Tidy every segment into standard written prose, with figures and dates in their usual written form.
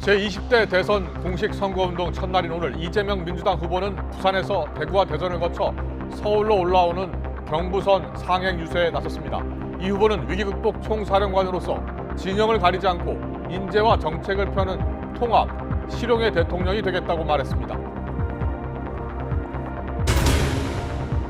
제20대 대선 공식 선거운동 첫날인 오늘 이재명 민주당 후보는 부산에서 대구와 대전을 거쳐 서울로 올라오는 경부선 상행 유세에 나섰습니다. 이 후보는 위기 극복 총사령관으로서 진영을 가리지 않고 인재와 정책을 펴는 통합, 실용의 대통령이 되겠다고 말했습니다.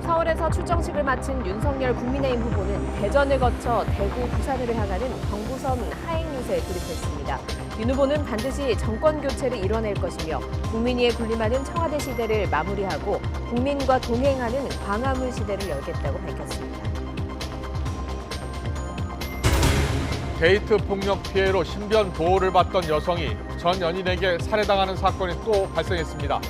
서울에서 출정식을 마친 윤석열 국민의힘 후보는 대전을 거쳐 대구, 부산으로 향하는 경부선 하행 유세에 돌입했습니다. 윤 후보는 반드시 정권 교체를 이뤄낼 것이며 국민위에 군림하는 청와대 시대를 마무리하고 국민과 동행하는 광화문 시대를 열겠다고 밝혔습니다. 데이트 폭력 피해로 신변 보호를 받던 여성이 전 연인에게 살해당하는 사건이 또 발생했습니다.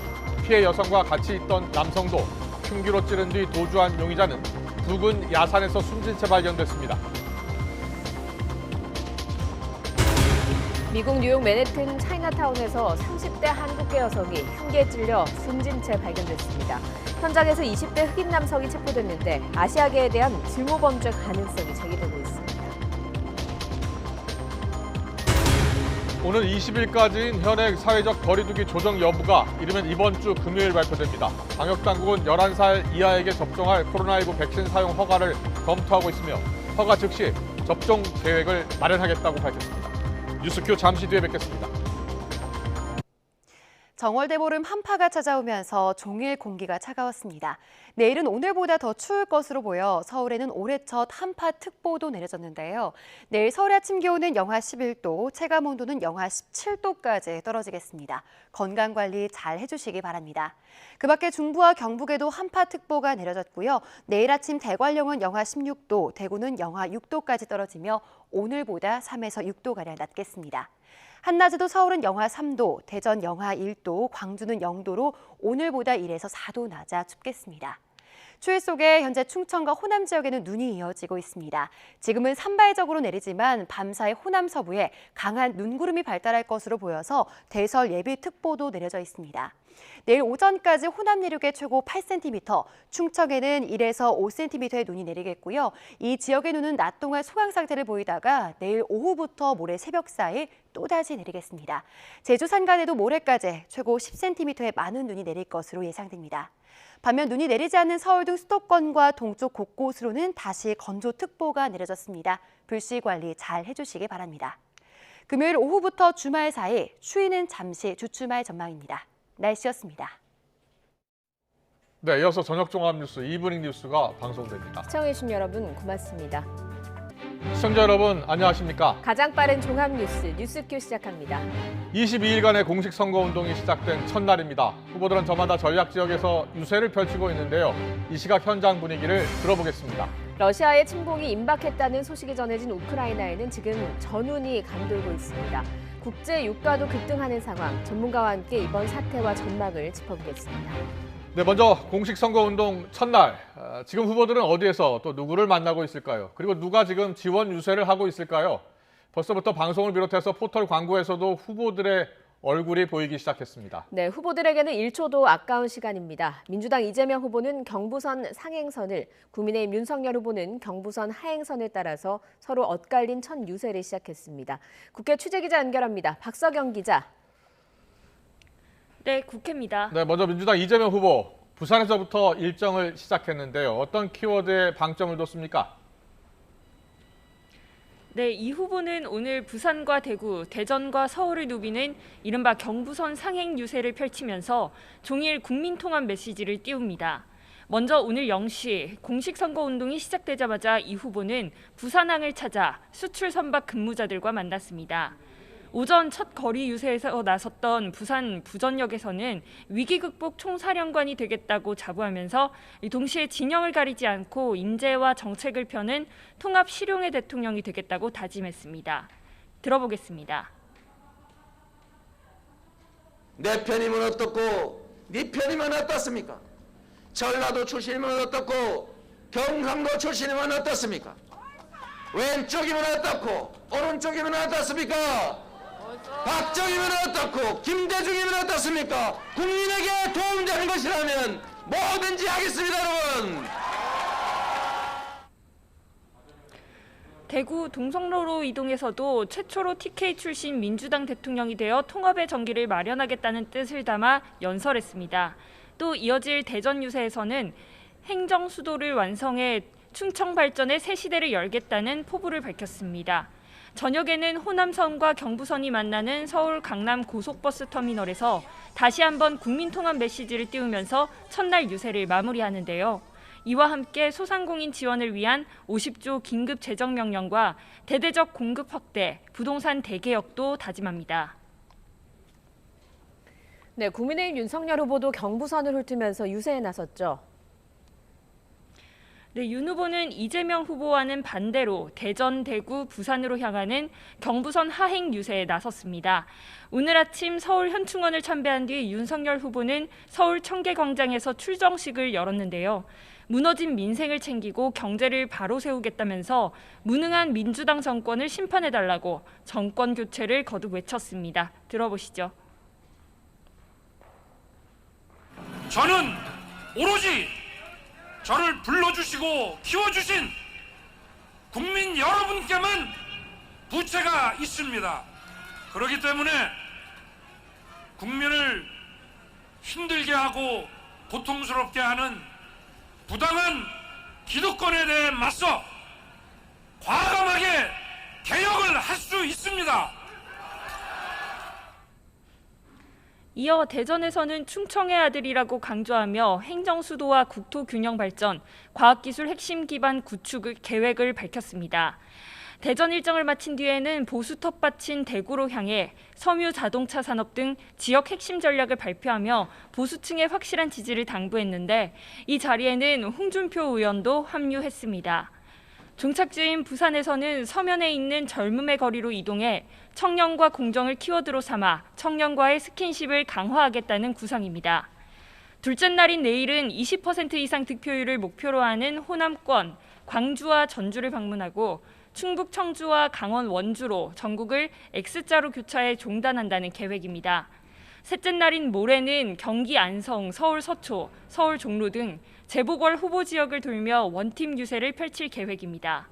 피해 여성과 같이 있던 남성도 흉기로 찌른 뒤 도주한 용의자는 부근 야산에서 숨진 채 발견됐습니다. 미국 뉴욕 맨해튼 차이나타운에서 30대 한국계 여성이 흉기에 찔려 숨진 채 발견됐습니다. 현장에서 20대 흑인 남성이 체포됐는데 아시아계에 대한 증오 범죄 가능성이 제기되고 있습니다. 오늘 20일까지인 현행 사회적 거리두기 조정 여부가 이르면 이번 주 금요일 발표됩니다. 방역당국은 11살 이하에게 접종할 코로나19 백신 사용 허가를 검토하고 있으며 허가 즉시 접종 계획을 마련하겠다고 밝혔습니다. 뉴스큐 잠시 뒤에 뵙겠습니다. 정월대보름 한파가 찾아오면서 종일 공기가 차가웠습니다. 내일은 오늘보다 더 추울 것으로 보여 서울에는 올해 첫 한파특보도 내려졌는데요. 내일 서울 아침 기온은 영하 11도, 체감온도는 영하 17도까지 떨어지겠습니다. 건강관리 잘 해주시기 바랍니다. 그 밖에 중부와 경북에도 한파특보가 내려졌고요. 내일 아침 대관령은 영하 16도, 대구는 영하 6도까지 떨어지며 오늘보다 3에서 6도가량 낮겠습니다. 한낮에도 서울은 영하 3도, 대전 영하 1도, 광주는 0도로 오늘보다 1에서 4도 낮아 춥겠습니다. 추위 속에 현재 충청과 호남 지역에는 눈이 이어지고 있습니다. 지금은 산발적으로 내리지만 밤사이 호남 서부에 강한 눈구름이 발달할 것으로 보여서 대설 예비특보도 내려져 있습니다. 내일 오전까지 호남 내륙에 최고 8cm, 충청에는 1에서 5cm의 눈이 내리겠고요. 이 지역의 눈은 낮 동안 소강 상태를 보이다가 내일 오후부터 모레 새벽 사이 또다시 내리겠습니다. 제주 산간에도 모레까지 최고 10cm의 많은 눈이 내릴 것으로 예상됩니다. 반면 눈이 내리지 않는 서울 등 수도권과 동쪽 곳곳으로는 다시 건조특보가 내려졌습니다. 불씨 관리 잘 해주시기 바랍니다. 금요일 오후부터 주말 사이 추위는 잠시 주춤할 전망입니다. 날씨였습니다. 네, 이어서 저녁 종합 뉴스 이브닝 뉴스가 방송됩니다. 시청해주신 여러분 고맙습니다. 시청자 여러분 안녕하십니까? 가장 빠른 종합 뉴스 뉴스큐 시작합니다. 22일간의 공식 선거운동이 시작된 첫날입니다. 후보들은 저마다 전략 지역에서 유세를 펼치고 있는데요. 이 시각 현장 분위기를 들어보겠습니다. 러시아의 침공이 임박했다는 소식이 전해진 우크라이나에는 지금 전운이 감돌고 있습니다. 국제 유가도 급등하는 상황, 전문가와 함께 이번 사태와 전망을 짚어보겠습니다. 네, 먼저 공식 선거운동 첫날, 지금 후보들은 어디에서 또 누구를 만나고 있을까요? 그리고 누가 지금 지원 유세를 하고 있을까요? 벌써부터 방송을 비롯해서 포털 광고에서도 후보들의 얼굴이 보이기 시작했습니다. 네, 후보들에게는 1초도 아까운 시간입니다. 민주당 이재명 후보는 경부선 상행선을, 국민의힘 윤석열 후보는 경부선 하행선을 따라서 서로 엇갈린 첫 유세를 시작했습니다. 국회 취재기자 연결합니다. 박서경 기자. 네, 국회입니다. 네, 먼저 민주당 이재명 후보, 부산에서부터 일정을 시작했는데요. 어떤 키워드에 방점을 뒀습니까? 네, 이 후보는 오늘 부산과 대구, 대전과 서울을 누비는 이른바 경부선 상행 유세를 펼치면서 종일 국민통합 메시지를 띄웁니다. 먼저 오늘 0시 공식 선거운동이 시작되자마자 이 후보는 부산항을 찾아 수출 선박 근무자들과 만났습니다. 오전 첫 거리 유세에서 나섰던 부산 부전역에서는 위기 극복 총사령관이 되겠다고 자부하면서 동시에 진영을 가리지 않고 인재와 정책을 펴는 통합 실용의 대통령이 되겠다고 다짐했습니다. 들어보겠습니다. 내 편이면 어떻고 네 편이면 어떻습니까? 전라도 출신이면 어떻고 경상도 출신이면 어떻습니까? 왼쪽이면 어떻고 오른쪽이면 어떻습니까? 박정희면 어떻고 김대중이면 어떻습니까? 국민에게 도움되는 것이라면 뭐든지 하겠습니다, 여러분. 대구 동성로로 이동해서도 최초로 TK 출신 민주당 대통령이 되어 통합의 전기를 마련하겠다는 뜻을 담아 연설했습니다. 또 이어질 대전 유세에서는 행정 수도를 완성해 충청 발전의 새 시대를 열겠다는 포부를 밝혔습니다. 저녁에는 호남선과 경부선이 만나는 서울 강남 고속버스 터미널에서 다시 한번 국민통합 메시지를 띄우면서 첫날 유세를 마무리하는데요. 이와 함께 소상공인 지원을 위한 50조 긴급 재정명령과 대대적 공급 확대, 부동산 대개혁도 다짐합니다. 네, 국민의힘 윤석열 후보도 경부선을 훑으면서 유세에 나섰죠. 네, 윤 후보는 이재명 후보와는 반대로 대전, 대구, 부산으로 향하는 경부선 하행 유세에 나섰습니다. 오늘 아침 서울 현충원을 참배한 뒤 윤석열 후보는 서울 청계광장에서 출정식을 열었는데요. 무너진 민생을 챙기고 경제를 바로 세우겠다면서 무능한 민주당 정권을 심판해달라고 정권 교체를 거듭 외쳤습니다. 들어보시죠. 저는 오로지 저를 불러주시고 키워주신 국민 여러분께만 부채가 있습니다. 그렇기 때문에 국민을 힘들게 하고 고통스럽게 하는 부당한 기득권에 대해 맞서 과감하게 개혁을 할 수 있습니다. 이어 대전에서는 충청의 아들이라고 강조하며 행정수도와 국토균형 발전, 과학기술 핵심 기반 구축 계획을 밝혔습니다. 대전 일정을 마친 뒤에는 보수 텃밭인 대구로 향해 섬유 자동차 산업 등 지역 핵심 전략을 발표하며 보수층의 확실한 지지를 당부했는데 이 자리에는 홍준표 의원도 합류했습니다. 종착지인 부산에서는 서면에 있는 젊음의 거리로 이동해 청년과 공정을 키워드로 삼아 청년과의 스킨십을 강화하겠다는 구상입니다. 둘째 날인 내일은 20% 이상 득표율을 목표로 하는 호남권, 광주와 전주를 방문하고 충북 청주와 강원 원주로 전국을 X자로 교차해 종단한다는 계획입니다. 셋째 날인 모레는 경기 안성, 서울 서초, 서울 종로 등 재보궐 후보 지역을 돌며 원팀 유세를 펼칠 계획입니다.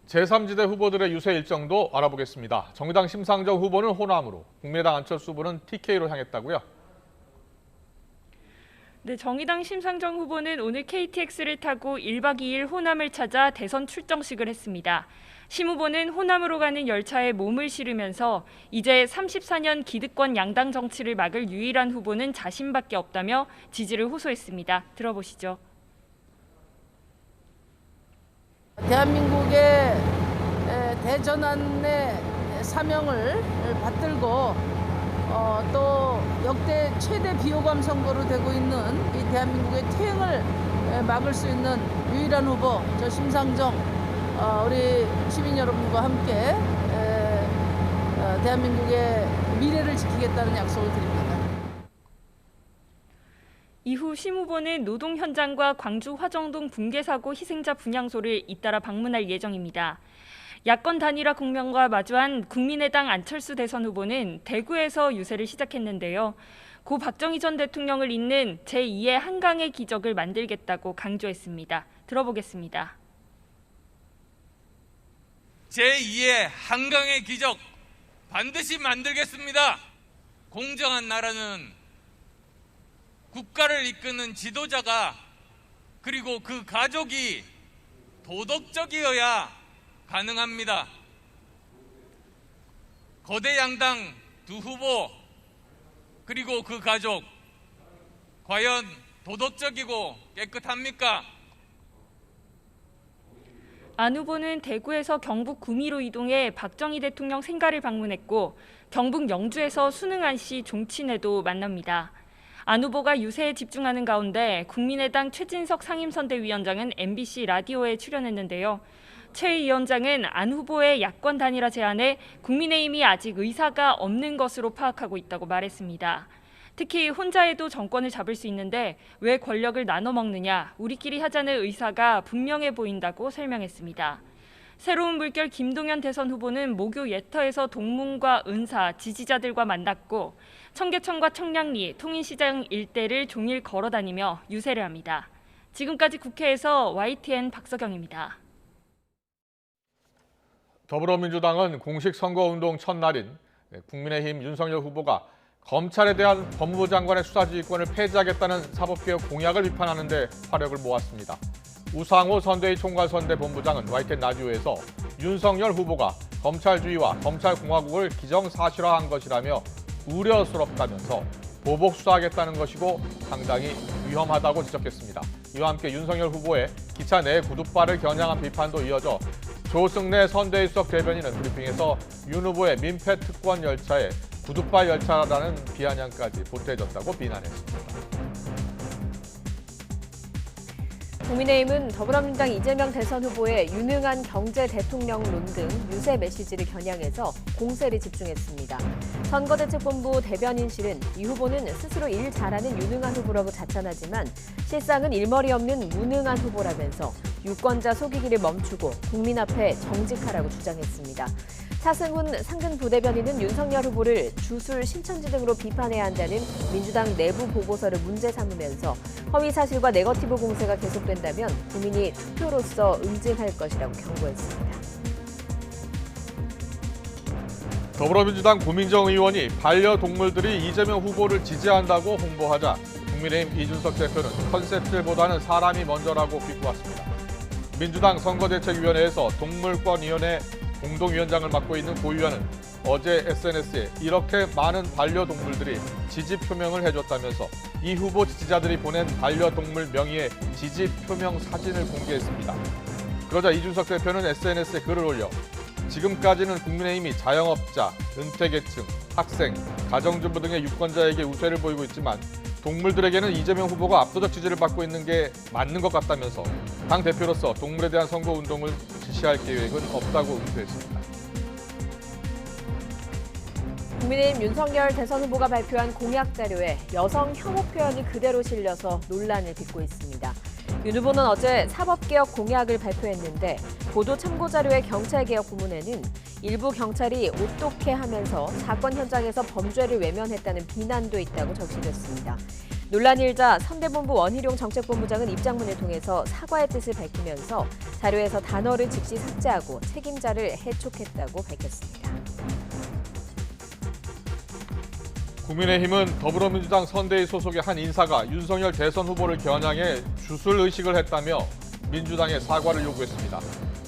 제3지대 후보들의 유세 일정도 알아보겠습니다. 정의당 심상정 후보는 호남으로, 국민의당 안철수 후보는 TK로 향했다고요? 네, 정의당 심상정 후보는 오늘 KTX를 타고 1박 2일 호남을 찾아 대선 출정식을 했습니다. 심 후보는 호남으로 가는 열차에 몸을 실으면서 이제 34년 기득권 양당 정치를 막을 유일한 후보는 자신밖에 없다며 지지를 호소했습니다. 들어보시죠. 대한민국의 대전환의 사명을 받들고 또 역대 최대 비호감 선거로 되고 있는 이 대한민국의 퇴행을 막을 수 있는 유일한 후보 저 심상정 우리 시민 여러분과 함께 대한민국의 미래를 지키겠다는 약속을 드립니다. 이후 심 후보는 노동 현장과 광주 화정동 붕괴 사고 희생자 분향소를 잇따라 방문할 예정입니다. 야권 단일화 국면과 마주한 국민의당 안철수 대선 후보는 대구에서 유세를 시작했는데요. 고 박정희 전 대통령을 잇는 제2의 한강의 기적을 만들겠다고 강조했습니다. 들어보겠습니다. 제2의 한강의 기적 반드시 만들겠습니다. 공정한 나라는 국가를 이끄는 지도자가 그리고 그 가족이 도덕적이어야 가능합니다. 거대 양당 두 후보 그리고 그 가족 과연 도덕적이고 깨끗합니까? 안 후보는 대구에서 경북 구미로 이동해 박정희 대통령 생가를 방문했고 경북 영주에서 순응한 씨 종친회도 만납니다. 안 후보가 유세에 집중하는 가운데 국민의당 최진석 상임선대위원장은 MBC 라디오에 출연했는데요. 최 위원장은 안 후보의 야권 단일화 제안에 국민의힘이 아직 의사가 없는 것으로 파악하고 있다고 말했습니다. 특히 혼자 해도 정권을 잡을 수 있는데 왜 권력을 나눠 먹느냐, 우리끼리 하자는 의사가 분명해 보인다고 설명했습니다. 새로운 물결 김동연 대선 후보는 모교 예터에서 동문과 은사, 지지자들과 만났고 청계천과 청량리, 통인시장 일대를 종일 걸어다니며 유세를 합니다. 지금까지 국회에서 YTN 박서경입니다. 더불어민주당은 공식 선거운동 첫날인 국민의힘 윤석열 후보가 검찰에 대한 법무부 장관의 수사지휘권을 폐지하겠다는 사법개혁 공약을 비판하는 데 화력을 모았습니다. 우상호 선대위 총괄선대본부장은 YTN 라디오에서 윤석열 후보가 검찰주의와 검찰공화국을 기정사실화한 것이라며 우려스럽다면서 보복 수사하겠다는 것이고 상당히 위험하다고 지적했습니다. 이와 함께 윤석열 후보의 기차 내 구두발을 겨냥한 비판도 이어져 조승래 선대위 수석 대변인은 브리핑에서 윤 후보의 민폐 특권 열차에 구두발 열차라는 비아냥까지 보태졌다고 비난했습니다. 국민의힘은 더불어민주당 이재명 대선 후보의 유능한 경제 대통령론 등 유세 메시지를 겨냥해서 공세를 집중했습니다. 선거대책본부 대변인실은 이 후보는 스스로 일 잘하는 유능한 후보라고 자찬하지만 실상은 일머리 없는 무능한 후보라면서 유권자 속이기를 멈추고 국민 앞에 정직하라고 주장했습니다. 차승훈 상근 부대변인은 윤석열 후보를 주술 신천지 등으로 비판해야 한다는 민주당 내부 보고서를 문제 삼으면서 허위 사실과 네거티브 공세가 계속된다면 국민이 투표로서 응징할 것이라고 경고했습니다. 더불어민주당 고민정 의원이 반려동물들이 이재명 후보를 지지한다고 홍보하자 국민의힘 이준석 대표는 컨셉들보다는 사람이 먼저라고 비꼬았습니다. 민주당 선거대책위원회에서 동물권위원회 공동위원장을 맡고 있는 고 의원은 어제 SNS에 이렇게 많은 반려동물들이 지지 표명을 해줬다면서 이 후보 지지자들이 보낸 반려동물 명의의 지지 표명 사진을 공개했습니다. 그러자 이준석 대표는 SNS에 글을 올려 지금까지는 국민의힘이 자영업자, 은퇴계층, 학생, 가정주부 등의 유권자에게 우세를 보이고 있지만 동물들에게는 이재명 후보가 압도적 지지를 받고 있는 게 맞는 것 같다면서 당 대표로서 동물에 대한 선거운동을 지시할 계획은 없다고 응수했습니다. 국민의힘 윤석열 대선 후보가 발표한 공약 자료에 여성 혐오 표현이 그대로 실려서 논란을 빚고 있습니다. 윤 후보는 어제 사법개혁 공약을 발표했는데 보도 참고 자료의 경찰개혁 부문에는 일부 경찰이 오똑해하면서 사건 현장에서 범죄를 외면했다는 비난도 있다고 적시됐습니다. 논란이 일자 선대본부 원희룡 정책본부장은 입장문을 통해서 사과의 뜻을 밝히면서 자료에서 단어를 즉시 삭제하고 책임자를 해촉했다고 밝혔습니다. 국민의힘은 더불어민주당 선대위 소속의 한 인사가 윤석열 대선 후보를 겨냥해 주술 의식을 했다며 민주당에 사과를 요구했습니다.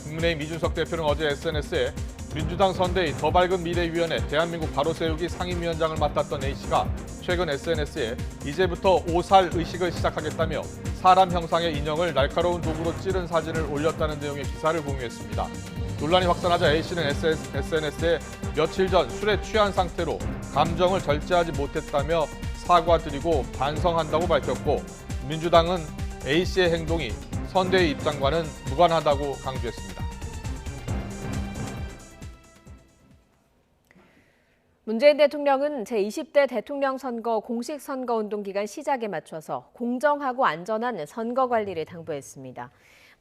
국민의힘 이준석 대표는 어제 SNS에 민주당 선대위 더 밝은 미래위원회 대한민국 바로 세우기 상임위원장을 맡았던 A씨가 최근 SNS에 이제부터 오살 의식을 시작하겠다며 사람 형상의 인형을 날카로운 도구로 찌른 사진을 올렸다는 내용의 기사를 공유했습니다. 논란이 확산하자 A씨는 SNS에 며칠 전 술에 취한 상태로 감정을 절제하지 못했다며 사과드리고 반성한다고 밝혔고 민주당은 A씨의 행동이 선대위 입장과는 무관하다고 강조했습니다. 문재인 대통령은 제20대 대통령 선거 공식 선거운동 기간 시작에 맞춰서 공정하고 안전한 선거 관리를 당부했습니다.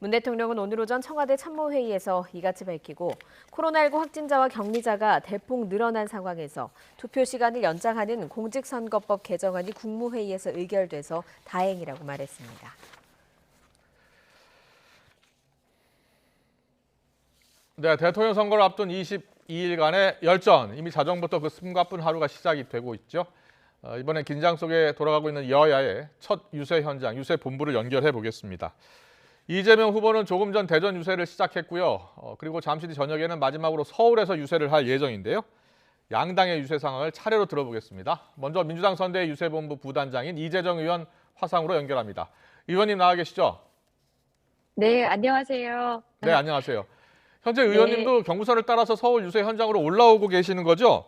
문 대통령은 오늘 오전 청와대 참모회의에서 이같이 밝히고 코로나19 확진자와 격리자가 대폭 늘어난 상황에서 투표 시간을 연장하는 공직선거법 개정안이 국무회의에서 의결돼서 다행이라고 말했습니다. 네, 대통령 선거를 앞둔 22일간의 열전, 이미 자정부터 그 숨가쁜 하루가 시작이 되고 있죠. 이번엔 긴장 속에 돌아가고 있는 여야의 첫 유세 현장, 유세 본부를 연결해 보겠습니다. 이재명 후보는 조금 전 대전 유세를 시작했고요. 그리고 잠시 뒤 저녁에는 마지막으로 서울에서 유세를 할 예정인데요. 양당의 유세 상황을 차례로 들어보겠습니다. 먼저 민주당 선대위 유세본부 부단장인 이재정 의원 화상으로 연결합니다. 의원님 나와 계시죠? 네, 안녕하세요. 네, 안녕하세요. 현재 의원님도 경부선을 따라서 서울 유세 현장으로 올라오고 계시는 거죠?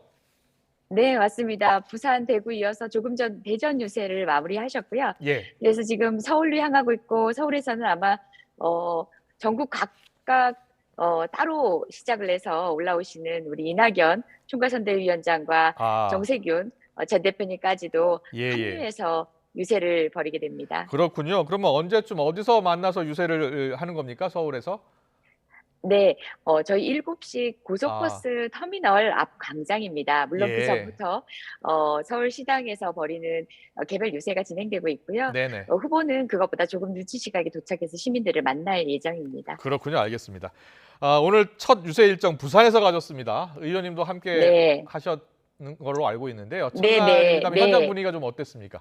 네, 맞습니다. 부산, 대구 이어서 조금 전 대전 유세를 마무리하셨고요. 예. 그래서 지금 서울로 향하고 있고 서울에서는 아마 전국 각각 따로 시작을 해서 올라오시는 우리 이낙연 총괄선대위원장과 정세균 전 대표님까지도 합류해서 유세를 벌이게 됩니다. 그렇군요. 그러면 언제쯤 어디서 만나서 유세를 하는 겁니까? 서울에서? 네, 저희 7시 고속버스 터미널 앞 광장입니다. 물론 그 예. 전부터 서울시당에서 벌이는 개별 유세가 진행되고 있고요. 네네. 후보는 그것보다 조금 늦은 시각에 도착해서 시민들을 만날 예정입니다. 그렇군요. 알겠습니다. 오늘 첫 유세 일정 부산에서 가졌습니다. 의원님도 함께 네, 하셨는 걸로 알고 있는데요. 네, 첫날이라면 현장 네. 분위기가 좀 어땠습니까?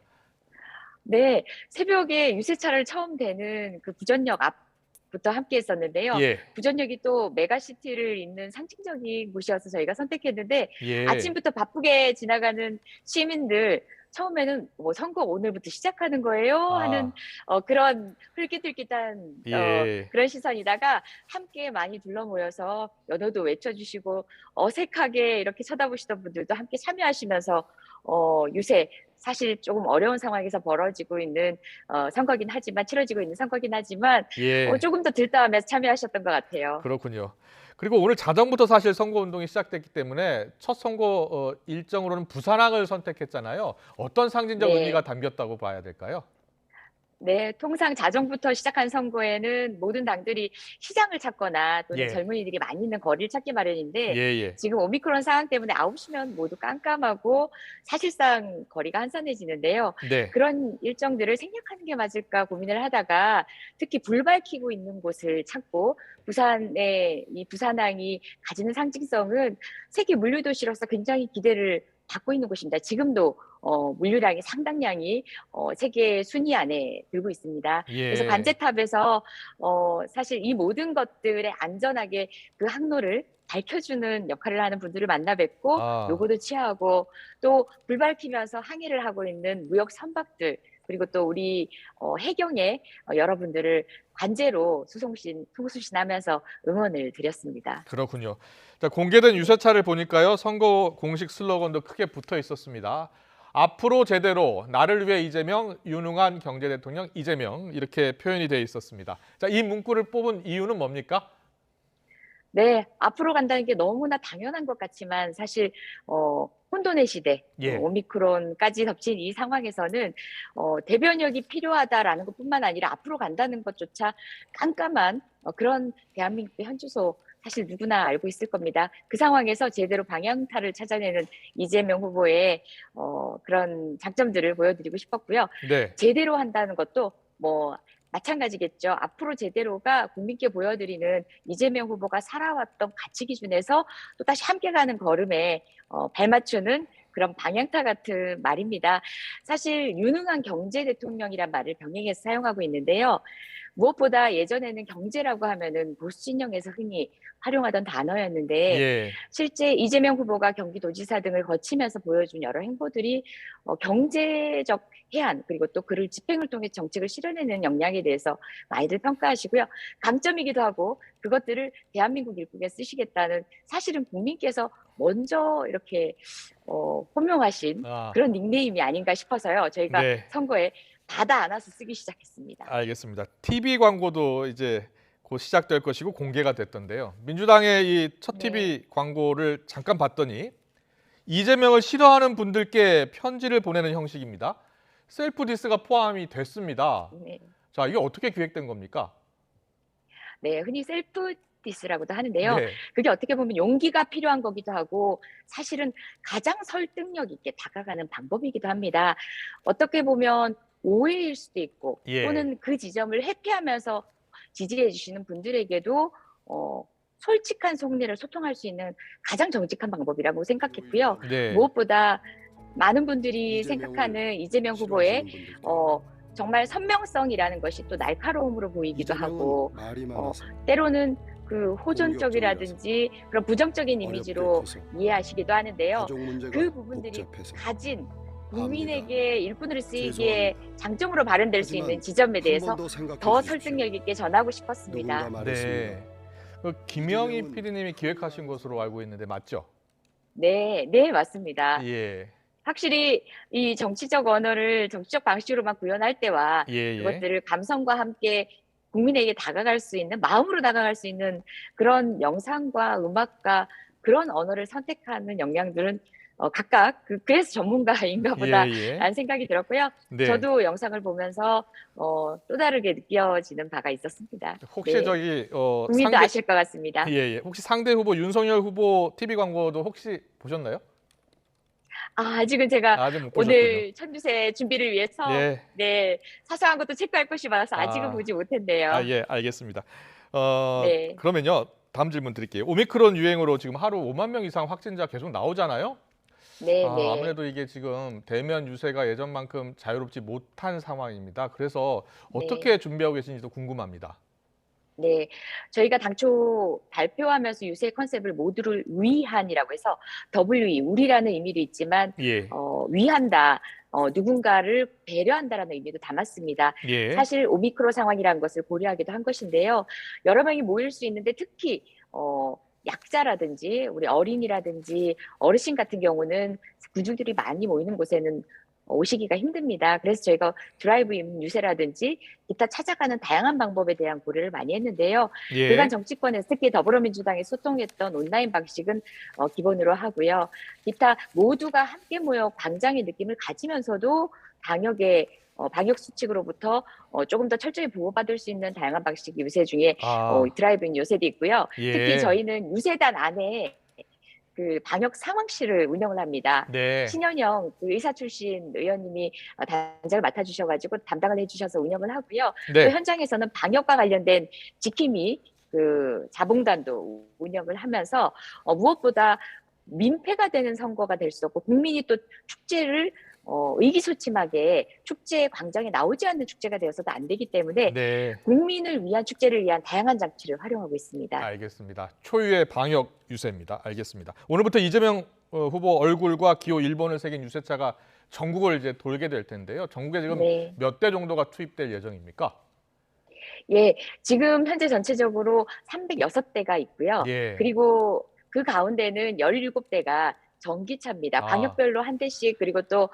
네, 새벽에 유세차를 처음 대는 그 부전역 앞부터 함께 했었는데요. 예. 부전역이 또 메가시티를 잇는 상징적인 곳이어서 저희가 선택했는데 예. 아침부터 바쁘게 지나가는 시민들 처음에는 뭐 선거 오늘부터 시작하는 거예요 하는 그런 흘깃흘깃한 예. 그런 시선이다가 함께 많이 둘러 모여서 연호도 외쳐주시고 어색하게 이렇게 쳐다보시던 분들도 함께 참여하시면서 유세 사실 조금 어려운 상황에서 벌어지고 있는 선거긴 하지만 치러지고 있는 선거긴 하지만 예. 조금 더 들떠하면서 참여하셨던 것 같아요. 그렇군요. 그리고 오늘 자정부터 사실 선거 운동이 시작됐기 때문에 첫 선거 일정으로는 부산항을 선택했잖아요. 어떤 상징적 네. 의미가 담겼다고 봐야 될까요? 네, 통상 자정부터 시작한 선거에는 모든 당들이 시장을 찾거나 또는 예. 젊은이들이 많이 있는 거리를 찾기 마련인데 예예. 지금 오미크론 상황 때문에 9시면 모두 깜깜하고 사실상 거리가 한산해지는데요. 네. 그런 일정들을 생략하는 게 맞을까 고민을 하다가 특히 불 밝히고 있는 곳을 찾고 부산의 이 부산항이 가지는 상징성은 세계 물류도시로서 굉장히 기대를 받고 있는 곳입니다. 지금도 물류량이 상당량이 세계 순위 안에 들고 있습니다. 예. 그래서 관제탑에서 사실 이 모든 것들에 안전하게 그 항로를 밝혀주는 역할을 하는 분들을 만나 뵙고 요거도 취하고 또 불 밝히면서 항해를 하고 있는 무역 선박들 그리고 또 우리 해경의 여러분들을 관제로 송수신하면서 응원을 드렸습니다. 그렇군요. 자, 공개된 유세차를 보니까요. 선거 공식 슬로건도 크게 붙어 있었습니다. 앞으로 제대로 나를 위해 이재명, 유능한 경제대통령 이재명 이렇게 표현이 되어 있었습니다. 자, 이 문구를 뽑은 이유는 뭡니까? 네, 앞으로 간다는 게 너무나 당연한 것 같지만 사실 혼돈의 시대, 예. 오미크론까지 덮친 이 상황에서는 대변력이 필요하다라는 것뿐만 아니라 앞으로 간다는 것조차 깜깜한 그런 대한민국의 현주소 사실 누구나 알고 있을 겁니다. 그 상황에서 제대로 방향타를 찾아내는 이재명 후보의 그런 장점들을 보여드리고 싶었고요. 네. 제대로 한다는 것도 뭐 마찬가지겠죠. 앞으로 제대로가 국민께 보여드리는 이재명 후보가 살아왔던 가치 기준에서 또 다시 함께 가는 걸음에 발맞추는 그런 방향타 같은 말입니다. 사실 유능한 경제 대통령이란 말을 병행해서 사용하고 있는데요. 무엇보다 예전에는 경제라고 하면은 보수 진영에서 흔히 활용하던 단어였는데 예. 실제 이재명 후보가 경기도지사 등을 거치면서 보여준 여러 행보들이 경제적 해안 그리고 또 그를 집행을 통해 정책을 실현해내는 역량에 대해서 많이들 평가하시고요. 강점이기도 하고 그것들을 대한민국 일국에 쓰시겠다는 사실은 국민께서 먼저 이렇게 호명하신 그런 닉네임이 아닌가 싶어서요. 저희가 네. 선거에 받아 안아서 쓰기 시작했습니다. 알겠습니다. TV 광고도 이제 곧 시작될 것이고 공개가 됐던데요. 민주당의 이 첫 TV 광고를 잠깐 봤더니 이재명을 싫어하는 분들께 편지를 보내는 형식입니다. 셀프 디스가 포함이 됐습니다. 네. 자, 이게 어떻게 기획된 겁니까? 네, 흔히 셀프 디스라고도 하는데요. 네. 그게 어떻게 보면 용기가 필요한 거기도 하고 사실은 가장 설득력 있게 다가가는 방법이기도 합니다. 어떻게 보면 오해일 수도 있고 예. 또는 그 지점을 회피하면서 지지해 주시는 분들에게도 솔직한 속내를 소통할 수 있는 가장 정직한 방법이라고 생각했고요. 네. 무엇보다 많은 분들이 생각하는 이재명 후보의 정말 선명성이라는 것이 또 날카로움으로 보이기도 하고 때로는 그 호전적이라든지 그런 부정적인 이미지로 이해하시기도 하는데요. 그 부분들이 가진 국민에게 일꾼으로 쓰이기에 장점으로 발현될 수 있는 지점에 대해서 더 설득력 있게 전하고 싶었습니다. 네. 김영희 PD님이 기획하신 것으로 알고 있는데 맞죠? 네, 네, 맞습니다. 예. 확실히 이 정치적 언어를 정치적 방식으로만 구현할 때와 예. 그것들을 감성과 함께 국민에게 다가갈 수 있는 마음으로 다가갈 수 있는 그런 영상과 음악과 그런 언어를 선택하는 역량들은 각각 그래서 전문가인가 보다 예. 라는 생각이 들었고요. 네. 저도 영상을 보면서 또 다르게 느껴지는 바가 있었습니다. 혹시 네. 저기 국민도 아실 것 같습니다. 예. 혹시 상대 후보 윤석열 후보 TV 광고도 혹시 보셨나요? 아직은 제가 아직 못 보셨군요. 오늘 천주세 준비를 위해서 예. 네, 사소한 것도 체크할 것이 많아서 아직은 보지 못했네요. 예, 알겠습니다. 네. 그러면요. 다음 질문 드릴게요. 오미크론 유행으로 지금 하루 5만 명 이상 확진자 계속 나오잖아요. 네, 네. 네. 아무래도 이게 지금 대면 유세가 예전만큼 자유롭지 못한 상황입니다. 그래서 어떻게 준비하고 계신지도 궁금합니다. 네, 저희가 당초 발표하면서 유세 컨셉을 모두를 위한이라고 해서 WE, 우리라는 의미도 있지만 예. 위한다, 누군가를 배려한다라는 의미도 담았습니다. 예. 사실 오미크론 상황이라는 것을 고려하기도 한 것인데요. 여러 명이 모일 수 있는데 특히 약자라든지 우리 어린이라든지 어르신 같은 경우는 군중들이 많이 모이는 곳에는 오시기가 힘듭니다. 그래서 저희가 드라이브인 유세라든지 기타 찾아가는 다양한 방법에 대한 고려를 많이 했는데요. 예. 그간 정치권에서 특히 더불어민주당이 소통했던 온라인 방식은 기본으로 하고요. 기타 모두가 함께 모여 광장의 느낌을 가지면서도 방역 수칙으로부터 조금 더 철저히 보호받을 수 있는 다양한 방식의 유세 중에 드라이브인 유세도 있고요. 예. 특히 저희는 유세단 안에 그 방역 상황실을 운영을 합니다. 네. 신현영 그 의사 출신 의원님이 단장을 맡아주셔가지고 담당을 해주셔서 운영을 하고요. 네. 또 현장에서는 방역과 관련된 지킴이 그 자봉단도 운영을 하면서 무엇보다 민폐가 되는 선거가 될 수 없고 국민이 또 축제를 의기소침하게 축제 광장에 나오지 않는 축제가 되어서도 안 되기 때문에 네. 국민을 위한 축제를 위한 다양한 장치를 활용하고 있습니다. 알겠습니다. 초유의 방역 유세입니다. 알겠습니다. 오늘부터 이재명 후보 얼굴과 기호 1번을 새긴 유세차가 전국을 이제 돌게 될 텐데요. 전국에 지금 네. 몇 대 정도가 투입될 예정입니까? 예, 지금 현재 전체적으로 306대가 있고요. 예. 그리고 그 가운데는 17대가 전기차입니다. 방역별로 한 대씩 그리고 또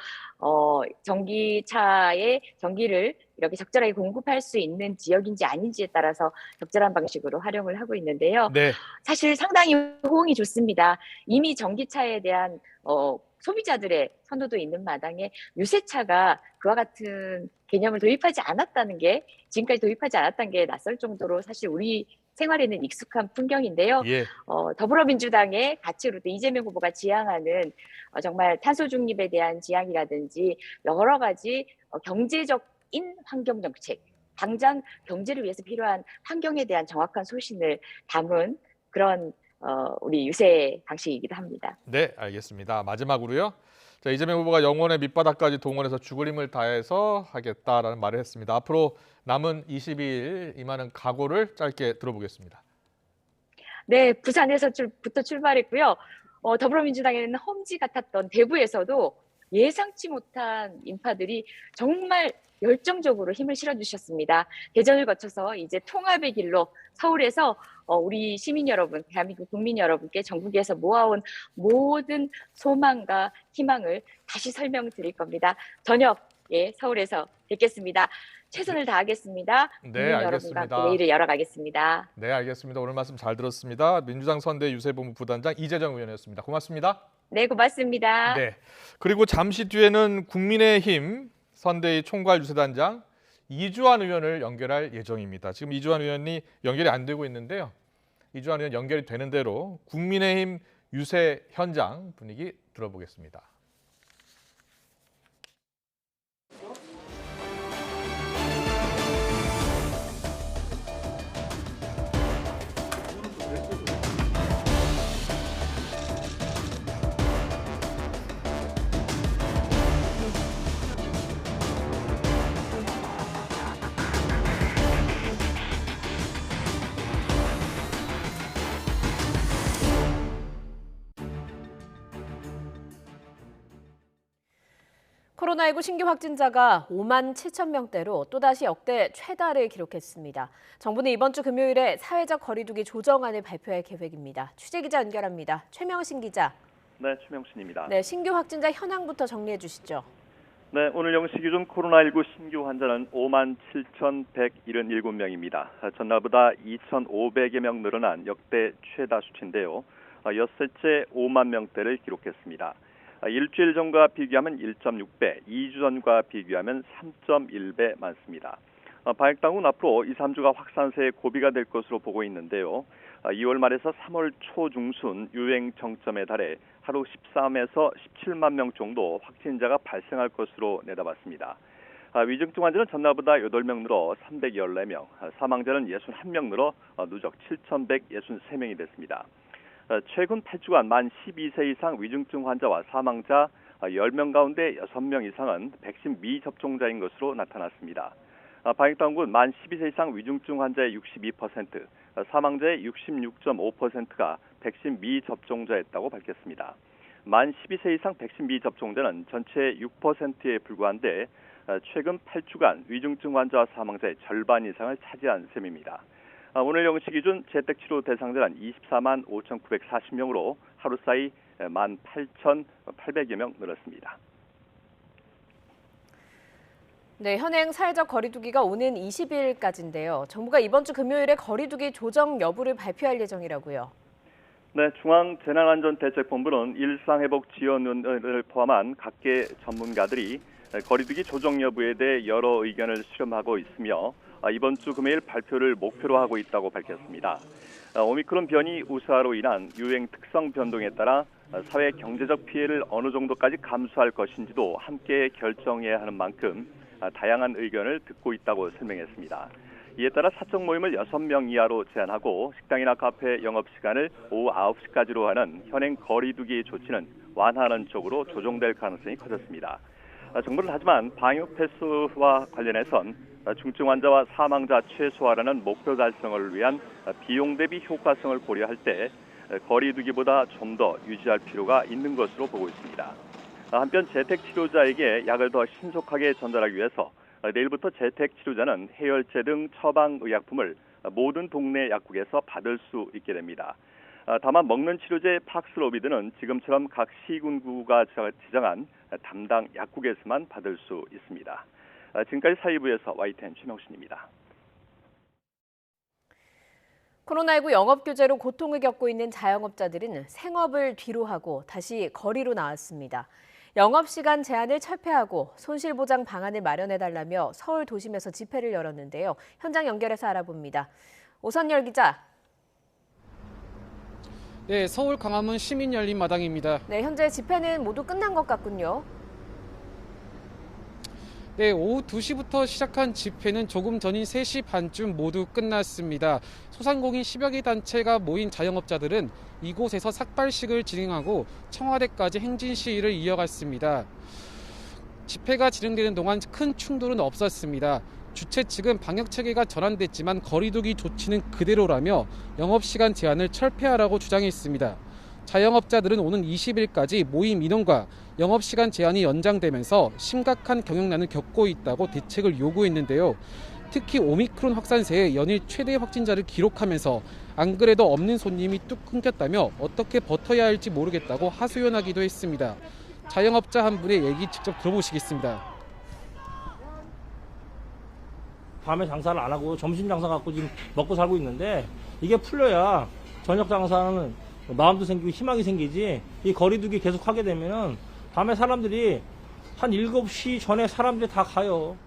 전기차의 전기를 이렇게 적절하게 공급할 수 있는 지역인지 아닌지에 따라서 적절한 방식으로 활용을 하고 있는데요. 네. 사실 상당히 호응이 좋습니다. 이미 전기차에 대한 소비자들의 선호도 있는 마당에 유세차가 그와 같은 개념을 도입하지 않았다는 게 지금까지 도입하지 않았다는 게 낯설 정도로 사실 우리 생활에는 익숙한 풍경인데요. 예. 더불어민주당의 가치로 또 이재명 후보가 지향하는 정말 탄소 중립에 대한 지향이라든지 여러 가지 경제적인 환경 정책, 당장 경제를 위해서 필요한 환경에 대한 정확한 소신을 담은 그런 우리 유세 방식이기도 합니다. 네, 알겠습니다. 마지막으로요. 자, 이재명 후보가 영혼의 밑바닥까지 동원해서 죽을 힘을 다해서 하겠다라는 말을 했습니다. 앞으로 남은 22일 임하는 각오를 짧게 들어보겠습니다. 네, 부산에서부터 출발했고요. 더불어민주당에는 험지 같았던 대구에서도 예상치 못한 인파들이 정말 열정적으로 힘을 실어주셨습니다. 대전을 거쳐서 이제 통합의 길로 서울에서 우리 시민 여러분, 대한민국 국민 여러분께 전국에서 모아온 모든 소망과 희망을 다시 설명드릴 겁니다. 저녁에 서울에서 뵙겠습니다. 최선을 다하겠습니다. 네, 국민 여러분과 알겠습니다. 함께 내일을 열어가겠습니다. 네, 알겠습니다. 오늘 말씀 잘 들었습니다. 민주당 선대 유세본부 부단장 이재정 의원이었습니다. 고맙습니다. 네, 고맙습니다. 네. 그리고 잠시 뒤에는 국민의힘 선대위 총괄 유세단장 이주환 의원을 연결할 예정입니다. 지금 이주환 의원이 연결이 안 되고 있는데요. 이주환 의원 연결이 되는 대로 국민의힘 유세 현장 분위기 들어보겠습니다. 코로나19 신규 확진자가 5만 7천 명대로 또다시 역대 최다를 기록했습니다. 정부는 이번 주 금요일에 사회적 거리두기 조정안을 발표할 계획입니다. 취재기자 연결합니다. 최명신 기자. 네, 최명신입니다. 네, 신규 확진자 현황부터 정리해 주시죠. 네, 오늘 0시 기준 코로나19 신규 환자는 5만 7,177명입니다. 전날보다 2,500여 명 늘어난 역대 최다 수치인데요. 엿새째 5만 명대를 기록했습니다. 일주일 전과 비교하면 1.6배, 2주 전과 비교하면 3.1배 많습니다. 방역당국은 앞으로 2, 3주가 확산세의 고비가 될 것으로 보고 있는데요. 2월 말에서 3월 초 중순 유행 정점에 달해 하루 13에서 17만 명 정도 확진자가 발생할 것으로 내다봤습니다. 위중증 환자는 전날보다 8명 늘어 314명, 사망자는 61명 늘어 누적 7,163명이 됐습니다. 최근 8주간 만 12세 이상 위중증 환자와 사망자 10명 가운데 6명 이상은 백신 미접종자인 것으로 나타났습니다. 방역당국은 만 12세 이상 위중증 환자의 62%, 사망자의 66.5%가 백신 미접종자였다고 밝혔습니다. 만 12세 이상 백신 미접종자는 전체의 6%에 불과한데 최근 8주간 위중증 환자와 사망자의 절반 이상을 차지한 셈입니다. 오늘 0시 기준 재택치료 대상자는 24만 5,940명으로 하루 사이 18,800여 명 늘었습니다. 네, 현행 사회적 거리두기가 오는 20일까지인데요. 정부가 이번 주 금요일에 거리두기 조정 여부를 발표할 예정이라고요. 네, 중앙재난안전대책본부는 일상회복지원을 포함한 각계 전문가들이 거리두기 조정 여부에 대해 여러 의견을 수렴하고 있으며 이번 주 금요일 발표를 목표로 하고 있다고 밝혔습니다. 오미크론 변이 우사로 인한 유행 특성 변동에 따라 사회 경제적 피해를 어느 정도까지 감수할 것인지도 함께 결정해야 하는 만큼 다양한 의견을 듣고 있다고 설명했습니다. 이에 따라 사적 모임을 6명 이하로 제한하고 식당이나 카페 영업시간을 오후 9시까지로 하는 현행 거리두기 조치는 완화하는 쪽으로 조정될 가능성이 커졌습니다. 정부는 하지만 방역 패스와 관련해선 중증 환자와 사망자 최소화라는 목표 달성을 위한 비용 대비 효과성을 고려할 때 거리두기보다 좀 더 유지할 필요가 있는 것으로 보고 있습니다. 한편 재택치료자에게 약을 더 신속하게 전달하기 위해서 내일부터 재택치료자는 해열제 등 처방의약품을 모든 동네 약국에서 받을 수 있게 됩니다. 다만 먹는 치료제 팍스로비드는 지금처럼 각 시군구가 지정한 담당 약국에서만 받을 수 있습니다. 지금까지 사회부에서 YTN 최명신입니다. 코로나19 영업 규제로 고통을 겪고 있는 자영업자들은 생업을 뒤로 하고 다시 거리로 나왔습니다. 영업시간 제한을 철폐하고 손실보장 방안을 마련해달라며 서울 도심에서 집회를 열었는데요. 현장 연결해서 알아봅니다. 오선열 기자. 네, 서울 광화문 시민열린마당입니다. 네, 현재 집회는 모두 끝난 것 같군요. 네, 오후 2시부터 시작한 집회는 조금 전인 3시 반쯤 모두 끝났습니다. 소상공인 10여 개 단체가 모인 자영업자들은 이곳에서 삭발식을 진행하고 청와대까지 행진 시위를 이어갔습니다. 집회가 진행되는 동안 큰 충돌은 없었습니다. 주최 측은 방역 체계가 전환됐지만 거리두기 조치는 그대로라며 영업시간 제한을 철폐하라고 주장했습니다. 자영업자들은 오는 20일까지 모임 인원과 영업시간 제한이 연장되면서 심각한 경영난을 겪고 있다고 대책을 요구했는데요. 특히 오미크론 확산세에 연일 최대 확진자를 기록하면서 안 그래도 없는 손님이 뚝 끊겼다며 어떻게 버텨야 할지 모르겠다고 하소연하기도 했습니다. 자영업자 한 분의 얘기 직접 들어보시겠습니다. 밤에 장사를 안 하고 점심 장사 갖고 지금 먹고 살고 있는데 이게 풀려야 저녁 장사는 마음도 생기고 희망이 생기지. 이 거리두기 계속 하게 되면은 밤에 사람들이 한 7시 전에 사람들이 다 가요.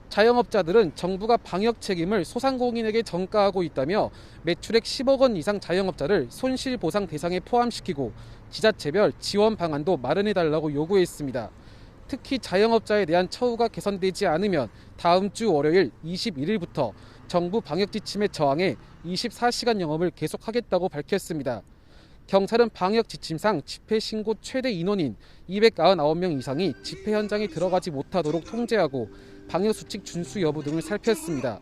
자영업자들은 정부가 방역 책임을 소상공인에게 전가하고 있다며 매출액 10억 원 이상 자영업자를 손실보상 대상에 포함시키고 지자체별 지원 방안도 마련해달라고 요구했습니다. 특히 자영업자에 대한 처우가 개선되지 않으면 다음 주 월요일 21일부터 정부 방역 지침에 저항해 24시간 영업을 계속하겠다고 밝혔습니다. 경찰은 방역 지침상 집회 신고 최대 인원인 299명 이상이 집회 현장에 들어가지 못하도록 통제하고 방역 수칙 준수 여부 등을 살폈습니다.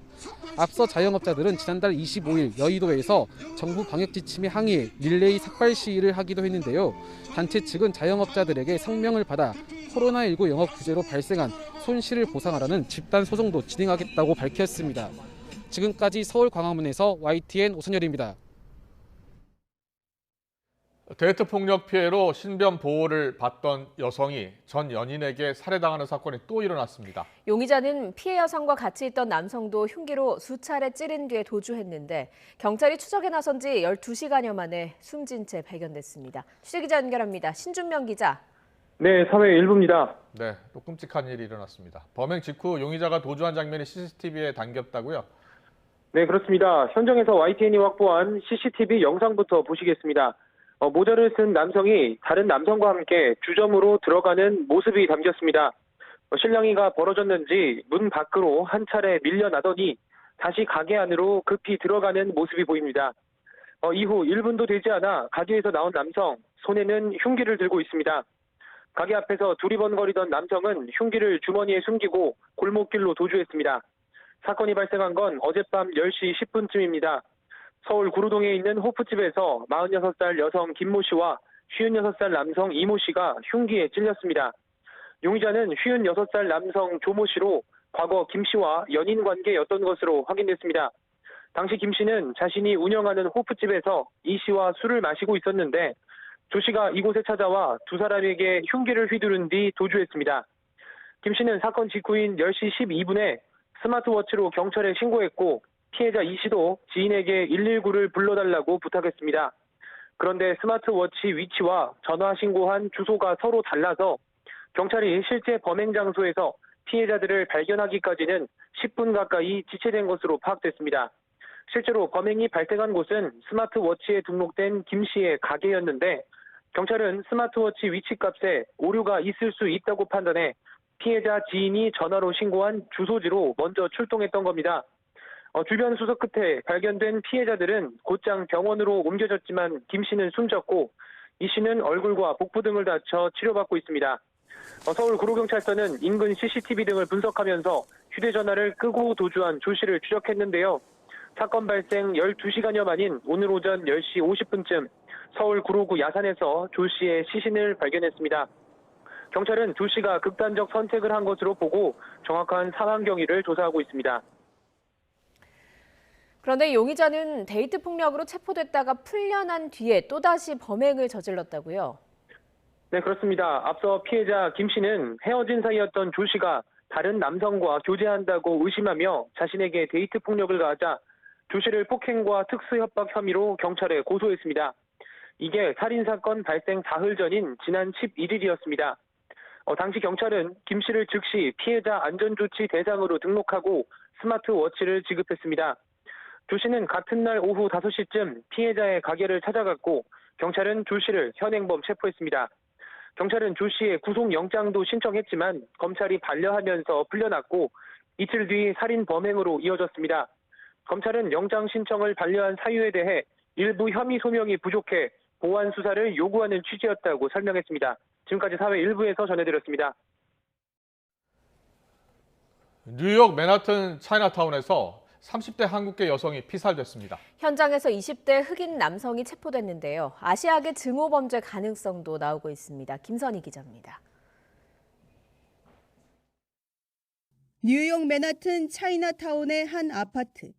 앞서 자영업자들은 지난달 25일 여의도에서 정부 방역 지침에 항의해 릴레이 삭발 시위를 하기도 했는데요. 단체 측은 자영업자들에게 성명을 받아 코로나19 영업 규제로 발생한 손실을 보상하라는 집단 소송도 진행하겠다고 밝혔습니다. 지금까지 서울 광화문에서 YTN 오선열입니다. 데이트 폭력 피해로 신변 보호를 받던 여성이 전 연인에게 살해당하는 사건이 또 일어났습니다. 용의자는 피해 여성과 같이 있던 남성도 흉기로 수차례 찌른 뒤에 도주했는데 경찰이 추적에 나선 지 12시간여 만에 숨진 채 발견됐습니다. 취재기자 연결합니다. 신준명 기자. 네, 사회 일부입니다. 네, 또 끔찍한 일이 일어났습니다. 범행 직후 용의자가 도주한 장면이 CCTV에 담겼다고요? 네, 그렇습니다. 현장에서 YTN이 확보한 CCTV 영상부터 보시겠습니다. 모자를 쓴 남성이 다른 남성과 함께 주점으로 들어가는 모습이 담겼습니다. 실랑이가 벌어졌는지 문 밖으로 한 차례 밀려나더니 다시 가게 안으로 급히 들어가는 모습이 보입니다. 이후 1분도 되지 않아 가게에서 나온 남성, 손에는 흉기를 들고 있습니다. 가게 앞에서 두리번거리던 남성은 흉기를 주머니에 숨기고 골목길로 도주했습니다. 사건이 발생한 건 어젯밤 10시 10분쯤입니다. 서울 구로동에 있는 호프집에서 46살 여성 김모 씨와 56살 남성 이모 씨가 흉기에 찔렸습니다. 용의자는 56살 남성 조모 씨로 과거 김 씨와 연인 관계였던 것으로 확인됐습니다. 당시 김 씨는 자신이 운영하는 호프집에서 이 씨와 술을 마시고 있었는데 조 씨가 이곳에 찾아와 두 사람에게 흉기를 휘두른 뒤 도주했습니다. 김 씨는 사건 직후인 10시 12분에 스마트워치로 경찰에 신고했고 피해자 이 씨도 지인에게 119를 불러달라고 부탁했습니다. 그런데 스마트워치 위치와 전화 신고한 주소가 서로 달라서 경찰이 실제 범행 장소에서 피해자들을 발견하기까지는 10분 가까이 지체된 것으로 파악됐습니다. 실제로 범행이 발생한 곳은 스마트워치에 등록된 김 씨의 가게였는데 경찰은 스마트워치 위치값에 오류가 있을 수 있다고 판단해 피해자 지인이 전화로 신고한 주소지로 먼저 출동했던 겁니다. 주변 수석 끝에 발견된 피해자들은 곧장 병원으로 옮겨졌지만 김 씨는 숨졌고 이 씨는 얼굴과 복부 등을 다쳐 치료받고 있습니다. 서울 구로경찰서는 인근 CCTV 등을 분석하면서 휴대전화를 끄고 도주한 조 씨를 추적했는데요. 사건 발생 12시간여 만인 오늘 오전 10시 50분쯤 서울 구로구 야산에서 조 씨의 시신을 발견했습니다. 경찰은 조 씨가 극단적 선택을 한 것으로 보고 정확한 사망 경위를 조사하고 있습니다. 그런데 용의자는 데이트 폭력으로 체포됐다가 풀려난 뒤에 또다시 범행을 저질렀다고요? 네, 그렇습니다. 앞서 피해자 김 씨는 헤어진 사이였던 조 씨가 다른 남성과 교제한다고 의심하며 자신에게 데이트 폭력을 가하자 조 씨를 폭행과 특수협박 혐의로 경찰에 고소했습니다. 이게 살인사건 발생 사흘 전인 지난 11일이었습니다. 당시 경찰은 김 씨를 즉시 피해자 안전조치 대상으로 등록하고 스마트워치를 지급했습니다. 조 씨는 같은 날 오후 5시쯤 피해자의 가게를 찾아갔고 경찰은 조 씨를 현행범 체포했습니다. 경찰은 조 씨의 구속영장도 신청했지만 검찰이 반려하면서 풀려났고 이틀 뒤 살인 범행으로 이어졌습니다. 검찰은 영장 신청을 반려한 사유에 대해 일부 혐의 소명이 부족해 보완 수사를 요구하는 취지였다고 설명했습니다. 지금까지 사회 일부에서 전해드렸습니다. 뉴욕 맨하튼 차이나타운에서 30대 한국계 여성이 피살됐습니다. 현장에서 20대 흑인 남성이 체포됐는데요. 아시아계 증오 범죄 가능성도 나오고 있습니다. 김선희 기자입니다. 뉴욕 맨하튼 차이나타운의 한 아파트.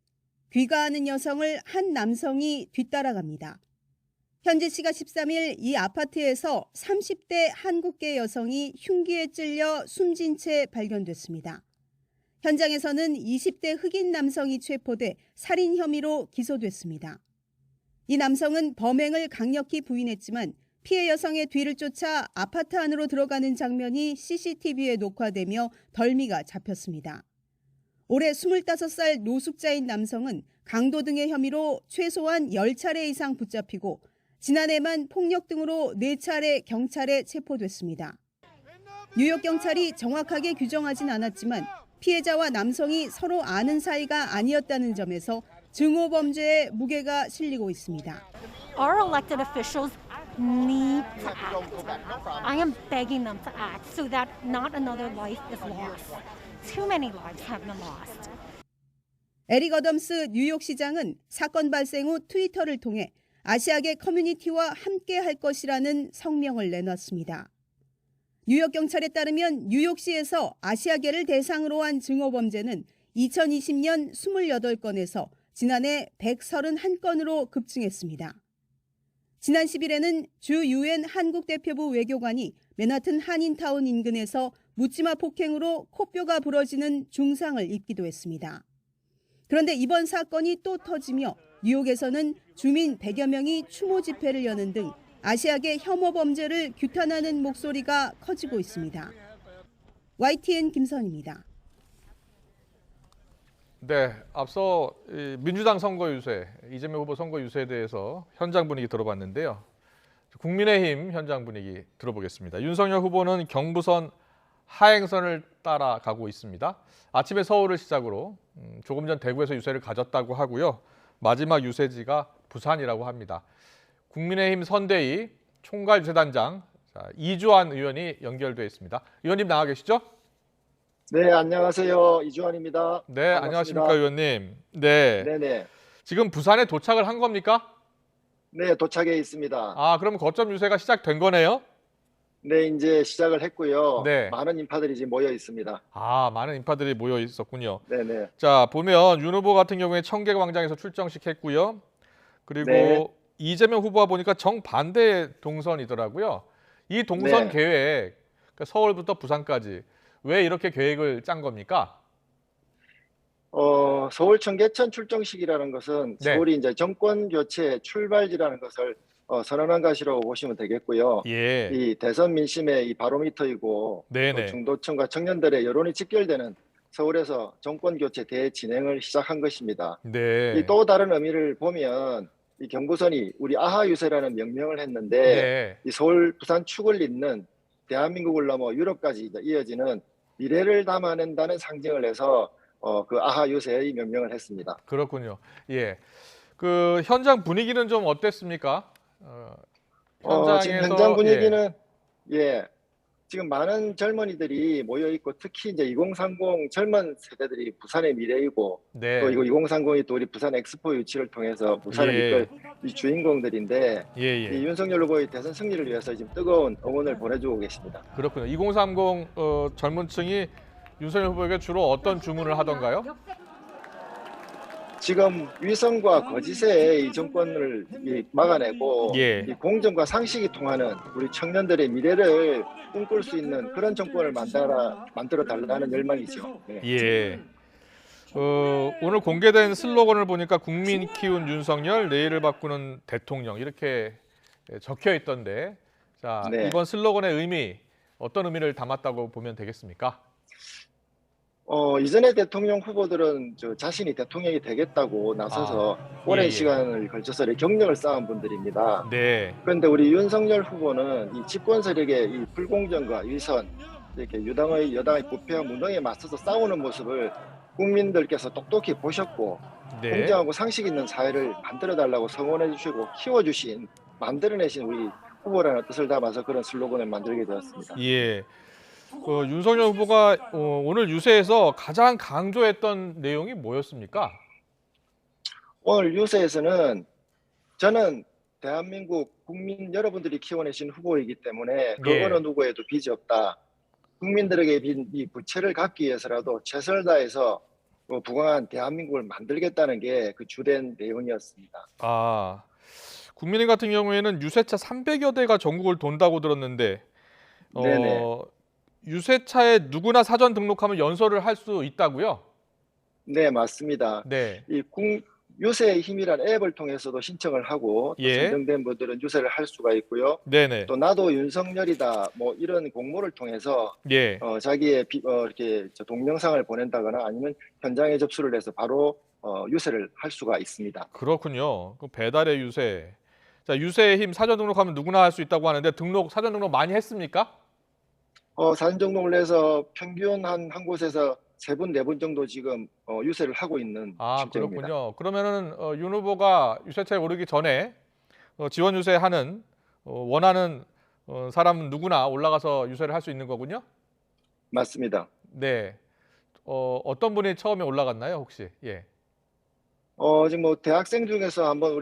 귀가하는 여성을 한 남성이 뒤따라갑니다. 현지 시각 13일 이 아파트에서 30대 한국계 여성이 흉기에 찔려 숨진 채 발견됐습니다. 현장에서는 20대 흑인 남성이 체포돼 살인 혐의로 기소됐습니다. 이 남성은 범행을 강력히 부인했지만 피해 여성의 뒤를 쫓아 아파트 안으로 들어가는 장면이 CCTV에 녹화되며 덜미가 잡혔습니다. 올해 25살 노숙자인 남성은 강도 등의 혐의로 최소한 10차례 이상 붙잡히고 지난해만 폭력 등으로 4차례 경찰에 체포됐습니다. 뉴욕 경찰이 정확하게 규정하진 않았지만 피해자와 남성이 서로 아는 사이가 아니었다는 점에서 증오 범죄에 무게가 실리고 있습니다. Our elected officials need to act. I am begging them to act so that not another life is lost. Too many lives have been lost. 에릭 어덤스 뉴욕시장은 사건 발생 후 트위터를 통해 아시아계 커뮤니티와 함께 할 것이라는 성명을 내놨습니다. 뉴욕 경찰에 따르면 뉴욕시에서 아시아계를 대상으로 한 증오 범죄는 2020년 28건에서 지난해 131건으로 급증했습니다. 지난 10일에는 주 유엔 한국대표부 외교관이 맨하튼 한인타운 인근에서 묻지마 폭행으로 코뼈가 부러지는 중상을 입기도 했습니다. 그런데 이번 사건이 또 터지며 뉴욕에서는 주민 100여 명이 추모 집회를 여는 등 아시아계 혐오 범죄를 규탄하는 목소리가 커지고 있습니다. YTN 김선입니다. 네, 앞서 민주당 선거 유세, 이재명 후보 선거 유세에 대해서 현장 분위기 들어봤는데요. 국민의힘 현장 분위기 들어보겠습니다. 윤석열 후보는 경부선 하행선을 따라가고 있습니다. 아침에 서울을 시작으로 조금 전 대구에서 유세를 가졌다고 하고요. 마지막 유세지가 부산이라고 합니다. 국민의힘 선대위 총괄 유세단장 이주환 의원이 연결돼 있습니다. 의원님 나와 계시죠? 네, 안녕하세요. 이주환입니다. 네, 반갑습니다. 안녕하십니까 의원님. 네. 네네. 지금 부산에 도착을 한 겁니까? 네, 도착해 있습니다. 아, 그럼 거점 유세가 시작된 거네요? 네, 이제 시작을 했고요. 네. 많은 인파들이 지금 모여 있습니다. 아, 많은 인파들이 모여 있었군요. 네네. 자, 보면 윤 후보 같은 경우에 청계광장에서 출정식 했고요. 그리고 네. 이재명 후보와 보니까 정반대 동선이더라고요. 이 동선 네. 계획, 그러니까 서울부터 부산까지 왜 이렇게 계획을 짠 겁니까? 서울 청계천 출정식이라는 것은 네. 서울이 이제 정권 교체 출발지라는 것을 선언한 것이라고 보시면 되겠고요. 예. 이 대선 민심의 이 바로미터이고 네네. 중도층과 청년들의 여론이 직결되는 서울에서 정권 교체 대진행을 시작한 것입니다. 네. 이 또 다른 의미를 보면 이 경부선이 우리 아하 유세라는 명명을 했는데 네. 이 서울 부산 축을 잇는 대한민국을 넘어 유럽까지 이어지는 미래를 담아낸다는 상징을 해서 그 아하 유세의 명명을 했습니다. 그렇군요. 예. 그 현장 분위기는 좀 어땠습니까? 지금 현장 분위기는 지금 많은 젊은이들이 모여 있고 특히 이제 2030 젊은 세대들이 부산의 미래이고 네. 또 이거 2030이 또 우리 부산 엑스포 유치를 통해서 부산을 예. 이끌 이 주인공들인데 예, 예. 이 윤석열 후보의 대선 승리를 위해서 지금 뜨거운 응원을 보내주고 계십니다. 그렇군요. 2030 젊은층이 윤석열 후보에게 주로 어떤 주문을 하던가요? 지금 위선과 거짓의 이 정권을 막아내고 예. 이 공정과 상식이 통하는 우리 청년들의 미래를 꿈꿀 수 있는 그런 정권을 만들어 달라는 열망이죠. 네. 예. 오늘 공개된 슬로건을 보니까 국민 키운 윤석열, 내일을 바꾸는 대통령 이렇게 적혀 있던데, 자 네. 이번 슬로건의 의미 어떤 의미를 담았다고 보면 되겠습니까? 이전의 대통령 후보들은 자신이 대통령이 되겠다고 나서서 오랜 예. 시간을 걸쳐서 경력을 쌓은 분들입니다. 네. 그런데 우리 윤석열 후보는 이 집권 세력의 이 불공정과 위선, 이렇게 여당의 부패와 무능에 맞서서 싸우는 모습을 국민들께서 똑똑히 보셨고 네. 공정하고 상식 있는 사회를 만들어달라고 성원해 주시고 키워주신, 만들어내신 우리 후보라는 뜻을 담아서 그런 슬로건을 만들게 되었습니다. 예. 윤석열 후보가 오늘 유세에서 가장 강조했던 내용이 뭐였습니까? 오늘 유세에서는 저는 대한민국 국민 여러분들이 키워내신 후보이기 때문에 그 예. 어느 누구에도 빚이 없다. 국민들에게 빈 이 부채를 갚기 위해서라도 최선을 다해서 부강한 대한민국을 만들겠다는 게 그 주된 내용이었습니다. 아, 국민의 같은 경우에는 유세차 300여 대가 전국을 돈다고 들었는데 네네. 유세차에 누구나 사전 등록하면 연설을 할 수 있다고요? 네, 맞습니다. 네. 이 유세의 힘이라는 앱을 통해서도 신청을 하고 또 예. 선정된 분들은 유세를 할 수가 있고요. 네네. 또 나도 윤석열이다 뭐 이런 공모를 통해서 예. 자기의 이렇게 동영상을 보낸다거나 아니면 현장에 접수를 해서 바로 유세를 할 수가 있습니다. 그렇군요. 그 배달의 유세. 자, 유세의 힘 사전 등록하면 누구나 할 수 있다고 하는데 사전 등록 많이 했습니까? 사전 등록을 해서 평균 한 곳에서 3분, 4분 정도 지금 유세를 하고 있는 실정입니다. 그렇군요. 그러면은 윤 후보가 유세차에 오르기 전에 지원 유세하는 원하는 사람은 누구나 올라가서 유세를 할 수 있는 거군요? 맞습니다. 네. 어떤 분이 처음에 올라갔나요, 혹시? 예. 지금 뭐 대학생 중에서 한번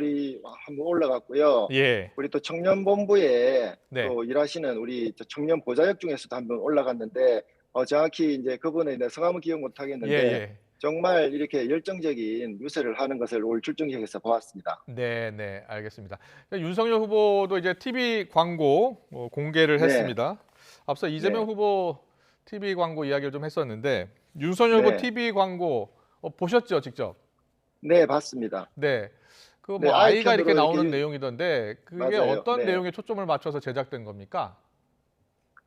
올라갔고요. 예. 우리 또 청년본부에 네. 또 일하시는 우리 청년 보좌역 중에서도 한번 올라갔는데 정확히 이제 그분의 성함은 기억 못 하겠는데 예. 정말 이렇게 열정적인 유세를 하는 것을 올 출정식에서 보았습니다. 네, 네, 알겠습니다. 윤석열 후보도 이제 TV 광고 공개를 네. 했습니다. 앞서 이재명 네. 후보 TV 광고 이야기를 좀 했었는데 윤석열 후보 네. TV 광고 보셨죠, 직접? 네, 봤습니다. 네. 그 뭐 네, 아이가 이렇게 아이패드로 나오는 이렇게- 내용이던데 그게 맞아요. 어떤 네. 내용에 초점을 맞춰서 제작된 겁니까?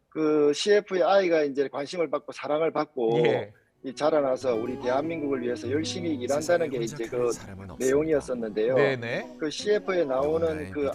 그 CF의 아이가 이제 관심을 받고 사랑을 받고 예. 이 자라나서 우리 대한민국을 위해서 열심히 일한다는 게 이제 그 내용이었었는데요. 네네. 그 CF에 나오는 그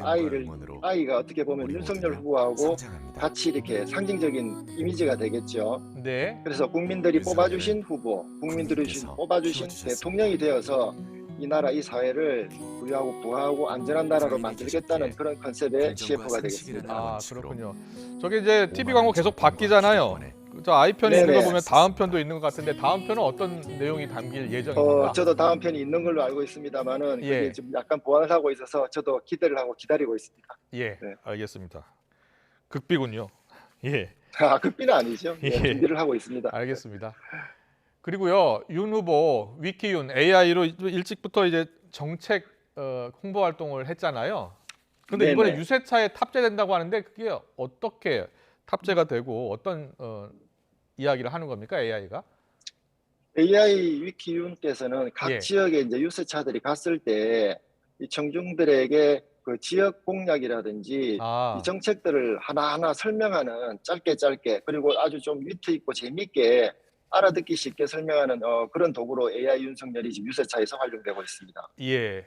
아이가 어떻게 보면 윤석열 후보하고 같이 이렇게 상징적인 이미지가 되겠죠. 네. 그래서 국민들이 뽑아주신 후보, 국민들이 뽑아주신 대통령이 되어서 이 나라, 이 사회를 부유하고 부하고 안전한 나라로 만들겠다는 그런 컨셉의 CF가 되겠습니다. 아, 그렇군요. 저게 이제 TV 광고 계속 바뀌잖아요. 저 아이편에 있는 거 네네. 보면 다음 편도 있는 것 같은데 다음 편은 어떤 내용이 담길 예정입니까? 저도 다음 편이 있는 걸로 알고 있습니다만은 그게 예. 지금 약간 보완을 하고 있어서 저도 기대를 하고 기다리고 있습니다. 예, 네. 알겠습니다. 극비군요. 예. 아, 급비는 아니죠. 네, 예. 준비를 하고 있습니다. 알겠습니다. 그리고요, 윤 후보 위키윤 AI로 일찍부터 이제 정책 홍보 활동을 했잖아요. 그런데 네네. 이번에 유세차에 탑재된다고 하는데 그게 어떻게 탑재가 되고 어떤 이야기를 하는 겁니까, AI가? AI 위키윤께서는 각 예. 지역에 이제 유세차들이 갔을 때 이 청중들에게 그 지역 공약이라든지 이 정책들을 하나하나 설명하는 짧게 그리고 아주 좀 위트 있고 재미있게 알아듣기 쉽게 설명하는 그런 도구로 AI 윤석열이 지금 유세차에서 활용되고 있습니다. 예.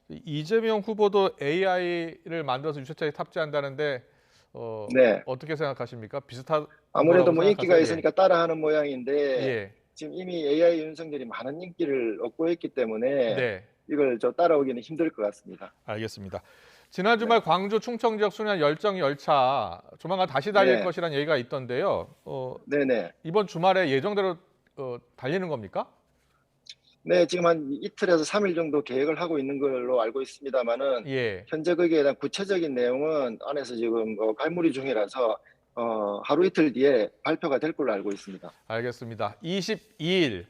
이재명 후보도 AI를 만들어서 유세차에 탑재한다는데 네. 어떻게 생각하십니까? 비슷한 아무래도 거라고 뭐 인기가 생각하세요? 있으니까 따라하는 모양인데 예. 지금 이미 AI 윤석열이 많은 인기를 얻고 있기 때문에 네. 이걸 따라오기는 힘들 것 같습니다. 알겠습니다. 지난 주말 광주 충청 지역 순환 열정 열차 조만간 다시 달릴 네. 것이라는 얘기가 있던데요. 네네. 이번 주말에 예정대로 달리는 겁니까? 네, 지금 한 이틀에서 3일 정도 계획을 하고 있는 걸로 알고 있습니다만은 예. 현재 거기에 대한 구체적인 내용은 안에서 지금 갈무리 중이라서 하루 이틀 뒤에 발표가 될 걸로 알고 있습니다. 알겠습니다. 22일.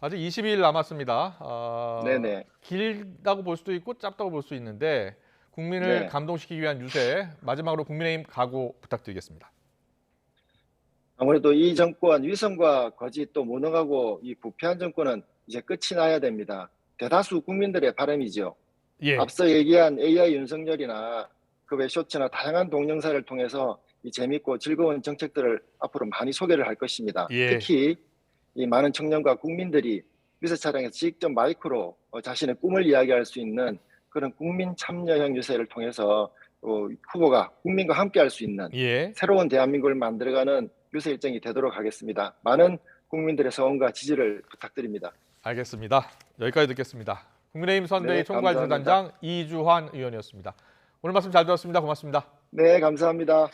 아직 22일 남았습니다. 네네. 길다고 볼 수도 있고 짧다고 볼 수 있는데 국민을 네. 감동시키기 위한 유세, 마지막으로 국민의힘 각오 부탁드리겠습니다. 아무래도 이 정권 위선과 거짓 또 무능하고 이 부패한 정권은 이제 끝이 나야 됩니다. 대다수 국민들의 바람이죠. 예. 앞서 얘기한 AI 윤석열이나 그 외 쇼츠나 다양한 동영상을 통해서 이 재밌고 즐거운 정책들을 앞으로 많이 소개를 할 것입니다. 예. 특히 이 많은 청년과 국민들이 유세 차량에서 직접 마이크로 자신의 꿈을 이야기할 수 있는 그런 국민 참여형 유세를 통해서 후보가 국민과 함께 할 수 있는 예. 새로운 대한민국을 만들어가는 유세 일정이 되도록 하겠습니다. 많은 국민들의 성원과 지지를 부탁드립니다. 알겠습니다. 여기까지 듣겠습니다. 국민의힘 선대위 네, 총괄비서단장 이주환 의원이었습니다. 오늘 말씀 잘 들었습니다. 고맙습니다. 네, 감사합니다.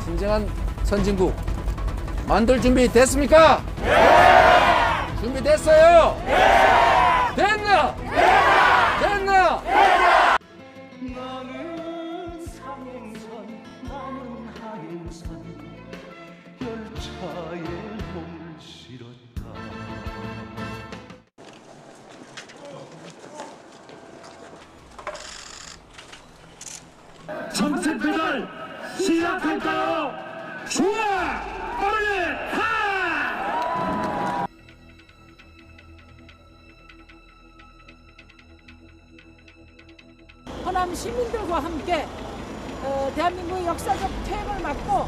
진정한 선진국 만들 준비 됐습니까? 네! 준비됐어요? 네! 됐나? 네! 됐나? 나는 상행선 나는 하행선 열차에 몸을 실었다. 정책 배달 시작할까요? 좋아! 빠르게 하! 호남 시민들과 함께 대한민국의 역사적 퇴행을 막고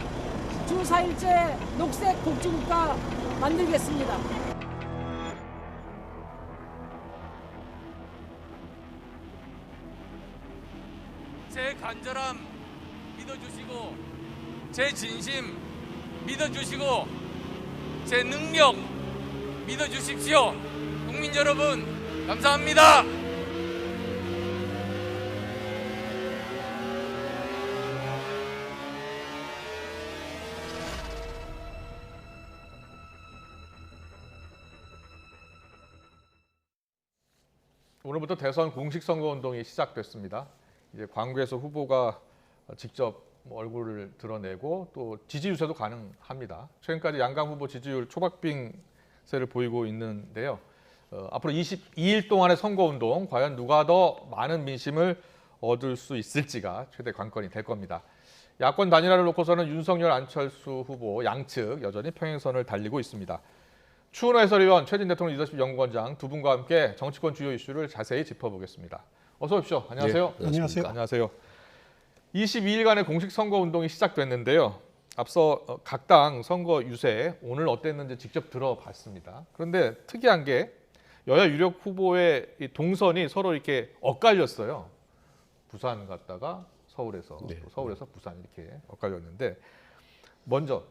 주 4일째 녹색 복지국가 만들겠습니다. 제 간절함 믿어주시고 제 진심 믿어주시고 제 능력 믿어주십시오. 국민 국민 여러분, 감사합니다. 오늘부터 대선 공식 선거운동이 시작됐습니다. 이제 광구에서 후보가 직접 얼굴을 드러내고 또 지지 유세도 가능합니다. 최근까지 양강 후보 지지율 초박빙세를 보이고 있는데요. 앞으로 22일 동안의 선거운동, 과연 누가 더 많은 민심을 얻을 수 있을지가 최대 관건이 될 겁니다. 야권 단일화를 놓고서는 윤석열, 안철수 후보 양측 여전히 평행선을 달리고 있습니다. 추은호 해설위원, 최진 대통령 리더십 연구원장 두 분과 함께 정치권 주요 이슈를 자세히 짚어보겠습니다. 어서 오십시오. 안녕하세요. 네, 안녕하세요. 안녕하세요. 22일간의 공식 선거운동이 시작됐는데요. 앞서 각 당 선거 유세 오늘 어땠는지 직접 들어봤습니다. 그런데 특이한 게 여야 유력 후보의 이 동선이 서로 이렇게 엇갈렸어요. 부산 갔다가 서울에서, 또 서울에서 부산 이렇게 엇갈렸는데 먼저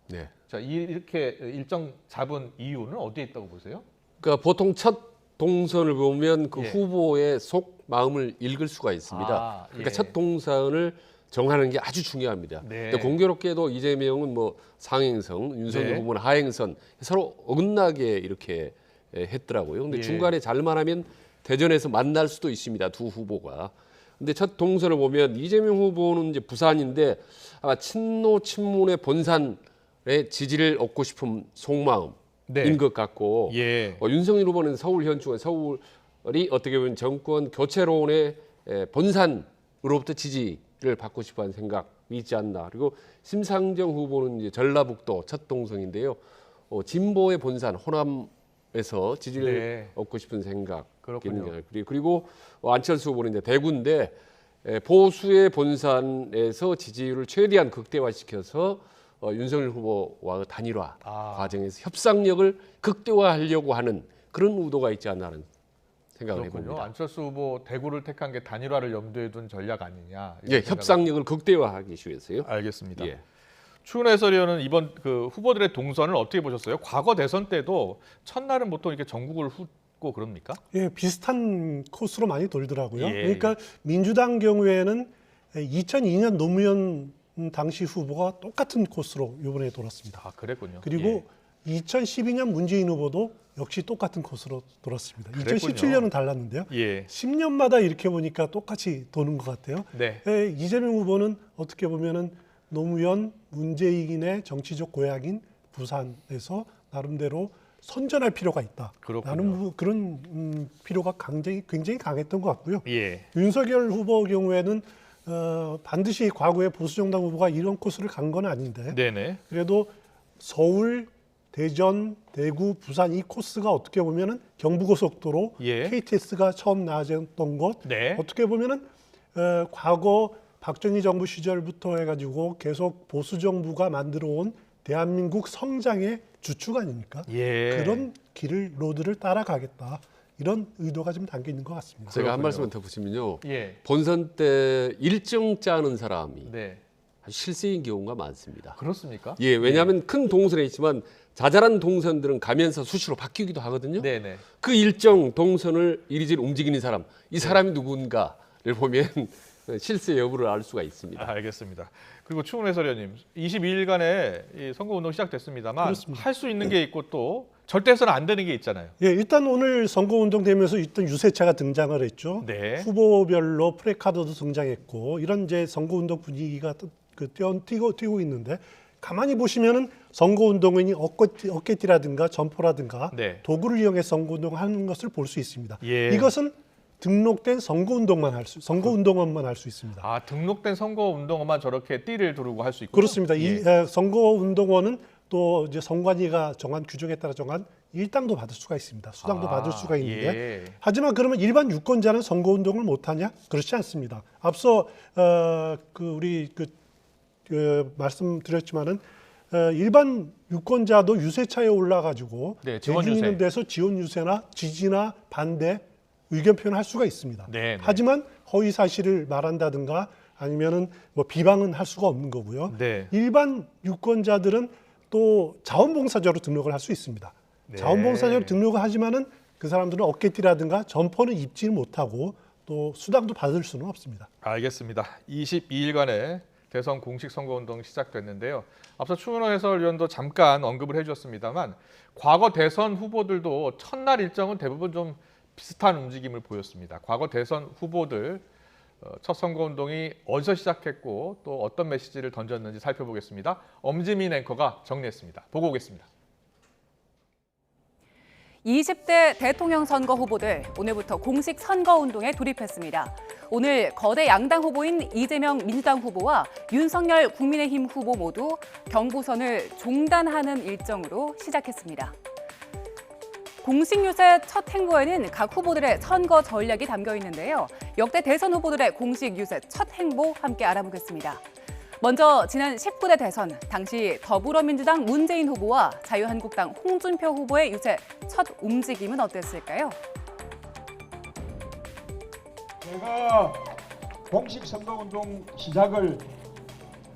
네. 자, 이렇게 일정 잡은 이유는 어디에 있다고 보세요? 그러니까 보통 첫 동선을 보면 그 예. 후보의 속 마음을 읽을 수가 있습니다. 그러니까 예. 첫 동선을 정하는 게 아주 중요합니다. 네. 근데 공교롭게도 이재명은 뭐 상행선, 윤석열 네. 후보는 하행선 서로 어긋나게 이렇게 했더라고요. 근데 예. 중간에 잘만 하면 대전에서 만날 수도 있습니다. 두 후보가. 근데 첫 동선을 보면 이재명 후보는 이제 부산인데 아마 친노 친문의 본산의 지지를 얻고 싶은 속마음인 네. 것 같고 예. 윤석열 후보는 서울 현충원, 서울이 어떻게 보면 정권 교체론의 본산으로부터 지지를 받고 싶어하는 생각이 있지 않나. 그리고 심상정 후보는 이제 전라북도 첫 동선인데요. 진보의 본산 호남에서 지지를 네. 얻고 싶은 생각. 그렇군요. 그리고 안철수 후보는 이제 대구인데 보수의 본산에서 지지율을 최대한 극대화시켜서 윤석열 후보와 단일화 과정에서 협상력을 극대화하려고 하는 그런 의도가 있지 않나 하는 생각을 그렇군요. 해봅니다. 안철수 후보 대구를 택한 게 단일화를 염두에 둔 전략 아니냐. 예, 협상력을 극대화하기 위해서요. 알겠습니다. 예. 추은호 해설위원은 이번 그 후보들의 동선을 어떻게 보셨어요? 과거 대선 때도 첫날은 보통 이렇게 전국을 훑고 그럽니까? 예, 비슷한 코스로 많이 돌더라고요. 예. 그러니까 민주당 경우에는 2002년 노무현 당시 후보가 똑같은 코스로 이번에 돌았습니다. 아, 그랬군요. 그리고 2012년 문재인 후보도 역시 똑같은 코스로 돌았습니다. 그랬군요. 2017년은 달랐는데요. 예. 10년마다 이렇게 보니까 똑같이 도는 것 같아요. 네. 이재명 후보는 어떻게 보면은 노무현, 문재인의 정치적 고향인 부산에서 나름대로 선전할 필요가 있다. 그렇군요. 라는 그런 필요가 굉장히 강했던 것 같고요. 예. 윤석열 후보 경우에는 반드시 과거에 보수정당 후보가 이런 코스를 간 건 아닌데 네네. 그래도 서울, 대전, 대구, 부산 이 코스가 어떻게 보면은 경부고속도로 예. KTX가 처음 나왔던 것 네. 어떻게 보면은 과거 박정희 정부 시절부터 해가지고 계속 보수 정부가 만들어온 대한민국 성장의 주축 아닙니까? 예. 그런 로드를 따라가겠다. 이런 의도가 좀 담겨 있는 것 같습니다. 제가 한 말씀만 더 붙이면요. 예. 본선 때 일정 짜는 사람이 네. 아주 실세인 경우가 많습니다. 그렇습니까? 예, 왜냐하면 큰 동선에 있지만 자잘한 동선들은 가면서 수시로 바뀌기도 하거든요. 네네. 그 일정 동선을 이리저리 움직이는 사람, 이 사람이 누군가를 보면 실세 여부를 알 수가 있습니다. 알겠습니다. 그리고 추은호 해설위원님, 22일간의 이 선거운동 시작됐습니다만 할 수 있는 게 있고 또 절대 해서는 안 되는 게 있잖아요. 예, 일단 오늘 선거운동 되면서 일단 유세차가 등장을 했죠. 네. 후보별로 프레카드도 등장했고 이런 이제 선거운동 분위기가 튀고 있는데 가만히 보시면은 선거운동원이 어깨띠라든가 점포라든가 네. 도구를 이용해 선거운동하는 것을 볼 수 있습니다. 예. 이것은 등록된 선거운동원만 할 수 있습니다. 아, 등록된 선거운동원만 저렇게 띠를 두르고 할 수 있군요. 그렇습니다. 이 선거운동원은 또 이제 선관위가 정한 규정에 따라 정한 일당도 받을 수가 있습니다. 수당도 받을 수가 있는데 예. 하지만 그러면 일반 유권자는 선거운동을 못하냐? 그렇지 않습니다. 앞서 우리 말씀드렸지만은 일반 유권자도 유세차에 올라가지고 네, 지원 대중 있는 유세. 데서 지원 유세나 지지나 반대 의견 표현할 수가 있습니다. 네, 네. 하지만 허위 사실을 말한다든가 아니면은 뭐 비방은 할 수가 없는 거고요. 네. 일반 유권자들은 또 자원봉사자로 등록을 할 수 있습니다. 네. 자원봉사자로 등록을 하지만은 그 사람들은 어깨띠라든가 점퍼는 입지는 못하고 또 수당도 받을 수는 없습니다. 알겠습니다. 22일간의 대선 공식 선거운동 시작됐는데요. 앞서 추은호 해설위원도 잠깐 언급을 해주셨습니다만 과거 대선 후보들도 첫날 일정은 대부분 좀 비슷한 움직임을 보였습니다. 과거 대선 후보들 첫 선거운동이 어디서 시작했고 또 어떤 메시지를 던졌는지 살펴보겠습니다. 엄지민 앵커가 정리했습니다. 보고 오겠습니다. 20대 대통령 선거 후보들 오늘부터 공식 선거운동에 돌입했습니다. 오늘 거대 양당 후보인 이재명 민주당 후보와 윤석열 국민의힘 후보 모두 경부선을 종단하는 일정으로 시작했습니다. 공식 유세 첫 행보에는 각 후보들의 선거 전략이 담겨 있는데요. 역대 대선 후보들의 공식 유세 첫 행보 함께 알아보겠습니다. 먼저 지난 19대 대선, 당시 더불어민주당 문재인 후보와 자유한국당 홍준표 후보의 유세 첫 움직임은 어땠을까요? 제가 공식 선거운동 시작을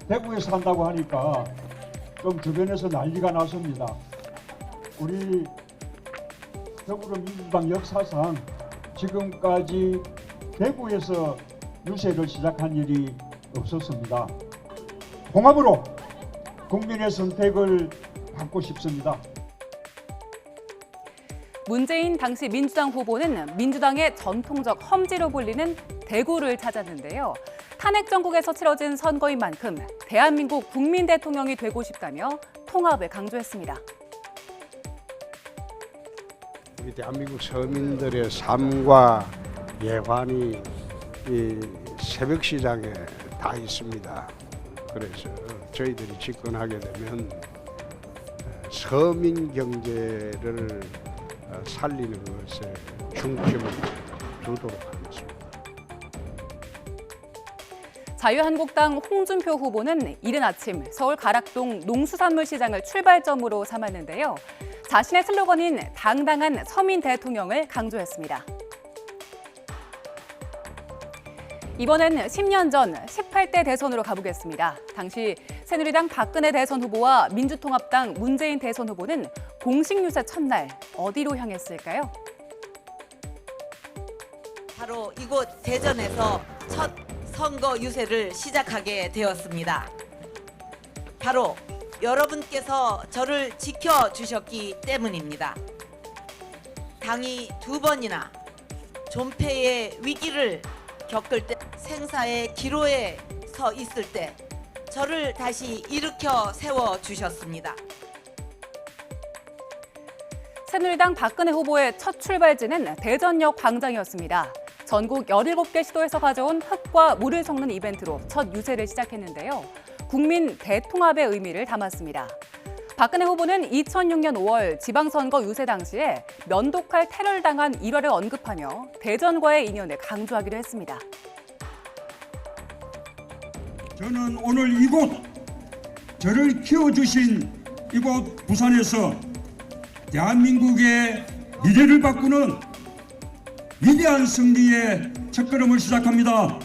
대구에서 한다고 하니까 좀 주변에서 난리가 났습니다. 우리 더불어민주당 역사상 지금까지 대구에서 유세를 시작한 일이 없었습니다. 통합으로 국민의 선택을 받고 싶습니다. 문재인 당시 민주당 후보는 민주당의 전통적 험지로 불리는 대구를 찾았는데요. 탄핵 정국에서 치러진 선거인 만큼 대한민국 국민 대통령이 되고 싶다며 통합을 강조했습니다. 우리 대한민국 서민들의 삶과 예관이 이 새벽 시장에 다 있습니다. 그래서 저희들이 집권하게 되면 서민 경제를 살리는 것에 중점을 두도록 하겠습니다. 자유한국당 홍준표 후보는 이른 아침 서울 가락동 농수산물시장을 출발점으로 삼았는데요. 자신의 슬로건인 당당한 서민 대통령을 강조했습니다. 이번엔 10년 전 18대 대선으로 가보겠습니다. 당시 새누리당 박근혜 대선 후보와 민주통합당 문재인 대선 후보는 공식 유세 첫날 어디로 향했을까요? 바로 이곳 대전에서 첫 선거 유세를 시작하게 되었습니다. 바로 여러분께서 저를 지켜주셨기 때문입니다. 당이 두 번이나 존폐의 위기를 겪을 때, 생사의 기로에 서 있을 때 저를 다시 일으켜 세워주셨습니다. 새누리당 박근혜 후보의 첫 출발지는 대전역 광장이었습니다. 전국 17개 시도에서 가져온 흙과 물을 섞는 이벤트로 첫 유세를 시작했는데요. 국민 대통합의 의미를 담았습니다. 박근혜 후보는 2006년 5월 지방선거 유세 당시에 면도칼 테러를 당한 일화를 언급하며 대전과의 인연을 강조하기도 했습니다. 저는 오늘 이곳 저를 키워주신 이곳 부산에서 대한민국의 미래를 바꾸는 위대한 승리의 첫걸음을 시작합니다.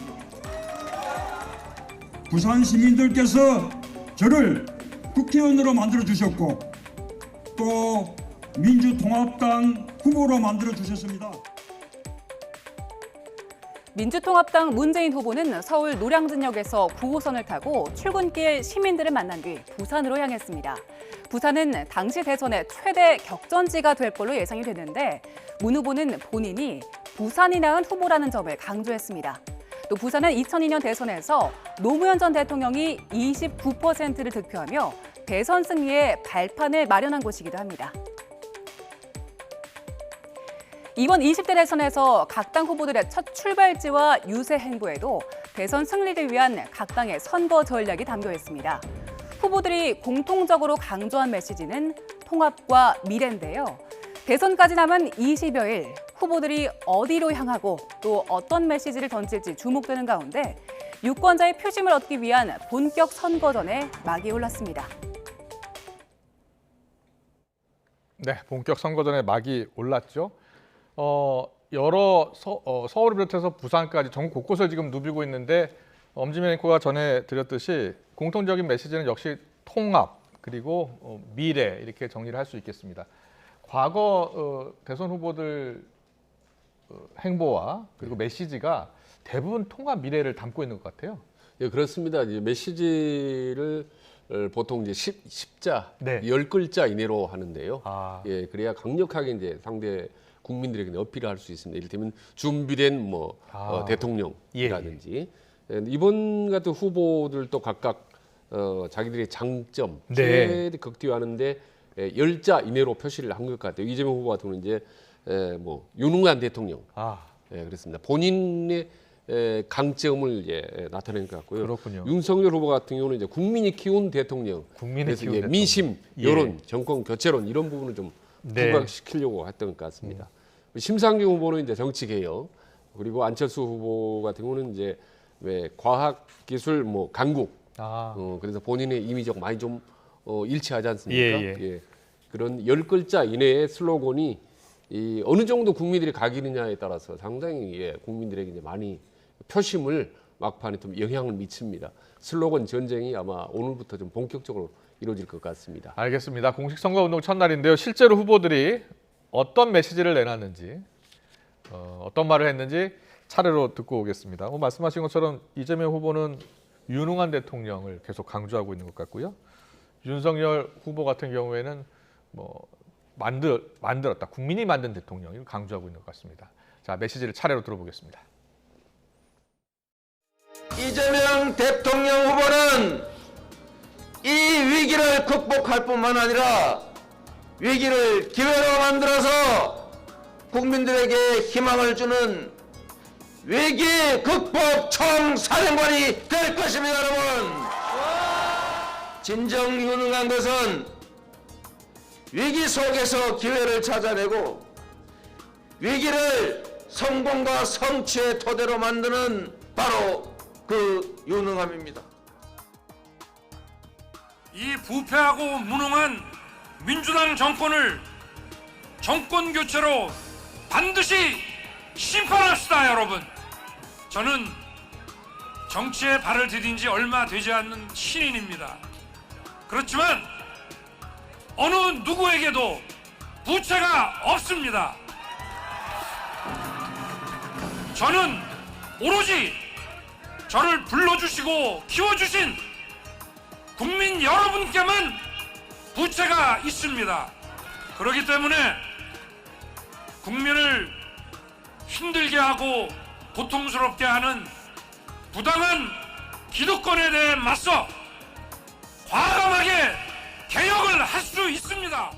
부산 시민들께서 저를 국회의원으로 만들어주셨고 또 민주통합당 후보로 만들어주셨습니다. 민주통합당 문재인 후보는 서울 노량진역에서 9호선을 타고 출근길 시민들을 만난 뒤 부산으로 향했습니다. 부산은 당시 대선의 최대 격전지가 될 걸로 예상이 됐는데 문 후보는 본인이 부산이 낳은 후보라는 점을 강조했습니다. 또 부산은 2002년 대선에서 노무현 전 대통령이 29%를 득표하며 대선 승리의 발판을 마련한 곳이기도 합니다. 이번 20대 대선에서 각 당 후보들의 첫 출발지와 유세 행보에도 대선 승리를 위한 각 당의 선거 전략이 담겨 있습니다. 후보들이 공통적으로 강조한 메시지는 통합과 미래인데요. 대선까지 남은 20여일, 후보들이 어디로 향하고 또 어떤 메시지를 던질지 주목되는 가운데 유권자의 표심을 얻기 위한 본격 선거전에 막이 올랐습니다. 네, 본격 선거전에 막이 올랐죠. 여러 서울을 비롯해서 부산까지 전국 곳곳을 지금 누비고 있는데 엄지민 앵커가 전해드렸듯이 공통적인 메시지는 역시 통합 그리고 미래 이렇게 정리를 할 수 있겠습니다. 과거 대선 후보들 행보와 그리고 메시지가 대부분 통합 미래를 담고 있는 것 같아요. 예, 그렇습니다. 이제 메시지를 보통 이제 10자, 10글자 이내로 하는데요. 예, 그래야 강력하게 이제 상대 국민들에게 어필을 할 수 있습니다. 이를테면 준비된 대통령이라든지 이번 같은 후보들도 각각 자기들의 장점, 최대 극대화하는데 10자 이내로 표시를 한 것 같아요. 이재명 후보 같은 경우는 이제 유능한 대통령, 예, 그렇습니다. 본인의 강점을 나타낸 것 같고요. 그렇군요. 윤석열 후보 같은 경우는 이제 국민이 키운 대통령, 그래서 이제 민심, 여론, 정권 교체론 이런 부분을 좀 부각시키려고 했던 것 같습니다. 심상정 후보는 이제 정치 개혁, 그리고 안철수 후보 같은 경우는 이제 과학기술 강국, 그래서 본인의 이미지가 많이 좀 일치하지 않습니까? 예. 그런 10글자 이내의 슬로건이 어느 정도 국민들이 각이느냐에 따라서 상당히 국민들에게 이제 많이 표심을 막판에 좀 영향을 미칩니다. 슬로건 전쟁이 아마 오늘부터 좀 본격적으로 이루어질 것 같습니다. 알겠습니다. 공식 선거운동 첫날인데요. 실제로 후보들이 어떤 메시지를 내놨는지, 어떤 말을 했는지 차례로 듣고 오겠습니다. 말씀하신 것처럼 이재명 후보는 유능한 대통령을 계속 강조하고 있는 것 같고요. 윤석열 후보 같은 경우에는 만들었다, 국민이 만든 대통령을 강조하고 있는 것 같습니다. 자, 메시지를 차례로 들어보겠습니다. 이재명 대통령 후보는 이 위기를 극복할 뿐만 아니라 위기를 기회로 만들어서 국민들에게 희망을 주는 위기 극복 총사령관이 될 것입니다, 여러분. 진정 유능한 것은 위기 속에서 기회를 찾아내고 위기를 성공과 성취의 토대로 만드는 바로 그 유능함입니다. 이 부패하고 무능한 민주당 정권을 정권 교체로 반드시 심판합시다, 여러분. 저는 정치에 발을 디딘 지 얼마 되지 않는 신인입니다. 그렇지만 어느 누구에게도 부채가 없습니다. 저는 오로지 저를 불러주시고 키워주신 국민 여러분께만 부채가 있습니다. 그렇기 때문에 국민을 힘들게 하고 고통스럽게 하는 부당한 기득권에 대해 맞서 과감하게 개혁을 할 수 있습니다.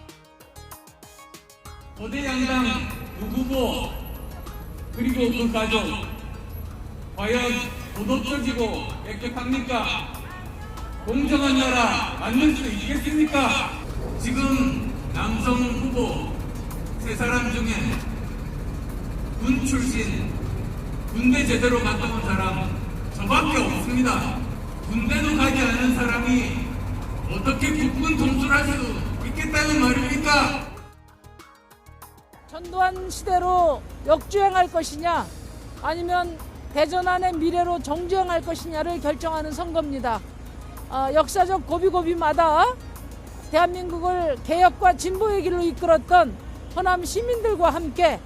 거대 양당 두 후보 그리고 그 가족 과연 도덕적이고 깨끗합니까? 공정한 나라 만들 수 있겠습니까? 지금 남성 후보 세 사람 중에 군 출신, 군대 제대로 갔다 온 사람 저밖에 없습니다. 군대도 가지 않은 사람이 어떻게 국군 통솔할 수 있겠다는 말입니까? 전두환 시대로 역주행할 것이냐 아니면 대전환의 미래로 정주행할 것이냐를 결정하는 선거입니다. 역사적 고비고비마다 대한민국을 개혁과 진보의 길로 이끌었던 호남 시민들과 함께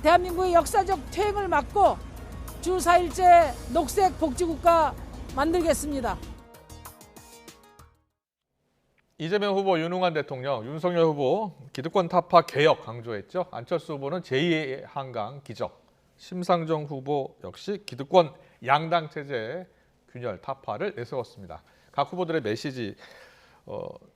대한민국의 역사적 퇴행을 막고 주 4일째 녹색 복지국가 만들겠습니다. 이재명 후보 유능한 대통령, 윤석열 후보 기득권 타파 개혁 강조했죠. 안철수 후보는 제2의 한강 기적, 심상정 후보 역시 기득권 양당 체제 균열 타파를 내세웠습니다. 각 후보들의 메시지,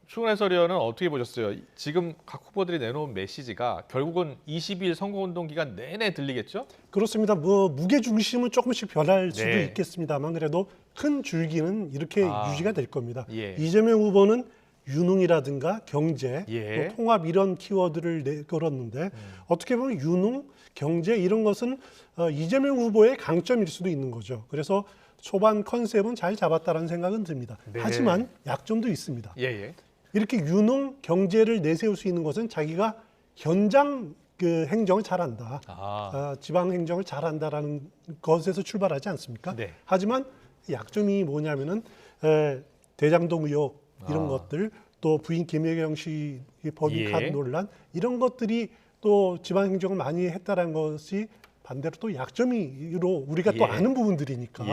추은 해설위원은 어떻게 보셨어요? 지금 각 후보들이 내놓은 메시지가 결국은 20일 선거운동 기간 내내 들리겠죠? 그렇습니다. 무게 중심은 조금씩 변할 수도 있겠습니다만 그래도 큰 줄기는 이렇게 유지가 될 겁니다. 이재명 후보는 유능이라든가 경제, 또 통합 이런 키워드를 내걸었는데 어떻게 보면 유능, 경제 이런 것은 이재명 후보의 강점일 수도 있는 거죠. 그래서 초반 컨셉은 잘 잡았다는 생각은 듭니다. 하지만 약점도 있습니다. 이렇게 유능, 경제를 내세울 수 있는 것은 자기가 현장 행정을 잘한다, 지방 행정을 잘한다라는 것에서 출발하지 않습니까? 하지만 약점이 뭐냐면은 대장동 의혹 이런 것들 또 부인 김혜경 씨 법인카드 논란 이런 것들이 또 지방행정을 많이 했다는 것이 반대로 또 약점으로 우리가 또 아는 부분들이니까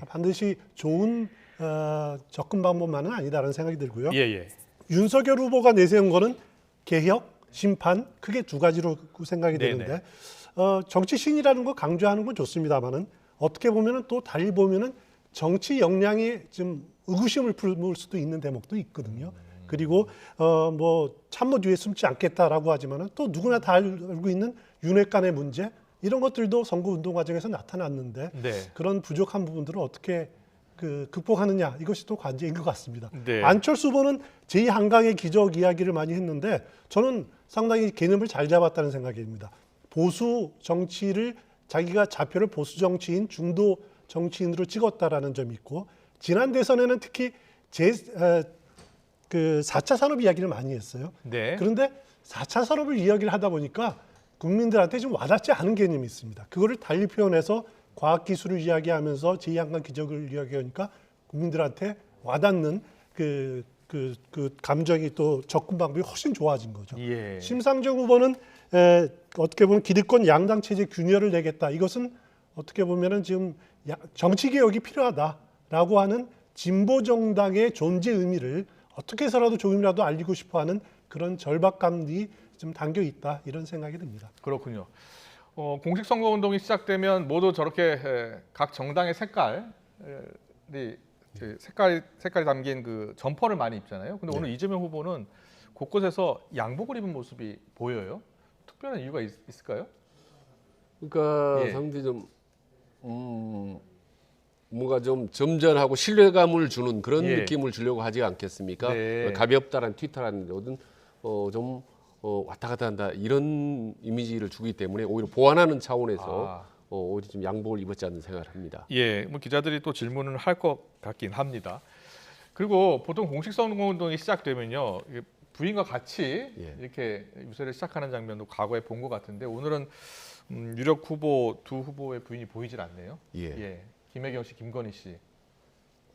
반드시 좋은 접근 방법만은 아니다라는 생각이 들고요. 윤석열 후보가 내세운 거는 개혁, 심판 크게 두 가지로 생각이 되는데 정치신이라는 거 강조하는 건 좋습니다만은 어떻게 보면은 또 달리 보면은 정치 역량에 좀 의구심을 품을 수도 있는 대목도 있거든요. 그리고 뭐 참모 뒤에 숨지 않겠다라고 하지만은 또 누구나 다 알고 있는 윤핵 간의 문제 이런 것들도 선거 운동 과정에서 나타났는데 그런 부족한 부분들을 어떻게 극복하느냐 이것이 또 관제인 것 같습니다. 안철수 후보는 제2한강의 기적 이야기를 많이 했는데 저는 상당히 개념을 잘 잡았다는 생각입니다. 보수 정치를 자기가 좌표를 보수 정치인, 중도 정치인으로 찍었다라는 점이 있고 지난 대선에는 특히 4차 산업 이야기를 많이 했어요. 그런데 4차 산업을 이야기를 하다 보니까 국민들한테 좀 와닿지 않은 개념이 있습니다. 그거를 달리 표현해서 과학기술을 이야기하면서 제2한강 기적을 이야기하니까 국민들한테 와닿는 그 감정이 또 접근 방법이 훨씬 좋아진 거죠. 심상정 후보는 어떻게 보면 기득권 양당 체제 균열을 내겠다. 이것은 어떻게 보면은 지금 정치 개혁이 필요하다라고 하는 진보 정당의 존재 의미를 어떻게 해서라도 조금이라도 알리고 싶어하는 그런 절박감이 좀 담겨 있다 이런 생각이 듭니다. 그렇군요. 공식 선거 운동이 시작되면 모두 저렇게 각 정당의 색깔이 담긴 그 점퍼를 많이 입잖아요. 근데 오늘 이재명 후보는 곳곳에서 양복을 입은 모습이 보여요. 특별한 이유가 있을까요? 그러니까 상당히 좀 뭔가 좀 점잖하고 신뢰감을 주는 그런 느낌을 주려고 하지 않겠습니까? 가볍다라는 트위터라는 데든 좀 왔다 갔다 한다 이런 이미지를 주기 때문에 오히려 보완하는 차원에서 오히려 좀 양복을 입었지 않는 생각을 합니다. 뭐 기자들이 또 질문을 할 것 같긴 합니다. 그리고 보통 공식 선거 운동이 시작되면요. 부인과 같이 이렇게 유세를 시작하는 장면도 과거에 본 것 같은데 오늘은 유력 후보 두 후보의 부인이 보이질 않네요. 김혜경 씨, 김건희 씨.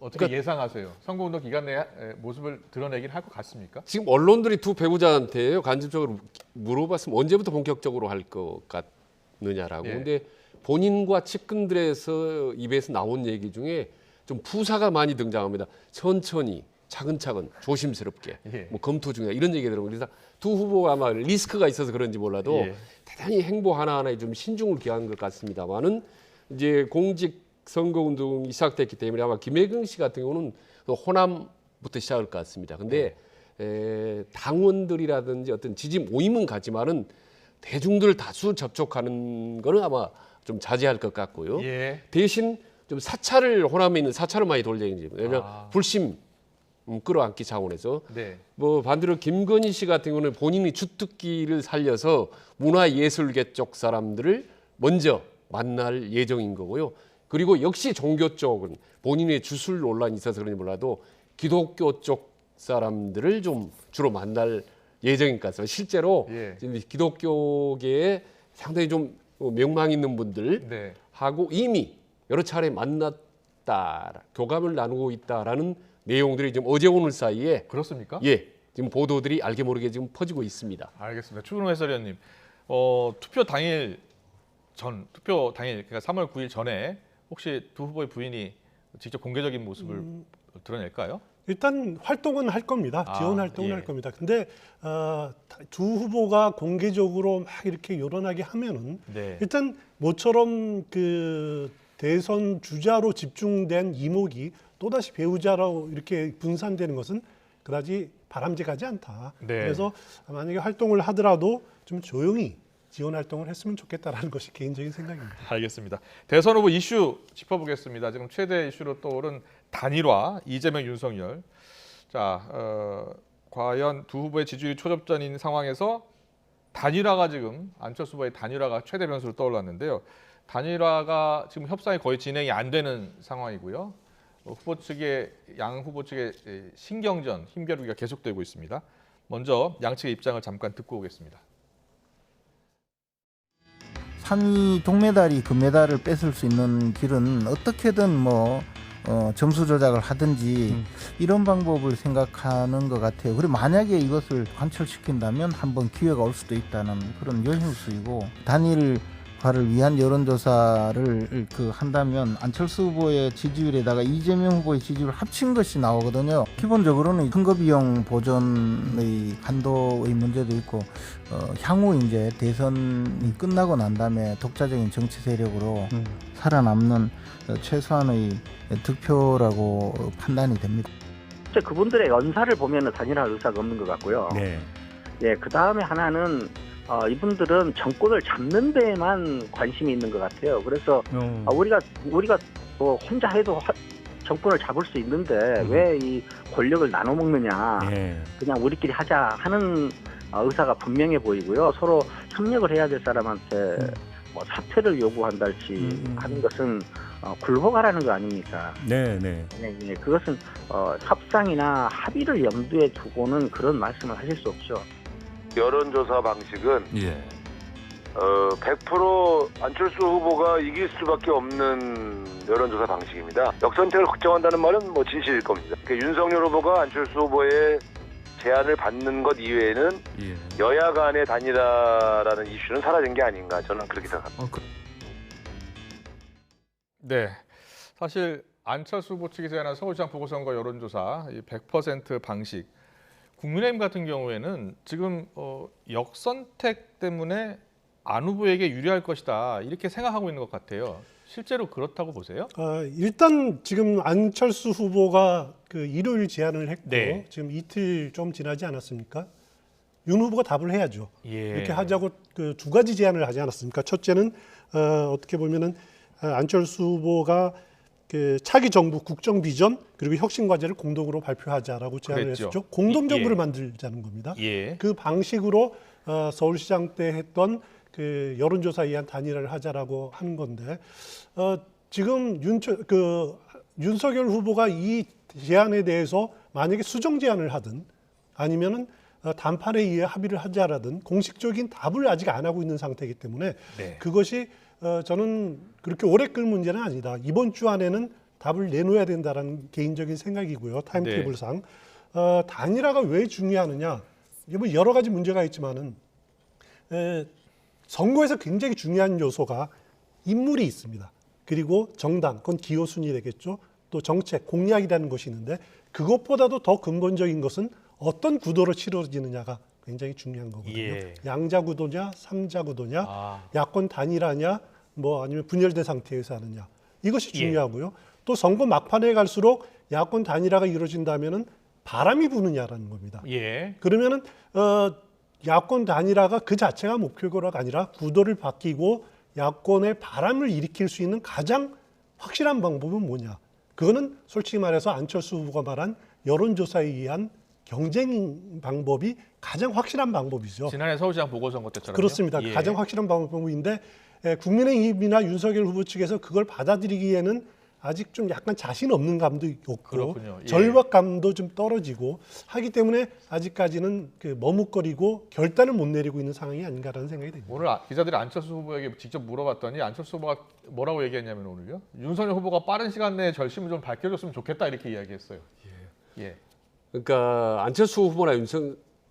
어떻게 예상하세요? 선거운동 기간 내에 모습을 드러내긴 할 것 같습니까? 지금 언론들이 두 배우자한테요 간접적으로 물어봤으면 언제부터 본격적으로 할 것 같느냐라고. 근데 본인과 측근들에서 입에서 나온 얘기 중에 좀 부사가 많이 등장합니다. 천천히, 차근차근, 조심스럽게, 뭐 검토 중이다 이런 얘기가 들어요. 그래서 두 후보가 아마 리스크가 있어서 그런지 몰라도 대단히 행보 하나하나에 좀 신중을 기하는 것 같습니다만은 이제 공직 선거 운동이 시작됐기 때문에 아마 김혜경 씨 같은 경우는 호남부터 시작할 것 같습니다. 근데 당원들이라든지 어떤 지지 모임은 가지만은 대중들 다수 접촉하는 거는 아마 좀 자제할 것 같고요. 대신 좀 사찰을 호남에 있는 사찰을 많이 돌 예정입니다. 왜냐하면 불심 끌어안기 차원에서 뭐 반대로 김건희 씨 같은 경우는 본인이 주특기를 살려서 문화예술계 쪽 사람들을 먼저 만날 예정인 거고요. 그리고 역시 종교 쪽은 본인의 주술 논란이 있어서 그런지 몰라도 기독교 쪽 사람들을 좀 주로 만날 예정인 것 같습니다. 실제로 기독교계에 상당히 좀 명망 있는 분들하고 이미 여러 차례 만났다, 교감을 나누고 있다라는 내용들이 지금 어제 오늘 사이에 그렇습니까? 지금 보도들이 알게 모르게 지금 퍼지고 있습니다. 알겠습니다. 추근호 해설위원님, 투표 당일 그러니까 3월 9일 전에 혹시 두 후보의 부인이 직접 공개적인 모습을 드러낼까요? 일단 활동은 할 겁니다. 지원 활동은 할 겁니다. 근데 두 후보가 공개적으로 막 이렇게 요란하게 하면은 일단 모처럼 그 대선 주자로 집중된 이목이 또다시 배우자로 이렇게 분산되는 것은 그다지 바람직하지 않다. 그래서 만약에 활동을 하더라도 좀 조용히 지원 활동을 했으면 좋겠다라는 것이 개인적인 생각입니다. 알겠습니다. 대선 후보 이슈 짚어보겠습니다. 지금 최대 이슈로 떠오른 단일화, 이재명, 윤석열. 자, 과연 두 후보의 지지율이 초접전인 상황에서 단일화가 지금 안철수 후보의 단일화가 최대 변수로 떠올랐는데요. 단일화가 지금 협상이 거의 진행이 안 되는 상황이고요. 양 후보 측의 신경전, 힘겨루기가 계속되고 있습니다. 먼저 양측의 입장을 잠깐 듣고 오겠습니다. 상위 동메달이 금메달을 뺏을 수 있는 길은 어떻게든 점수 조작을 하든지 이런 방법을 생각하는 것 같아요. 그리고 만약에 이것을 관철시킨다면 한번 기회가 올 수도 있다는 그런 여행수이고 단일화를 위한 여론조사를 한다면 안철수 후보의 지지율에다가 이재명 후보의 지지율을 합친 것이 나오거든요. 기본적으로는 선거비용 보존의 한도의 문제도 있고 향후 이제 대선이 끝나고 난 다음에 독자적인 정치 세력으로 살아남는 최소한의 득표라고 판단이 됩니다. 그분들의 연사를 보면 단일화 의사가 없는 것 같고요. 네. 예, 그 다음에 하나는 이분들은 정권을 잡는 데에만 관심이 있는 것 같아요. 그래서 우리가 뭐 혼자 해도 정권을 잡을 수 있는데 왜 이 권력을 나눠 먹느냐. 그냥 우리끼리 하자 하는 의사가 분명해 보이고요. 서로 협력을 해야 될 사람한테 뭐 사퇴를 요구한달지 하는 것은 굴복하라는 거 아닙니까? 네. 네, 그것은 협상이나 합의를 염두에 두고는 그런 말씀을 하실 수 없죠. 여론조사 방식은 100% 안철수 후보가 이길 수밖에 없는 여론조사 방식입니다. 역선택을 걱정한다는 말은 뭐 진실일 겁니다. 윤석열 후보가 안철수 후보의 제안을 받는 것 이외에는 여야 간의 단일화라는 이슈는 사라진 게 아닌가 저는 그렇게 생각합니다. 네, 사실 안철수 후보 측이 제안한 서울시장 보궐선거 여론조사 100% 방식, 국민의힘 같은 경우에는 지금 역선택 때문에 안 후보에게 유리할 것이다 이렇게 생각하고 있는 것 같아요. 실제로 그렇다고 보세요? 일단 지금 안철수 후보가 일요일 제안을 했고 지금 이틀 좀 지나지 않았습니까? 윤 후보가 답을 해야죠. 이렇게 하자고 두 가지 제안을 하지 않았습니까? 첫째는 어떻게 보면은 안철수 후보가 차기 정부 국정 비전 그리고 혁신 과제를 공동으로 발표하자라고 제안을 했었죠. 공동 정부를 만들자는 겁니다. 그 방식으로 서울시장 때 했던 여론조사에 의한 단일화를 하자라고 하는 건데 지금 윤석열 후보가 이 제안에 대해서 만약에 수정 제안을 하든 아니면은 단판에 의해 합의를 하자라든 공식적인 답을 아직 안 하고 있는 상태이기 때문에 그것이 저는 그렇게 오래 끌 문제는 아니다. 이번 주 안에는 답을 내놓아야 된다라는 개인적인 생각이고요. 타임테이블상. 단일화가 왜 중요하느냐. 이게 뭐 여러 가지 문제가 있지만은 선거에서 굉장히 중요한 요소가 인물이 있습니다. 그리고 정당, 그건 기호 순위 되겠죠. 또 정책, 공약이라는 것이 있는데 그것보다도 더 근본적인 것은 어떤 구도로 치러지느냐가 굉장히 중요한 거거든요. 양자 구도냐, 삼자 구도냐, 야권 단일화냐, 뭐 아니면 분열된 상태에서 하느냐. 이것이 중요하고요. 또 선거 막판에 갈수록 야권 단일화가 이루어진다면은 바람이 부느냐라는 겁니다. 그러면은 야권 단일화가 그 자체가 목표가 아니라 구도를 바뀌고 야권의 바람을 일으킬 수 있는 가장 확실한 방법은 뭐냐. 그거는 솔직히 말해서 안철수 후보가 말한 여론조사에 의한 경쟁 방법이 가장 확실한 방법이죠. 지난해 서울시장 보궐선거 때처럼요? 그렇습니다. 가장 확실한 방법인데 국민의힘이나 윤석열 후보 측에서 그걸 받아들이기에는 아직 좀 약간 자신 없는 감도 없고 절박감도 좀 떨어지고 하기 때문에 아직까지는 머뭇거리고 결단을 못 내리고 있는 상황이 아닌가라는 생각이 듭니다. 오늘 기자들이 안철수 후보에게 직접 물어봤더니 안철수 후보가 뭐라고 얘기했냐면 오늘요. 윤석열 후보가 빠른 시간 내에 결심을 좀 밝혀줬으면 좋겠다 이렇게 이야기했어요. 그러니까 안철수 후보나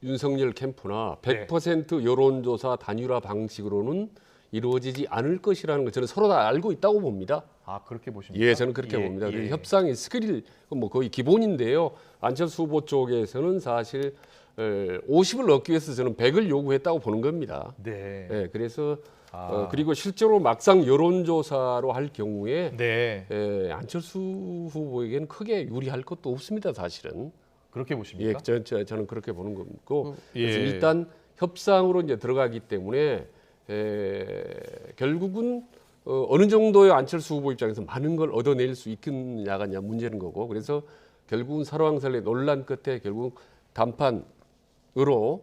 윤석열 캠프나 100% 여론조사 단일화 방식으로는 이루어지지 않을 것이라는 걸 저는 서로 다 알고 있다고 봅니다. 그렇게 보십니까? 저는 그렇게 봅니다. 협상의 스킬이 뭐 거의 기본인데요. 안철수 후보 쪽에서는 사실 50을 얻기 위해서 저는 100을 요구했다고 보는 겁니다. 그래서 그리고 실제로 막상 여론조사로 할 경우에 안철수 후보에게는 크게 유리할 것도 없습니다. 사실은. 그렇게 보십니까? 저는 그렇게 보는 거고 그래서 일단 협상으로 이제 들어가기 때문에 결국은 어느 정도의 안철수 후보 입장에서 많은 걸 얻어낼 수 있겠느냐가 문제는 거고 그래서 결국은 살아왕살의 논란 끝에 결국 단판으로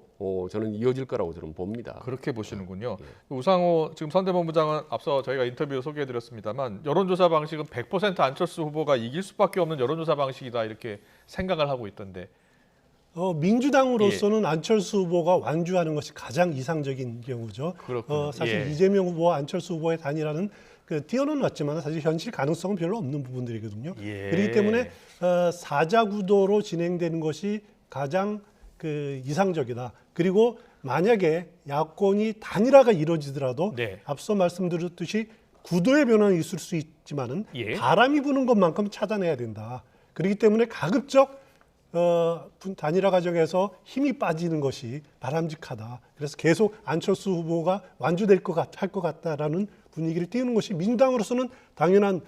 저는 이어질 거라고 저는 봅니다. 그렇게 보시는군요. 우상호 지금 선대본부장은 앞서 저희가 인터뷰 소개해드렸습니다만 여론조사 방식은 100% 안철수 후보가 이길 수밖에 없는 여론조사 방식이다 이렇게 생각을 하고 있던데. 민주당으로서는 안철수 후보가 완주하는 것이 가장 이상적인 경우죠. 사실 이재명 후보와 안철수 후보의 단일화는 띄워놓았지만 사실 현실 가능성은 별로 없는 부분들이거든요. 예. 그렇기 때문에 사자 구도로 진행되는 것이 가장 이상적이다. 그리고 만약에 야권이 단일화가 이루어지더라도 네. 앞서 말씀드렸듯이 구도의 변화는 있을 수 있지만은 예. 바람이 부는 것만큼 차단해야 된다. 그렇기 때문에 가급적 단일화 과정에서 힘이 빠지는 것이 바람직하다. 그래서 계속 안철수 후보가 완주될 할 것 같다라는 분위기를 띄우는 것이 민주당으로서는 당연한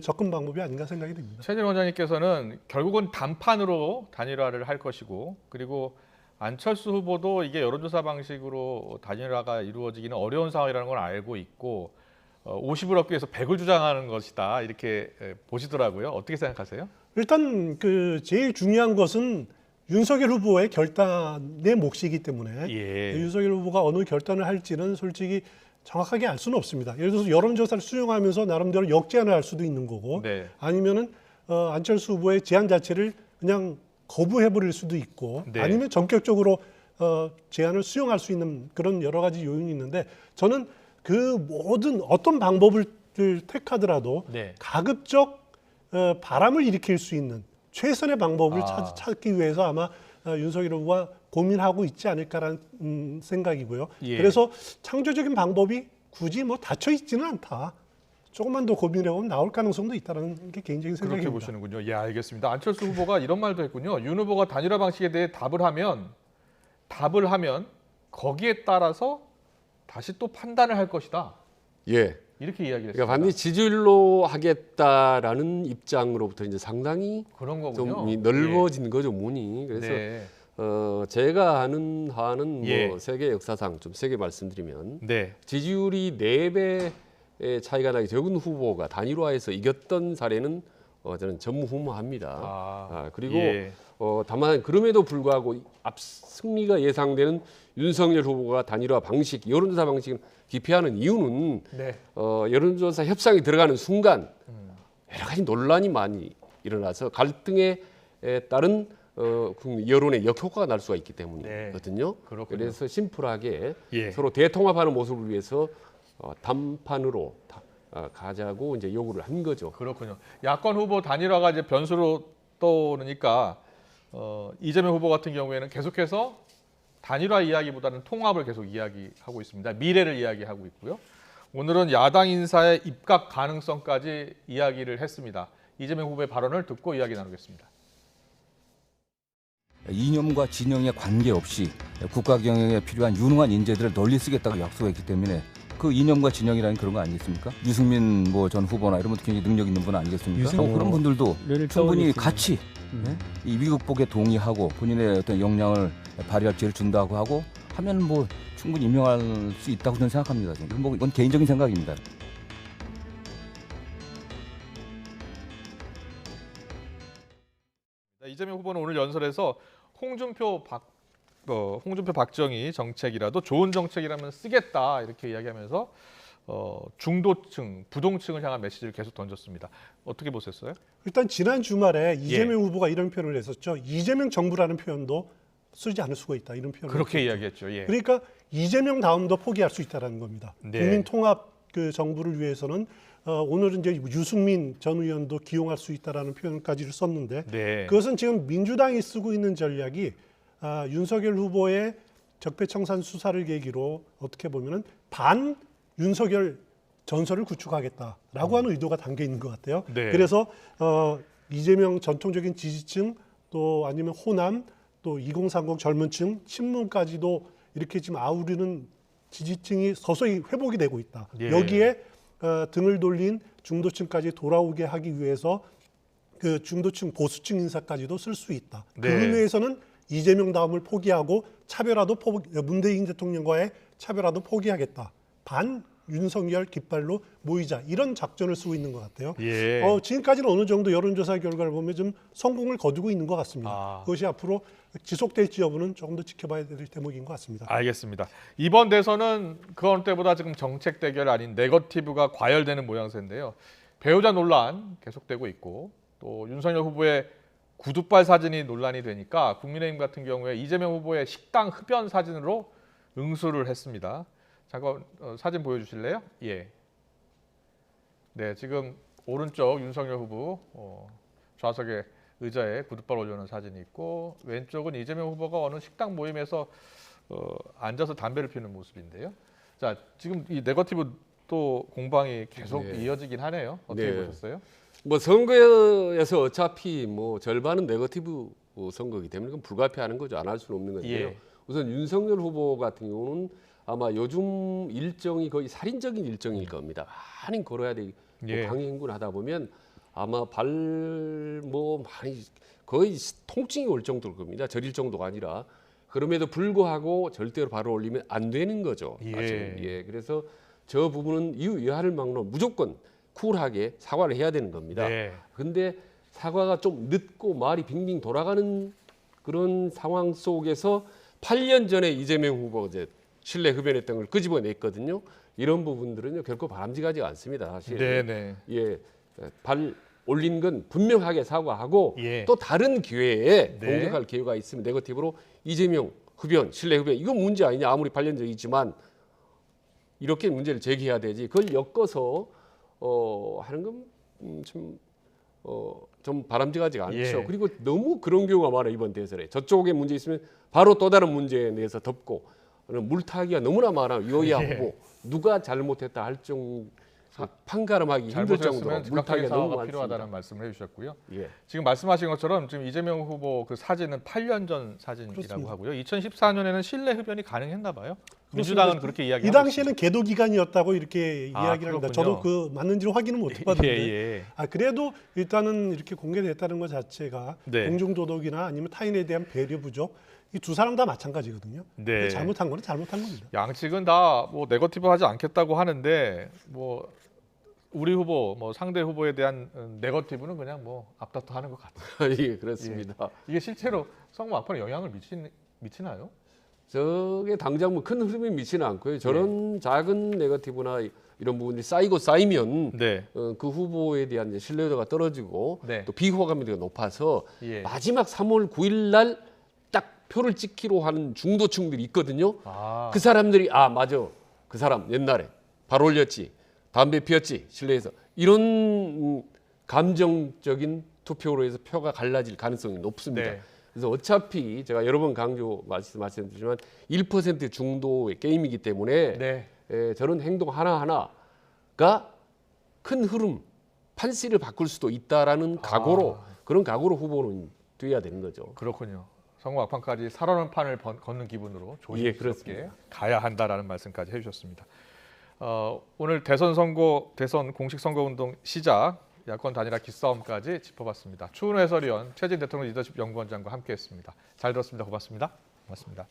접근 방법이 아닌가 생각이 듭니다. 최진 원장님께서는 결국은 단판으로 단일화를 할 것이고, 그리고 안철수 후보도 이게 여론조사 방식으로 단일화가 이루어지기는 어려운 상황이라는 걸 알고 있고 50을 얻기 위해서 100을 주장하는 것이다, 이렇게 보시더라고요. 어떻게 생각하세요? 일단 제일 중요한 것은 윤석열 후보의 결단의 몫이기 때문에 예. 윤석열 후보가 어느 결단을 할지는 솔직히 정확하게 알 수는 없습니다. 예를 들어서 여론조사를 수용하면서 나름대로 역제안을 할 수도 있는 거고, 네. 아니면은 안철수 후보의 제안 자체를 그냥 거부해버릴 수도 있고, 네. 아니면 전격적으로 제안을 수용할 수 있는 그런 여러 가지 요인이 있는데, 저는 모든 어떤 방법을 택하더라도 네. 가급적 바람을 일으킬 수 있는 최선의 방법을 찾기 위해서 아마 윤석열 후보가 고민하고 있지 않을까라는 생각이고요. 예. 그래서 창조적인 방법이 굳이 닫혀 있지는 않다. 조금만 더 고민해보면 나올 가능성도 있다는 게 개인적인 생각입니다. 그렇게 보시는군요. 예, 알겠습니다. 안철수 후보가 이런 말도 했군요. 윤 후보가 단일화 방식에 대해 답을 하면 거기에 따라서 다시 또 판단을 할 것이다. 예. 이렇게 이야기를 했습니다. 그러니까 반드시 지지율로 하겠다라는 입장으로부터 이제 상당히 그런 거군요. 좀 넓어진 거죠, 문이. 그래서 네. 제가 아는 한은 예. 세계 역사상 좀 세게 말씀드리면 네. 지지율이 4배의 차이가 나게 적은 후보가 단일화해서 이겼던 사례는 저는 전무후무합니다. 그리고 예. 다만 그럼에도 불구하고 승리가 예상되는 윤석열 후보가 단일화 방식, 여론조사 방식을 기피하는 이유는 네. 여론조사 협상이 들어가는 순간 여러 가지 논란이 많이 일어나서 갈등에 따른 여론의 역효과가 날 수가 있기 때문이거든요. 그렇군요. 그래서 심플하게 예. 서로 대통합하는 모습을 위해서 단판으로 가자고 이제 요구를 한 거죠. 그렇군요. 야권 후보 단일화가 이제 변수로 떠오르니까 이재명 후보 같은 경우에는 계속해서 단일화 이야기보다는 통합을 계속 이야기하고 있습니다. 미래를 이야기하고 있고요. 오늘은 야당 인사의 입각 가능성까지 이야기를 했습니다. 이재명 후보의 발언을 듣고 이야기 나누겠습니다. 이념과 진영에 관계없이 국가 경영에 필요한 유능한 인재들을 널리 쓰겠다고 약속했기 때문에 그 이념과 진영이라는 그런 거 아니겠습니까? 유승민 전 후보나 이런 분들 굉장히 능력 있는 분 아니겠습니까? 그런 분들도 충분히 같이 이 위극복에 동의하고 본인의 어떤 역량을 발휘할 기회를 준다고 하고 하면 충분히 임명할 수 있다고 저는 생각합니다. 이건 개인적인 생각입니다. 이재명 후보는 오늘 연설에서 홍준표 박정희 정책이라도 좋은 정책이라면 쓰겠다, 이렇게 이야기하면서 중도층, 부동층을 향한 메시지를 계속 던졌습니다. 어떻게 보셨어요? 일단 지난 주말에 이재명 후보가 이런 표현을 했었죠. 이재명 정부라는 표현도 쓰지 않을 수가 있다, 이런 표현을 그렇게 했었죠. 이야기했죠. 예. 그러니까 이재명 다음도 포기할 수 있다는 겁니다. 네. 국민 통합 정부를 위해서는 오늘은 이제 유승민 전 의원도 기용할 수 있다라는 표현까지를 썼는데 네. 그것은 지금 민주당이 쓰고 있는 전략이 윤석열 후보의 적폐청산 수사를 계기로 어떻게 보면은 반 윤석열 전설을 구축하겠다라고 하는 의도가 담겨 있는 것 같아요. 네. 그래서 이재명 전통적인 지지층 또 아니면 호남 또 2030 젊은층 친문까지도 이렇게 지금 아우르는 지지층이 서서히 회복이 되고 있다. 예. 여기에 등을 돌린 중도층까지 돌아오게 하기 위해서 그 중도층 보수층 인사까지도 쓸 수 있다. 네. 그 의미에서는 이재명 다음을 포기하고 문재인 대통령과의 차별화도 포기하겠다. 반 윤석열 깃발로 모이자, 이런 작전을 쓰고 있는 것 같아요. 예. 지금까지는 어느 정도 여론조사 결과를 보면 좀 성공을 거두고 있는 것 같습니다. 그것이 앞으로 지속될지 여부는 조금 더 지켜봐야 될 대목인 것 같습니다. 알겠습니다. 이번 대선은 그 어느 때보다 지금 정책 대결 아닌 네거티브가 과열되는 모양새인데요. 배우자 논란 계속되고 있고 또 윤석열 후보의 구두발 사진이 논란이 되니까 국민의힘 같은 경우에 이재명 후보의 식당 흡연 사진으로 응수를 했습니다. 잠깐 사진 보여주실래요? 예. 네, 지금 오른쪽 윤석열 후보 좌석에 의자에 구두발 올려놓은 사진이 있고 왼쪽은 이재명 후보가 어느 식당 모임에서 앉아서 담배를 피우는 모습인데요. 자, 지금 이 네거티브 또 공방이 계속 이어지긴 하네요. 어떻게 보셨어요? 뭐 선거에서 어차피 뭐 절반은 네거티브 선거이기 때문에 그건 불가피하는 거죠. 안 할 수는 없는 건데요. 우선 윤석열 후보 같은 경우는 아마 요즘 일정이 거의 살인적인 일정일 겁니다. 많이 걸어야 되고 강행군하다 보면 아마 많이 거의 통증이 올 정도일 겁니다. 저릴 정도가 아니라. 그럼에도 불구하고 절대로 발을 올리면 안 되는 거죠. 사실. 그래서 저 부분은 이유 여하를 막론하고 무조건 쿨하게 사과를 해야 되는 겁니다. 근데 사과가 좀 늦고 말이 빙빙 돌아가는 그런 상황 속에서 8년 전에 이재명 후보가 이제 실내 흡연했던 걸 끄집어냈거든요. 이런 부분들은요 결코 바람직하지 않습니다. 사실. 발 올린 건 분명하게 사과하고 또 다른 기회에 공격할 기회가 있으면 네거티브로 이재명 흡연, 실내 흡연 이건 문제 아니냐 아무리 8년 전이지만 이렇게 문제를 제기해야 되지. 그걸 엮어서 하는 건 좀 바람직하지가 않죠. 그리고 너무 그런 경우가 많아요. 이번 대선에. 저쪽에 문제 있으면 바로 또 다른 문제에 대해서 덮고 물타기가 너무나 많아요. 여야 후보. 누가 잘못했다 할 정도 판가름하기 힘들 정도로 물타기가 너무 많습니다. 필요하다는 말씀을 해주셨고요. 지금 말씀하신 것처럼 지금 이재명 후보 그 사진은 8년 전 사진이라고 그렇습니다. 하고요. 2014년에는 실내 흡연이 가능했나 봐요. 민주당은 그렇게 이야기하고 이 당시에는 계도 기간이었다고 이렇게 이야기를 합니다. 저도 그 맞는지를 확인은 못해봤는데 그래도 일단은 이렇게 공개됐다는 것 자체가 공중도덕이나 아니면 타인에 대한 배려 부족 이 두 사람 다 마찬가지거든요. 잘못한 거는 잘못한 겁니다. 양측은 다 뭐 네거티브하지 않겠다고 하는데 뭐 우리 후보, 뭐 상대 후보에 대한 네거티브는 그냥 뭐 앞다퉈하는 것 같아요. 그렇습니다. 이게 실제로 선거 막판에 영향을 미치나요? 저게 당장 뭐 큰 흐름이 미치는 않고요. 저런 작은 네거티브나 이런 부분이 쌓이면 그 후보에 대한 이제 신뢰도가 떨어지고 또 비호감이 높아서 마지막 3월 9일 날 딱 표를 찍기로 하는 중도층들이 있거든요. 그 사람들이 맞아. 그 사람 옛날에 발 올렸지. 담배 피웠지. 실내에서. 이런 감정적인 투표로 해서 표가 갈라질 가능성이 높습니다. 그래서 어차피 제가 여러 번 말씀드리지만 1% 중도의 게임이기 때문에 저런 행동 하나하나가 큰 흐름, 판세를 바꿀 수도 있다라는 그런 각오로 후보는 뛰어야 되는 거죠. 그렇군요. 선거 막판까지 살아오는 판을 걷는 기분으로 조심스럽게 가야 한다라는 말씀까지 해주셨습니다. 오늘 대선 공식 선거운동 시작, 야권 단일화 기싸움까지 짚어봤습니다. 추은호 해설위원, 최진 대통령 리더십 연구원장과 함께했습니다. 잘 들었습니다. 고맙습니다. 고맙습니다.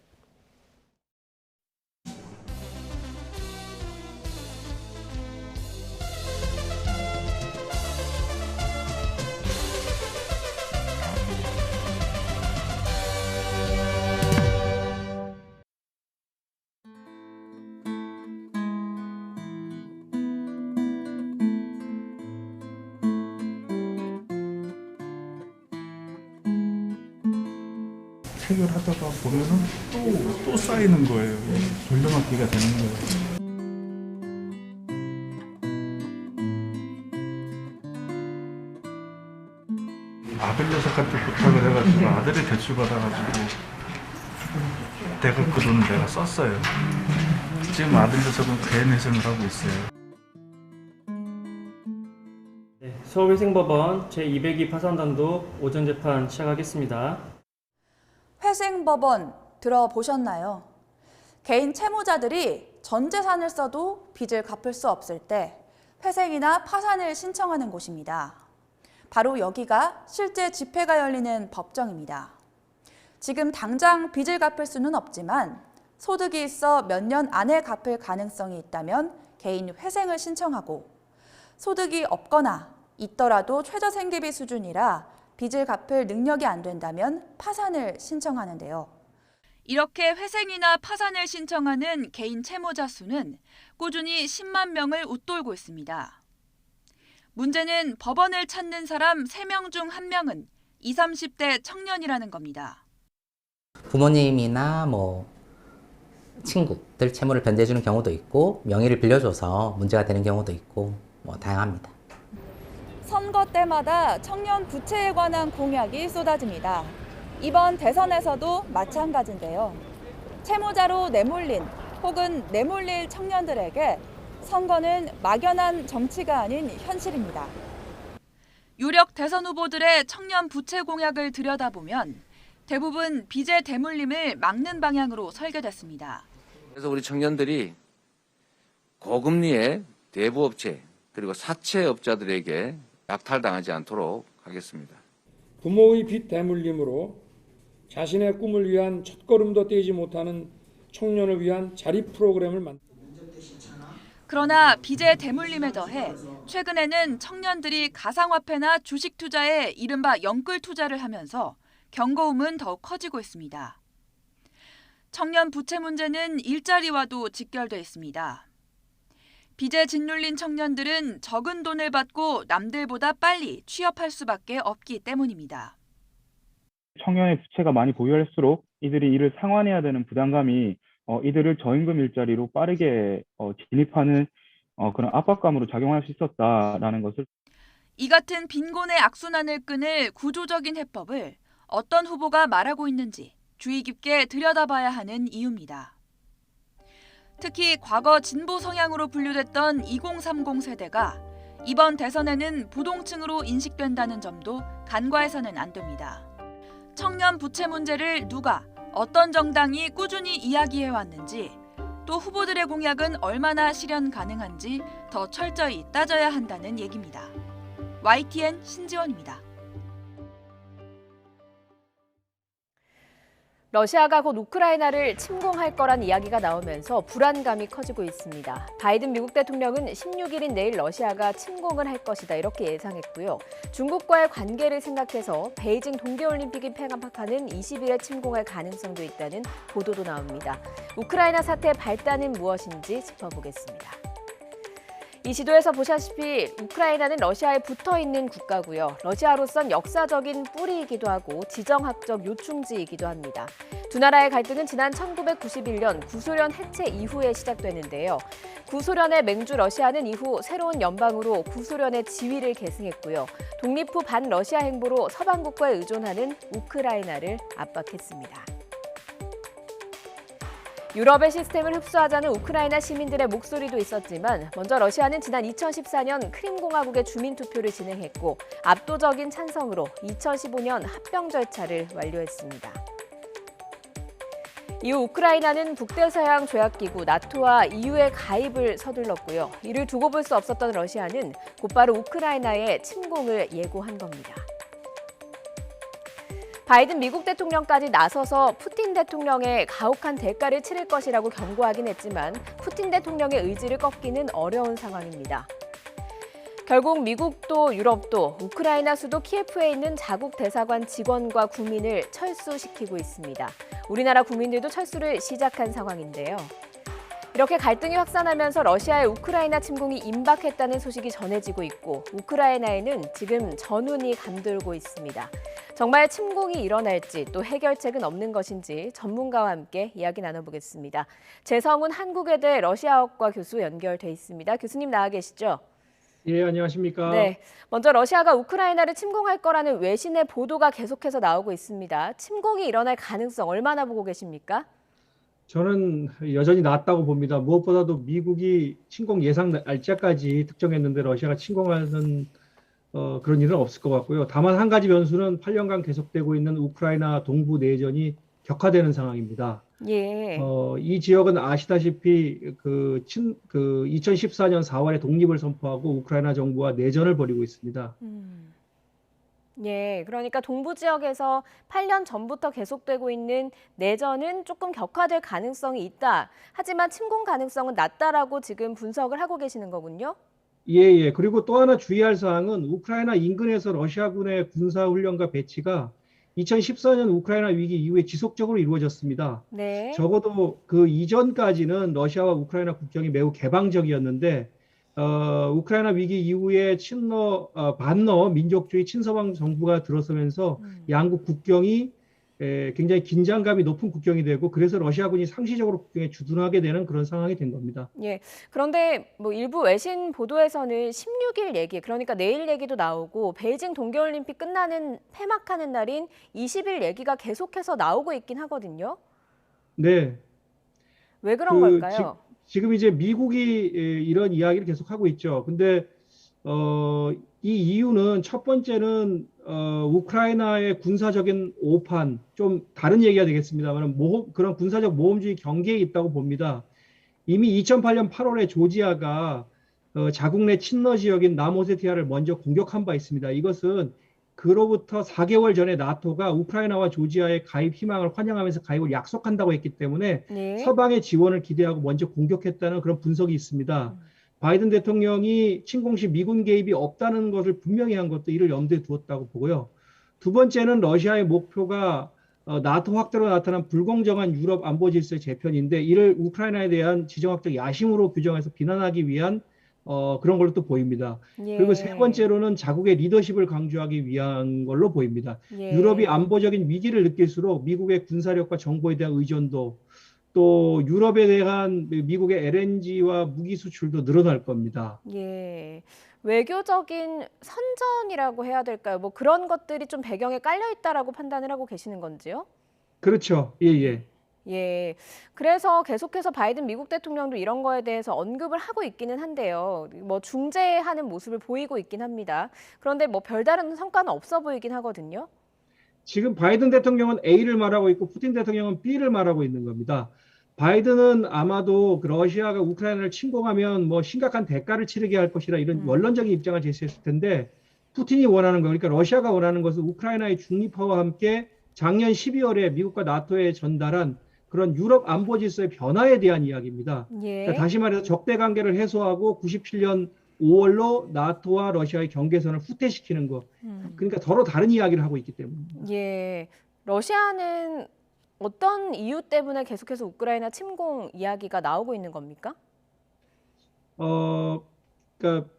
해결하다가 보면은 또 쌓이는 거예요. 돌려막기가 되는 거예요. 아들 녀석한테 부탁을 해가지고 아들이 대출받아가지고 내가 그 돈을 내가 썼어요. 지금 아들 녀석은 괴내생을 하고 있어요. 서울회생법원 제202 파산단독 오전 재판 시작하겠습니다. 회생법원 들어보셨나요? 개인 채무자들이 전 재산을 써도 빚을 갚을 수 없을 때 회생이나 파산을 신청하는 곳입니다. 바로 여기가 실제 집회가 열리는 법정입니다. 지금 당장 빚을 갚을 수는 없지만 소득이 있어 몇 년 안에 갚을 가능성이 있다면 개인 회생을 신청하고 소득이 없거나 있더라도 최저생계비 수준이라 빚을 갚을 능력이 안 된다면 파산을 신청하는데요. 이렇게 회생이나 파산을 신청하는 개인 채무자 수는 꾸준히 10만 명을 웃돌고 있습니다. 문제는 법원을 찾는 사람 3명 중 1명은 20, 30대 청년이라는 겁니다. 부모님이나 친구들 채무를 변제해 주는 경우도 있고 명의를 빌려줘서 문제가 되는 경우도 있고 다양합니다. 선거 때마다 청년 부채에 관한 공약이 쏟아집니다. 이번 대선에서도 마찬가지인데요. 채무자로 내몰린 혹은 내몰릴 청년들에게 선거는 막연한 정치가 아닌 현실입니다. 유력 대선 후보들의 청년 부채 공약을 들여다보면 대부분 빚의 대물림을 막는 방향으로 설계됐습니다. 그래서 우리 청년들이 고금리의 대부업체 그리고 사채업자들에게 약탈당하지 않도록 하겠습니다. 부모의 빚 대물림으로 자신의 꿈을 위한 첫걸음도 떼지 못하는 청년을 위한 자립 프로그램을 그러나 빚의 대물림에 더해 최근에는 청년들이 가상화폐나 주식 투자에 이른바 영끌 투자를 하면서 경고음은 더욱 커지고 있습니다. 청년 부채 문제는 일자리와도 직결돼 있습니다. 빚에 짓눌린 청년들은 적은 돈을 받고 남들보다 빨리 취업할 수밖에 없기 때문입니다. 청년의 부채가 많이 보유할수록 이들이 이를 상환해야 되는 부담감이 이들을 저임금 일자리로 빠르게 진입하는 그런 압박감으로 작용할 수 있었다라는 것을. 이 같은 빈곤의 악순환을 끊을 구조적인 해법을 어떤 후보가 말하고 있는지 주의 깊게 들여다봐야 하는 이유입니다. 특히 과거 진보 성향으로 분류됐던 2030 세대가 이번 대선에는 부동층으로 인식된다는 점도 간과해서는 안 됩니다. 청년 부채 문제를 누가, 어떤 정당이 꾸준히 이야기해왔는지, 또 후보들의 공약은 얼마나 실현 가능한지 더 철저히 따져야 한다는 얘기입니다. YTN 신지원입니다. 러시아가 곧 우크라이나를 침공할 거란 이야기가 나오면서 불안감이 커지고 있습니다. 바이든 미국 대통령은 16일인 내일 러시아가 침공을 할 것이다 이렇게 예상했고요. 중국과의 관계를 생각해서 베이징 동계올림픽이 폐막하는 20일에 침공할 가능성도 있다는 보도도 나옵니다. 우크라이나 사태의 발단은 무엇인지 짚어보겠습니다. 이 지도에서 보시다시피 우크라이나는 러시아에 붙어있는 국가고요. 러시아로선 역사적인 뿌리이기도 하고 지정학적 요충지이기도 합니다. 두 나라의 갈등은 지난 1991년 구소련 해체 이후에 시작됐는데요. 구소련의 맹주 러시아는 이후 새로운 연방으로 구소련의 지위를 계승했고요. 독립 후 반러시아 행보로 서방국과에 의존하는 우크라이나를 압박했습니다. 유럽의 시스템을 흡수하자는 우크라이나 시민들의 목소리도 있었지만 먼저 러시아는 지난 2014년 크림공화국의 주민투표를 진행했고 압도적인 찬성으로 2015년 합병 절차를 완료했습니다. 이후 우크라이나는 북대서양 조약기구 나토와 EU의 가입을 서둘렀고요. 이를 두고 볼 수 없었던 러시아는 곧바로 우크라이나의 침공을 예고한 겁니다. 바이든 미국 대통령까지 나서서 푸틴 대통령의 가혹한 대가를 치를 것이라고 경고하긴 했지만 푸틴 대통령의 의지를 꺾기는 어려운 상황입니다. 결국 미국도 유럽도 우크라이나 수도 키예프에 있는 자국 대사관 직원과 국민을 철수시키고 있습니다. 우리나라 국민들도 철수를 시작한 상황인데요. 이렇게 갈등이 확산하면서 러시아의 우크라이나 침공이 임박했다는 소식이 전해지고 있고 우크라이나에는 지금 전운이 감돌고 있습니다. 정말 침공이 일어날지 또 해결책은 없는 것인지 전문가와 함께 이야기 나눠보겠습니다. 재성훈 한국외대 러시아학과 교수 연결돼 있습니다. 교수님 나와 계시죠? 예, 안녕하십니까? 네, 먼저 러시아가 우크라이나를 침공할 거라는 외신의 보도가 계속해서 나오고 있습니다. 침공이 일어날 가능성 얼마나 보고 계십니까? 저는 여전히 낮다고 봅니다. 무엇보다도 미국이 침공 예상 날짜까지 특정했는데 러시아가 침공하는 그런 일은 없을 것 같고요. 다만 한 가지 변수는 8년간 계속되고 있는 우크라이나 동부 내전이 격화되는 상황입니다. 예. 이 지역은 아시다시피 2014년 4월에 독립을 선포하고 우크라이나 정부와 내전을 벌이고 있습니다. 예, 그러니까 동부 지역에서 8년 전부터 계속되고 있는 내전은 조금 격화될 가능성이 있다. 하지만 침공 가능성은 낮다라고 지금 분석을 하고 계시는 거군요. 예. 그리고 또 하나 주의할 사항은 우크라이나 인근에서 러시아군의 군사훈련과 배치가 2014년 우크라이나 위기 이후에 지속적으로 이루어졌습니다. 네. 적어도 그 이전까지는 러시아와 우크라이나 국경이 매우 개방적이었는데 우크라이나 위기 이후에 반러 민족주의 친서방 정부가 들어서면서 양국 국경이 굉장히 긴장감이 높은 국경이 되고 그래서 러시아군이 상시적으로 국경에 주둔하게 되는 그런 상황이 된 겁니다. 예. 그런데 뭐 일부 외신 보도에서는 16일 얘기, 그러니까 내일 얘기도 나오고 베이징 동계올림픽 폐막하는 날인 20일 얘기가 계속해서 나오고 있긴 하거든요. 네. 왜 그런 걸까요? 지금 이제 미국이 이런 이야기를 계속하고 있죠. 근데 이 이유는 첫 번째는 우크라이나의 군사적인 오판, 좀 다른 얘기가 되겠습니다만 그런 군사적 모험주의 경계에 있다고 봅니다. 이미 2008년 8월에 조지아가 자국 내 친러 지역인 남오세티아를 먼저 공격한 바 있습니다. 이것은 그로부터 4개월 전에 나토가 우크라이나와 조지아의 가입 희망을 환영하면서 가입을 약속한다고 했기 때문에 네. 서방의 지원을 기대하고 먼저 공격했다는 그런 분석이 있습니다. 바이든 대통령이 침공 시 미군 개입이 없다는 것을 분명히 한 것도 이를 염두에 두었다고 보고요. 두 번째는 러시아의 목표가 나토 확대로 나타난 불공정한 유럽 안보 질서의 재편인데 이를 우크라이나에 대한 지정학적 야심으로 규정해서 비난하기 위한 그런 걸로 또 보입니다. 예. 그리고 세 번째로는 자국의 리더십을 강조하기 위한 걸로 보입니다. 예. 유럽이 안보적인 위기를 느낄수록 미국의 군사력과 정보에 대한 의존도 또 유럽에 대한 미국의 LNG와 무기 수출도 늘어날 겁니다. 예. 외교적인 선전이라고 해야 될까요? 뭐 그런 것들이 좀 배경에 깔려 있다라고 판단을 하고 계시는 건지요? 그렇죠. 예, 예. 예. 그래서 계속해서 바이든 미국 대통령도 이런 거에 대해서 언급을 하고 있기는 한데요. 뭐 중재하는 모습을 보이고 있긴 합니다. 그런데 뭐 별다른 성과는 없어 보이긴 하거든요. 지금 바이든 대통령은 A를 말하고 있고 푸틴 대통령은 B를 말하고 있는 겁니다. 바이든은 아마도 러시아가 우크라이나를 침공하면 뭐 심각한 대가를 치르게 할 것이라 이런 원론적인 입장을 제시했을 텐데 푸틴이 원하는 거, 그러니까 러시아가 원하는 것은 우크라이나의 중립화와 함께 작년 12월에 미국과 나토에 전달한 그런 유럽 안보 질서의 변화에 대한 이야기입니다. 예. 그러니까 다시 말해서 적대 관계를 해소하고 97년 5월로 나토와 러시아의 경계선을 후퇴시키는 것. 그러니까 서로 다른 이야기를 하고 있기 때문입니다. 예. 러시아는 어떤 이유 때문에 계속해서 우크라이나 침공 이야기가 나오고 있는 겁니까? 그러니까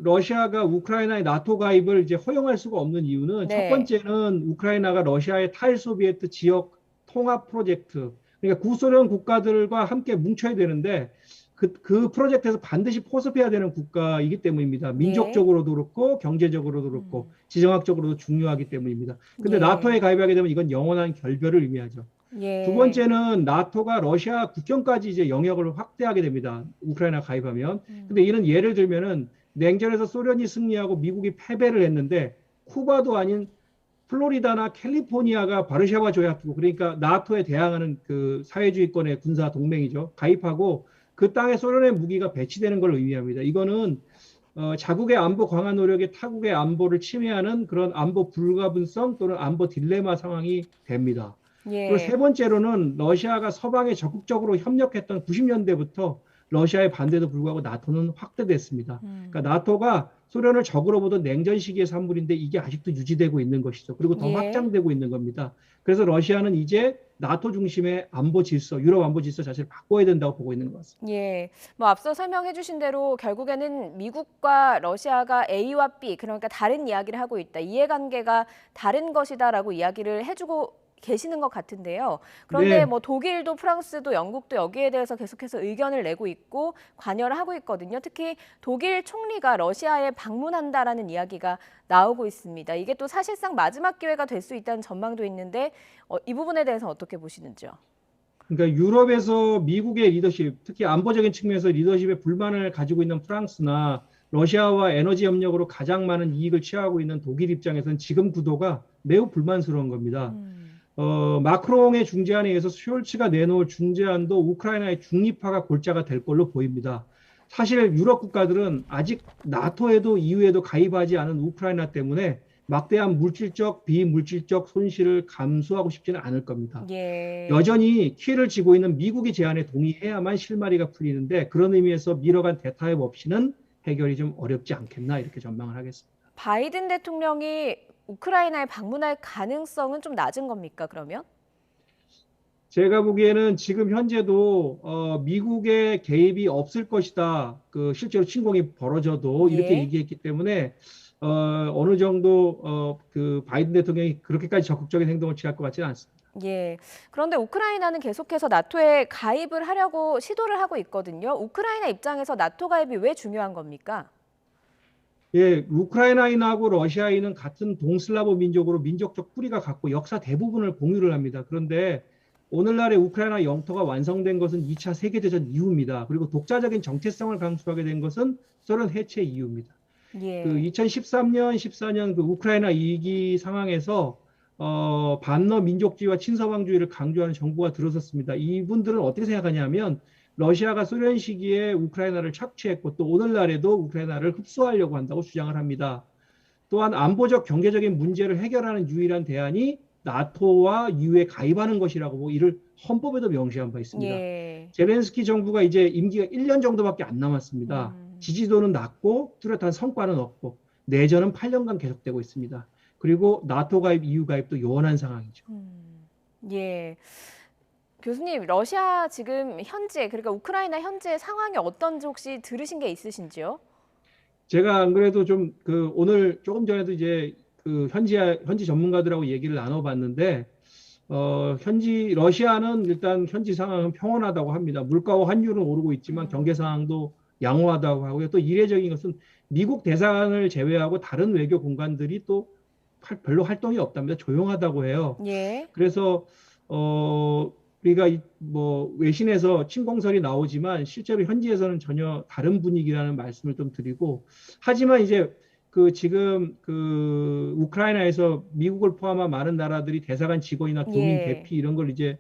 러시아가 우크라이나의 나토 가입을 이제 허용할 수가 없는 이유는 네. 첫 번째는 우크라이나가 러시아의 탈소비에트 지역 통합 프로젝트, 그러니까 구소련 국가들과 함께 뭉쳐야 되는데 그 프로젝트에서 반드시 포섭해야 되는 국가이기 때문입니다. 민족적으로도 그렇고 경제적으로도 그렇고 지정학적으로도 중요하기 때문입니다. 근데 예. 나토에 가입하게 되면 이건 영원한 결별을 의미하죠. 예. 두 번째는 나토가 러시아 국경까지 이제 영역을 확대하게 됩니다. 우크라이나 가입하면. 근데 이는 예를 들면은 냉전에서 소련이 승리하고 미국이 패배를 했는데 쿠바도 아닌 플로리다나 캘리포니아가 바르샤바 조약국, 그러니까 나토에 대항하는 그 사회주의권의 군사 동맹이죠. 가입하고 그 땅에 소련의 무기가 배치되는 걸 의미합니다. 이거는 자국의 안보 강화 노력에 타국의 안보를 침해하는 그런 안보 불가분성 또는 안보 딜레마 상황이 됩니다. 예. 그리고 세 번째로는 러시아가 서방에 적극적으로 협력했던 90년대부터 러시아의 반대도 불구하고 나토는 확대됐습니다. 그러니까 나토가 소련을 적으로 보던 냉전 시기의 산물인데 이게 아직도 유지되고 있는 것이죠. 그리고 더 예. 확장되고 있는 겁니다. 그래서 러시아는 이제 나토 중심의 안보 질서, 유럽 안보 질서 자체를 바꿔야 된다고 보고 있는 것 같습니다. 예, 뭐 앞서 설명해 주신 대로 결국에는 미국과 러시아가 A와 B, 그러니까 다른 이야기를 하고 있다. 이해관계가 다른 것이다라고 이야기를 해주고 계시는 것 같은데요. 그런데 네. 뭐 독일도 프랑스도 영국도 여기에 대해서 계속해서 의견을 내고 있고 관여를 하고 있거든요. 특히 독일 총리가 러시아에 방문한다라는 이야기가 나오고 있습니다. 이게 또 사실상 마지막 기회가 될 수 있다는 전망도 있는데 이 부분에 대해서 어떻게 보시는지요? 그러니까 유럽에서 미국의 리더십, 특히 안보적인 측면에서 리더십에 불만을 가지고 있는 프랑스나 러시아와 에너지 협력으로 가장 많은 이익을 취하고 있는 독일 입장에서는 지금 구도가 매우 불만스러운 겁니다. 마크롱의 중재안에 의해서 숄츠가 내놓을 중재안도 우크라이나의 중립화가 골자가 될 걸로 보입니다. 사실 유럽 국가들은 아직 나토에도 EU에도 가입하지 않은 우크라이나 때문에 막대한 물질적, 비물질적 손실을 감수하고 싶지는 않을 겁니다. 예. 여전히 키를 쥐고 있는 미국이 제안에 동의해야만 실마리가 풀리는데 그런 의미에서 미뤄간 대타협 없이는 해결이 좀 어렵지 않겠나 이렇게 전망을 하겠습니다. 바이든 대통령이 우크라이나에 방문할 가능성은 좀 낮은 겁니까, 그러면? 제가 보기에는 지금 현재도 미국의 개입이 없을 것이다. 실제로 침공이 벌어져도 이렇게 예. 얘기했기 때문에 어느 정도 그 바이든 대통령이 그렇게까지 적극적인 행동을 취할 것 같지는 않습니다. 예. 그런데 우크라이나는 계속해서 나토에 가입을 하려고 시도를 하고 있거든요. 우크라이나 입장에서 나토 가입이 왜 중요한 겁니까? 예, 우크라이나인하고 러시아인은 같은 동슬라브 민족으로 민족적 뿌리가 같고 역사 대부분을 공유를 합니다. 그런데 오늘날의 우크라이나 영토가 완성된 것은 2차 세계대전 이후입니다. 그리고 독자적인 정체성을 강조하게 된 것은 소련 해체 이후입니다. 예. 그 2013년, 14년 그 우크라이나 위기 상황에서 반러 민족주의와 친서방주의를 강조하는 정부가 들어섰습니다. 이분들은 어떻게 생각하냐면 러시아가 소련 시기에 우크라이나를 착취했고 또 오늘날에도 우크라이나를 흡수하려고 한다고 주장을 합니다. 또한 안보적 경제적인 문제를 해결하는 유일한 대안이 나토와 EU에 가입하는 것이라고 이를 헌법에도 명시한 바 있습니다. 예. 젤렌스키 정부가 이제 임기가 1년 정도밖에 안 남았습니다. 지지도는 낮고 뚜렷한 성과는 없고 내전은 8년간 계속되고 있습니다. 그리고 나토 가입, EU 가입도 요원한 상황이죠. 예. 교수님, 러시아 지금 현재, 그러니까 우크라이나 현재 상황이 어떤지 혹시 들으신 게 있으신지요? 제가 안 그래도 좀 오늘 조금 전에도 이제 그 현지 전문가들하고 얘기를 나눠봤는데 러시아는 일단 현지 상황은 평온하다고 합니다. 물가와 환율은 오르고 있지만 경제 상황도 양호하다고 하고요. 또 이례적인 것은 미국 대사관을 제외하고 다른 외교 공간들이 또 별로 활동이 없답니다. 조용하다고 해요. 예. 그래서 우리가 뭐 외신에서 침공설이 나오지만 실제로 현지에서는 전혀 다른 분위기라는 말씀을 좀 드리고, 하지만 이제 지금 우크라이나에서 미국을 포함한 많은 나라들이 대사관 직원이나 교민 대피 이런 걸 이제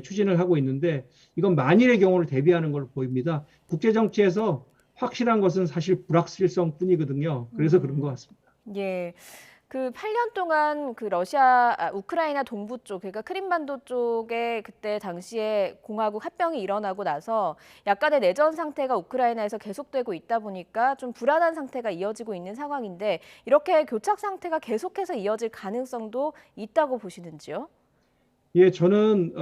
추진을 하고 있는데, 이건 만일의 경우를 대비하는 걸로 보입니다. 국제 정치에서 확실한 것은 사실 불확실성 뿐이거든요. 그래서 그런 것 같습니다. 예. 그 8년 동안 그 우크라이나 동부 쪽, 그러니까 크림반도 쪽에 그때 당시에 공화국 합병이 일어나고 나서 약간의 내전 상태가 우크라이나에서 계속되고 있다 보니까 좀 불안한 상태가 이어지고 있는 상황인데, 이렇게 교착 상태가 계속해서 이어질 가능성도 있다고 보시는지요? 예, 저는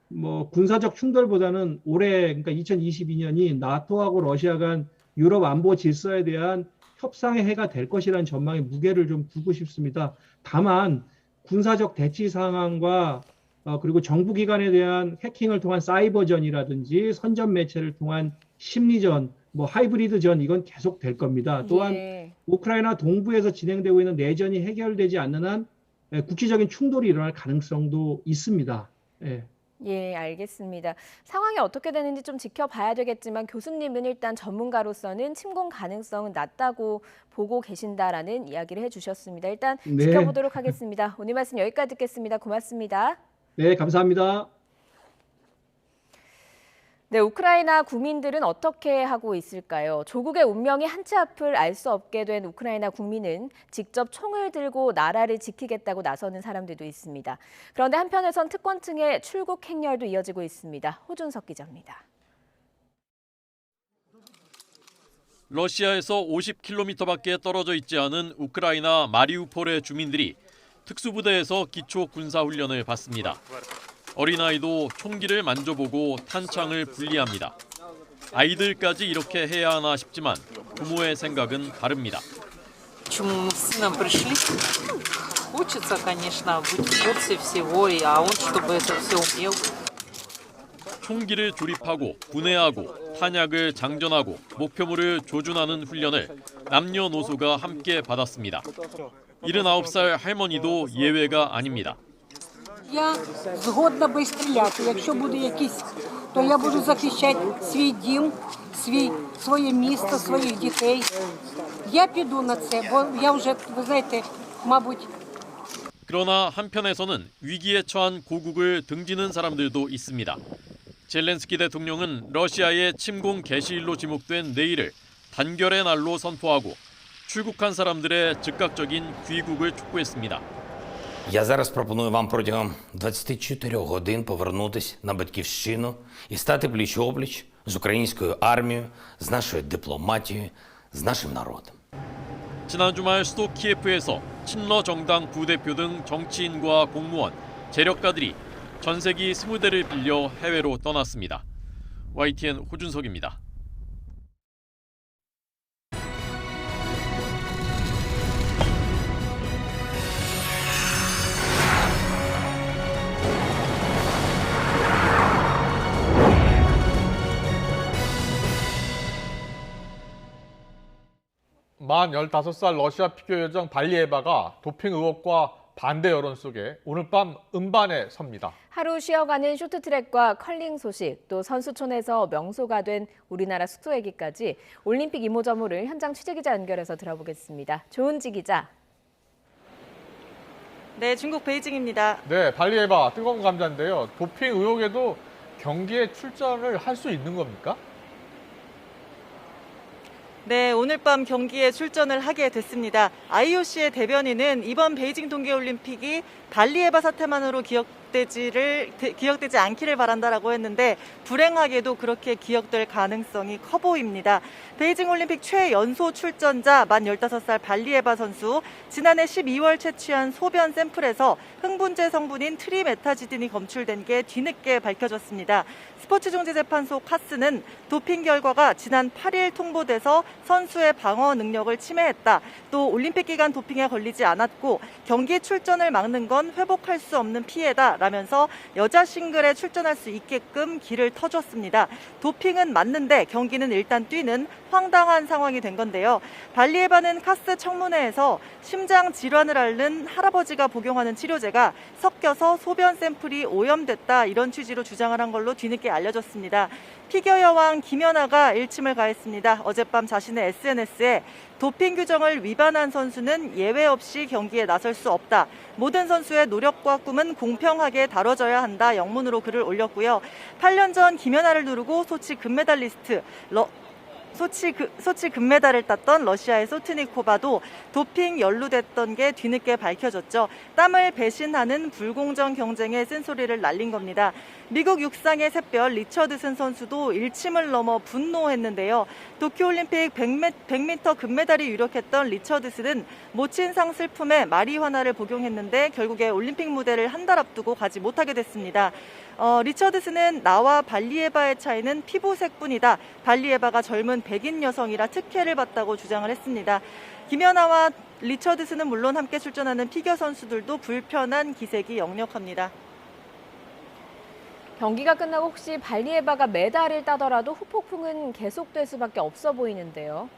뭐 군사적 충돌보다는 올해, 그러니까 2022년이 나토하고 러시아 간 유럽 안보 질서에 대한 협상의 해가 될 것이라는 전망에 무게를 좀 두고 싶습니다. 다만 군사적 대치 상황과 그리고 정부기관에 대한 해킹을 통한 사이버전이라든지 선전 매체를 통한 심리전, 뭐 하이브리드전, 이건 계속 될 겁니다. 또한 우크라이나 동부에서 진행되고 있는 내전이 해결되지 않는 한 국지적인 충돌이 일어날 가능성도 있습니다. 예. 예, 알겠습니다. 상황이 어떻게 되는지 좀 지켜봐야 되겠지만 교수님은 일단 전문가로서는 침공 가능성은 낮다고 보고 계신다라는 이야기를 해주셨습니다. 일단 지켜보도록 하겠습니다. 오늘 말씀 여기까지 듣겠습니다. 고맙습니다. 네, 감사합니다. 네, 우크라이나 국민들은 어떻게 하고 있을까요? 조국의 운명이 한 치 앞을 알 수 없게 된 우크라이나 국민은 직접 총을 들고 나라를 지키겠다고 나서는 사람들도 있습니다. 그런데 한편에선 특권층의 출국 행렬도 이어지고 있습니다. 호준석 기자입니다. 러시아에서 50km밖에 떨어져 있지 않은 우크라이나 마리우폴의 주민들이 특수부대에서 기초 군사훈련을 받습니다. 어린아이도 총기를 만져보고 탄창을 분리합니다. 아이들까지 이렇게 해야 하나 싶지만 부모의 생각은 다릅니다. Почему с сыном пришли? Хочется, конечно, быть в курсе всего, а он чтобы это все умел. 총기를 조립하고 분해하고 탄약을 장전하고 목표물을 조준하는 훈련을 남녀노소가 함께 받았습니다. 79살 할머니도 예외가 아닙니다. Я згодна би стріляти. Якщо буде якісь, то я буду захищати свій дім, своє місто, своїх дітей. Я піду на це, бо я вже, ви знаєте, мабуть. 그러나 한편에서는 위기에 처한 고국을 등지는 사람들도 있습니다. 젤렌스키 대통령은 러시아의 침공 개시일로 지목된 내일을 단결의 날로 선포하고 출국한 사람들의 즉각적인 귀국을 촉구했습니다. Я зараз пропоную вам протягом 24 годин повернутися на батьківщину і стати пліч-опліч з українською армією, з нашою дипломатією, з нашим народом. 지난 주말 수도 키예프에서 친러 정당 부대표 등 정치인과 공무원, 재력가들이 전세기 20대를 빌려 해외로 떠났습니다. YTN 호준석입니다. 만 15살 러시아 피겨 요정 발리에바가 도핑 의혹과 반대 여론 속에 오늘 밤 음반에 섭니다. 하루 쉬어가는 쇼트트랙과 컬링 소식, 또 선수촌에서 명소가 된 우리나라 숙소 얘기까지 올림픽 이모저모를 현장 취재기자 연결해서 들어보겠습니다. 조은지 기자. 네, 중국 베이징입니다. 네, 발리에바 뜨거운 감자인데요. 도핑 의혹에도 경기에 출전을 할 수 있는 겁니까? 네, 오늘 밤 경기에 출전을 하게 됐습니다. IOC의 대변인은 이번 베이징 동계올림픽이 발리에바 사태만으로 기억되지 않기를 바란다라고 했는데 불행하게도 그렇게 기억될 가능성이 커 보입니다. 베이징 올림픽 최연소 출전자 만 15살 발리에바 선수, 지난해 12월 채취한 소변 샘플에서 흥분제 성분인 트리메타지딘이 검출된 게 뒤늦게 밝혀졌습니다. 스포츠중재재판소 카스는 도핑 결과가 지난 8일 통보돼서 선수의 방어 능력을 침해했다. 또 올림픽 기간 도핑에 걸리지 않았고 경기 출전을 막는 건 회복할 수 없는 피해다 라면서 여자 싱글에 출전할 수 있게끔 길을 터줬습니다. 도핑은 맞는데 경기는 일단 뛰는 황당한 상황이 된 건데요. 발리에바는 카스 청문회에서 심장 질환을 앓는 할아버지가 복용하는 치료제가 섞여서 소변 샘플이 오염됐다 이런 취지로 주장을 한 걸로 뒤늦게 알려졌습니다. 피겨 여왕 김연아가 일침을 가했습니다. 어젯밤 자신의 SNS에 도핑 규정을 위반한 선수는 예외 없이 경기에 나설 수 없다. 모든 선수의 노력과 꿈은 공평하게 다뤄져야 한다. 영문으로 글을 올렸고요. 8년 전 김연아를 누르고 소치 금메달리스트 소치 금메달을 땄던 러시아의 소트니코바도 도핑 연루됐던 게 뒤늦게 밝혀졌죠. 땀을 배신하는 불공정 경쟁에 쓴소리를 날린 겁니다. 미국 육상의 샛별 리처드슨 선수도 일침을 넘어 분노했는데요. 도쿄올림픽 100m 금메달이 유력했던 리처드슨은 모친상 슬픔에 마리화나를 복용했는데 결국에 올림픽 무대를 한 달 앞두고 가지 못하게 됐습니다. 리처드슨은 나와 발리에바의 차이는 피부색뿐이다. 발리에바가 젊은 백인 여성이라 특혜를 받다고 주장을 했습니다. 김연아와 리처드슨은 물론 함께 출전하는 피겨 선수들도 불편한 기색이 역력합니다. 경기가 끝나고 혹시 발리에바가 메달을 따더라도 후폭풍은 계속될 수밖에 없어 보이는데요.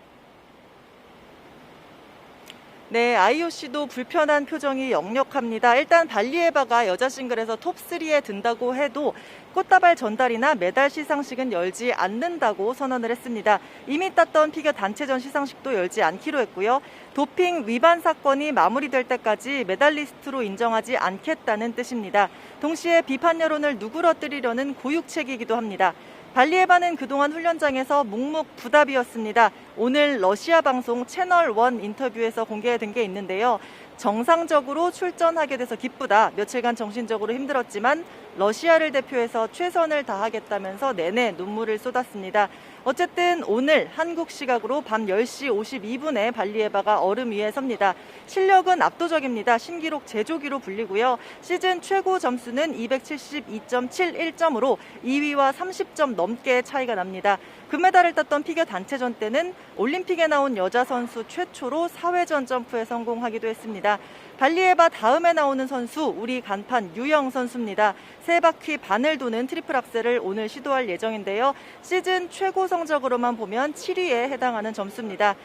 네, IOC도 불편한 표정이 역력합니다. 일단 발리에바가 여자 싱글에서 톱3에 든다고 해도 꽃다발 전달이나 메달 시상식은 열지 않는다고 선언을 했습니다. 이미 땄던 피겨 단체전 시상식도 열지 않기로 했고요. 도핑 위반 사건이 마무리될 때까지 메달리스트로 인정하지 않겠다는 뜻입니다. 동시에 비판 여론을 누그러뜨리려는 고육책이기도 합니다. 발리에바는 그동안 훈련장에서 묵묵부답이었습니다. 오늘 러시아 방송 채널1 인터뷰에서 공개된 게 있는데요. 정상적으로 출전하게 돼서 기쁘다. 며칠간 정신적으로 힘들었지만 러시아를 대표해서 최선을 다하겠다면서 내내 눈물을 쏟았습니다. 어쨌든 오늘 한국 시각으로 밤 10시 52분에 발리에바가 얼음 위에 섭니다. 실력은 압도적입니다. 신기록 제조기로 불리고요. 시즌 최고 점수는 272.71점으로 2위와 30점 넘게 차이가 납니다. 금메달을 땄던 피겨 단체전 때는 올림픽에 나온 여자 선수 최초로 4회전 점프에 성공하기도 했습니다. 발리에바 다음에 나오는 선수 우리 간판 유영 선수입니다. 세 바퀴 반을 도는 트리플 악셀을 오늘 시도할 예정인데요. 시즌 최고 성적으로만 보면 7위에 해당하는 점수입니다.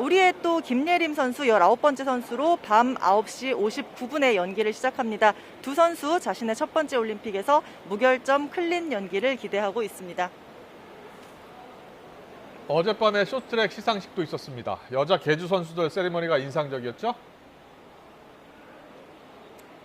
우리의 또 김예림 선수 19번째 선수로 밤 9시 59분에 연기를 시작합니다. 두 선수 자신의 첫 번째 올림픽에서 무결점 클린 연기를 기대하고 있습니다. 어젯밤에 쇼트트랙 시상식도 있었습니다. 여자 계주 선수들 세리머니가 인상적이었죠?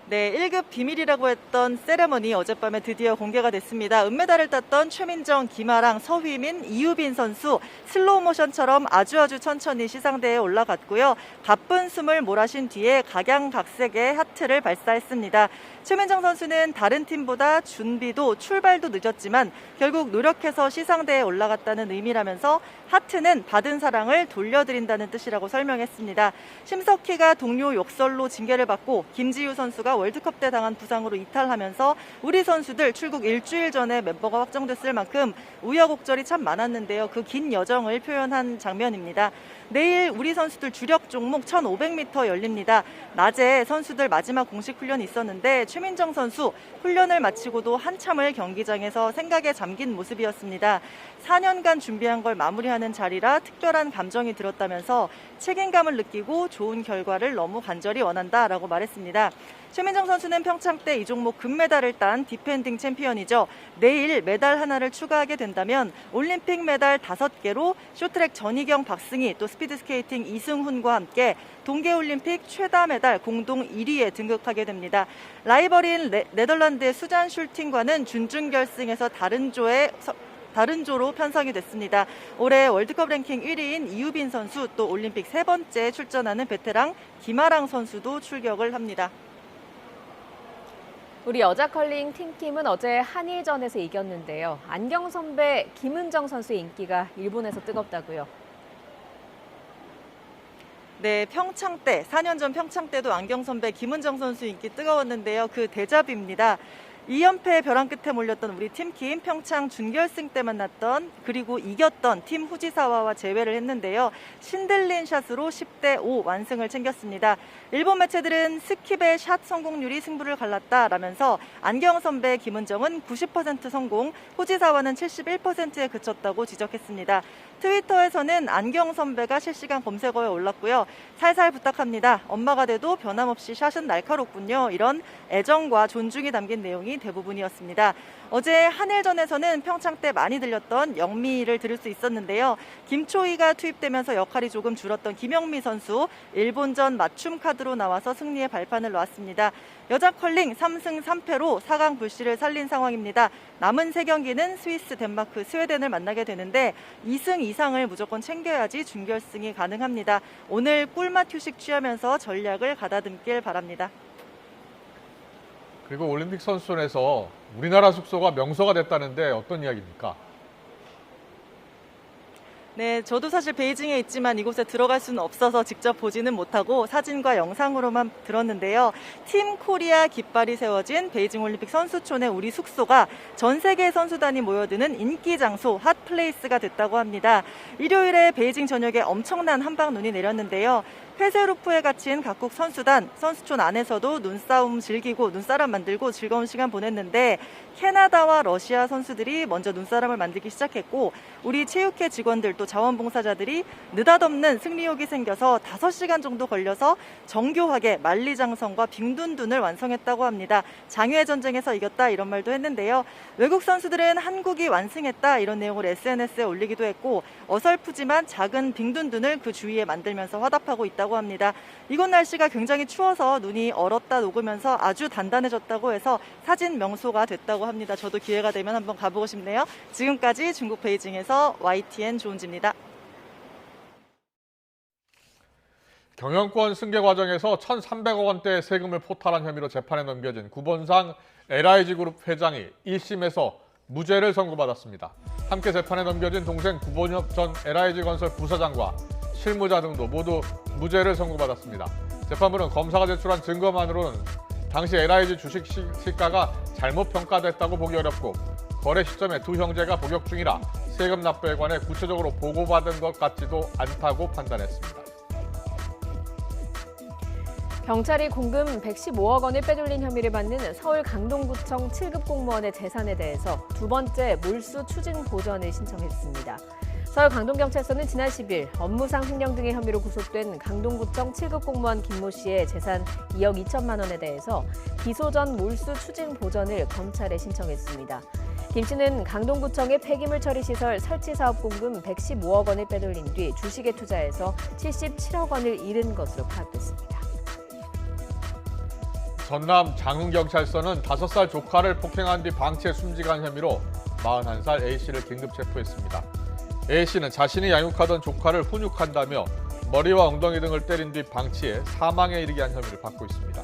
네, 1급 비밀이라고 했던 세레머니 어젯밤에 드디어 공개가 됐습니다. 은메달을 땄던 최민정, 김아랑, 서휘민, 이유빈 선수 슬로우 모션처럼 아주 천천히 시상대에 올라갔고요. 가쁜 숨을 몰아쉰 뒤에 각양각색의 하트를 발사했습니다. 최민정 선수는 다른 팀보다 준비도 출발도 늦었지만 결국 노력해서 시상대에 올라갔다는 의미라면서 하트는 받은 사랑을 돌려드린다는 뜻이라고 설명했습니다. 심석희가 동료 욕설로 징계를 받고 김지유 선수가 월드컵 때 당한 부상으로 이탈하면서 우리 선수들 출국 일주일 전에 멤버가 확정됐을 만큼 우여곡절이 참 많았는데요. 그 긴 여정을 표현한 장면입니다. 내일 우리 선수들 주력 종목 1500m 열립니다. 낮에 선수들 마지막 공식 훈련이 있었는데 최민정 선수 훈련을 마치고도 한참을 경기장에서 생각에 잠긴 모습이었습니다. 4년간 준비한 걸 마무리하는 자리라 특별한 감정이 들었다면서 책임감을 느끼고 좋은 결과를 너무 간절히 원한다라고 말했습니다. 최민정 선수는 평창 때 이 종목 금메달을 딴 디펜딩 챔피언이죠. 내일 메달 하나를 추가하게 된다면 올림픽 메달 5개로 쇼트트랙 전희경, 박승희, 또 스피드스케이팅 이승훈과 함께 동계올림픽 최다 메달 공동 1위에 등극하게 됩니다. 라이벌인 네덜란드의 수잔 슐팅과는 준중결승에서 다른 조로 편성이 됐습니다. 올해 월드컵 랭킹 1위인 이유빈 선수, 또 올림픽 3번째 출전하는 베테랑 김아랑 선수도 출격을 합니다. 우리 여자 컬링 팀팀은 어제 한일전에서 이겼는데요. 안경 선배 김은정 선수의 인기가 일본에서 뜨겁다고요. 네, 평창 때, 4년 전 평창 때도 안경 선배 김은정 선수 인기 뜨거웠는데요. 그 데자뷰입니다. 2연패의 벼랑 끝에 몰렸던 우리 팀킴, 평창 준결승 때 만났던 그리고 이겼던 팀 후지사와와 재회를 했는데요. 신들린 샷으로 10대5 완승을 챙겼습니다. 일본 매체들은 스킵의 샷 성공률이 승부를 갈랐다라면서 안경 선배 김은정은 90% 성공, 후지사와는 71%에 그쳤다고 지적했습니다. 트위터에서는 안경 선배가 실시간 검색어에 올랐고요. 살살 부탁합니다. 엄마가 돼도 변함없이 샷은 날카롭군요. 이런 애정과 존중이 담긴 내용이 대부분이었습니다. 어제 한일전에서는 평창 때 많이 들렸던 영미를 들을 수 있었는데요. 김초희가 투입되면서 역할이 조금 줄었던 김영미 선수, 일본전 맞춤 카드로 나와서 승리의 발판을 놓았습니다. 여자 컬링 3승 3패로 4강 불씨를 살린 상황입니다. 남은 3경기는 스위스, 덴마크, 스웨덴을 만나게 되는데 2승 이상을 무조건 챙겨야지 준결승이 가능합니다. 오늘 꿀맛 휴식 취하면서 전략을 가다듬길 바랍니다. 그리고 올림픽 선수촌에서 우리나라 숙소가 명소가 됐다는데 어떤 이야기입니까? 네, 저도 사실 베이징에 있지만 이곳에 들어갈 수는 없어서 직접 보지는 못하고 사진과 영상으로만 들었는데요. 팀 코리아 깃발이 세워진 베이징 올림픽 선수촌의 우리 숙소가 전 세계 선수단이 모여드는 인기 장소 핫플레이스가 됐다고 합니다. 일요일에 베이징 전역에 엄청난 한방눈이 내렸는데요. 폐쇄루프에 갇힌 각국 선수단, 선수촌 안에서도 눈싸움 즐기고 눈사람 만들고 즐거운 시간 보냈는데 캐나다와 러시아 선수들이 먼저 눈사람을 만들기 시작했고 우리 체육회 직원들 또 자원봉사자들이 느닷없는 승리욕이 생겨서 5시간 정도 걸려서 정교하게 만리장성과 빙둔둔을 완성했다고 합니다. 장외 전쟁에서 이겼다 이런 말도 했는데요. 외국 선수들은 한국이 완승했다 이런 내용을 SNS에 올리기도 했고 어설프지만 작은 빙둔둔을 그 주위에 만들면서 화답하고 있다고 합니다. 이곳 날씨가 굉장히 추워서 눈이 얼었다 녹으면서 아주 단단해졌다고 해서 사진 명소가 됐다고 합니다. 저도 기회가 되면 한번 가보고 싶네요. 지금까지 중국 베이징에서 YTN 조은지입니다. 경영권 승계 과정에서 1,300억 원대 세금을 포탈한 혐의로 재판에 넘겨진 구본상 LIG그룹 회장이 1심에서 무죄를 선고받았습니다. 함께 재판에 넘겨진 동생 구본엽 전 LIG건설 부사장과 실무자 등도 모두 무죄를 선고받았습니다. 재판부는 검사가 제출한 증거만으로는 당시 LIG 주식 시가가 잘못 평가됐다고 보기 어렵고 거래 시점에 두 형제가 복역 중이라 세금 납부에 관해 구체적으로 보고받은 것 같지도 않다고 판단했습니다. 경찰이 공금 115억 원을 빼돌린 혐의를 받는 서울 강동구청 7급 공무원의 재산에 대해서 두 번째 몰수 추징 보전을 신청했습니다. 서울 강동경찰서는 지난 10일 업무상 횡령 등의 혐의로 구속된 강동구청 7급 공무원 김모 씨의 재산 2억 2천만 원에 대해서 기소 전 몰수 추징 보전을 검찰에 신청했습니다. 김 씨는 강동구청의 폐기물 처리 시설 설치 사업 공금 115억 원을 빼돌린 뒤 주식에 투자해서 77억 원을 잃은 것으로 파악됐습니다. 전남 장흥경찰서는 5살 조카를 폭행한 뒤 방치해 숨지간 혐의로 41살 A씨를 긴급 체포했습니다. A씨는 자신이 양육하던 조카를 훈육한다며 머리와 엉덩이 등을 때린 뒤 방치해 사망에 이르게 한 혐의를 받고 있습니다.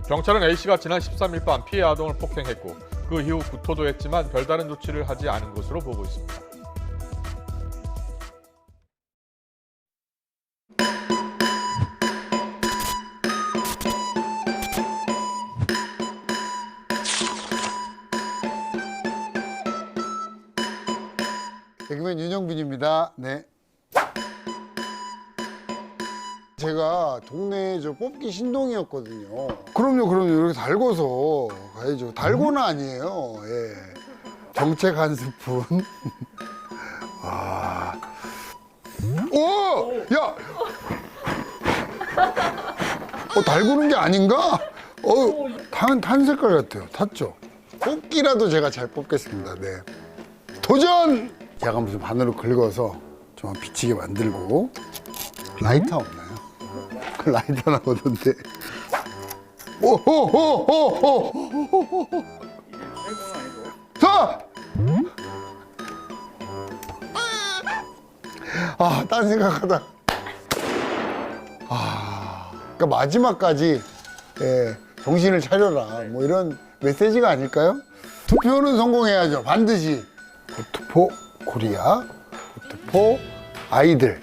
경찰은 A씨가 지난 13일 밤 피해 아동을 폭행했고 그 이후 구토도 했지만 별다른 조치를 하지 않은 것으로 보고 있습니다. 개그맨 윤영빈입니다. 네. 제가 동네에 저 뽑기 신동이었거든요. 그럼요. 이렇게 달궈서 가야죠. 달고는 아니에요. 예. 정책 한 스푼. 아. 오! 야! 달구는 게 아닌가? 탄 색깔 같아요. 탔죠? 뽑기라도 제가 잘 뽑겠습니다. 네. 도전! 제가 무슨 바늘로 긁어서 좀 비치게 만들고. 라이터 없나요? 그 라이터 나오던데. 오호호호호! 자! 딴 생각하다. 그러니까 마지막까지 정신을 차려라. 뭐 이런 메시지가 아닐까요? 투표는 성공해야죠. 반드시. 고투포 코리아, 고투포 아이들.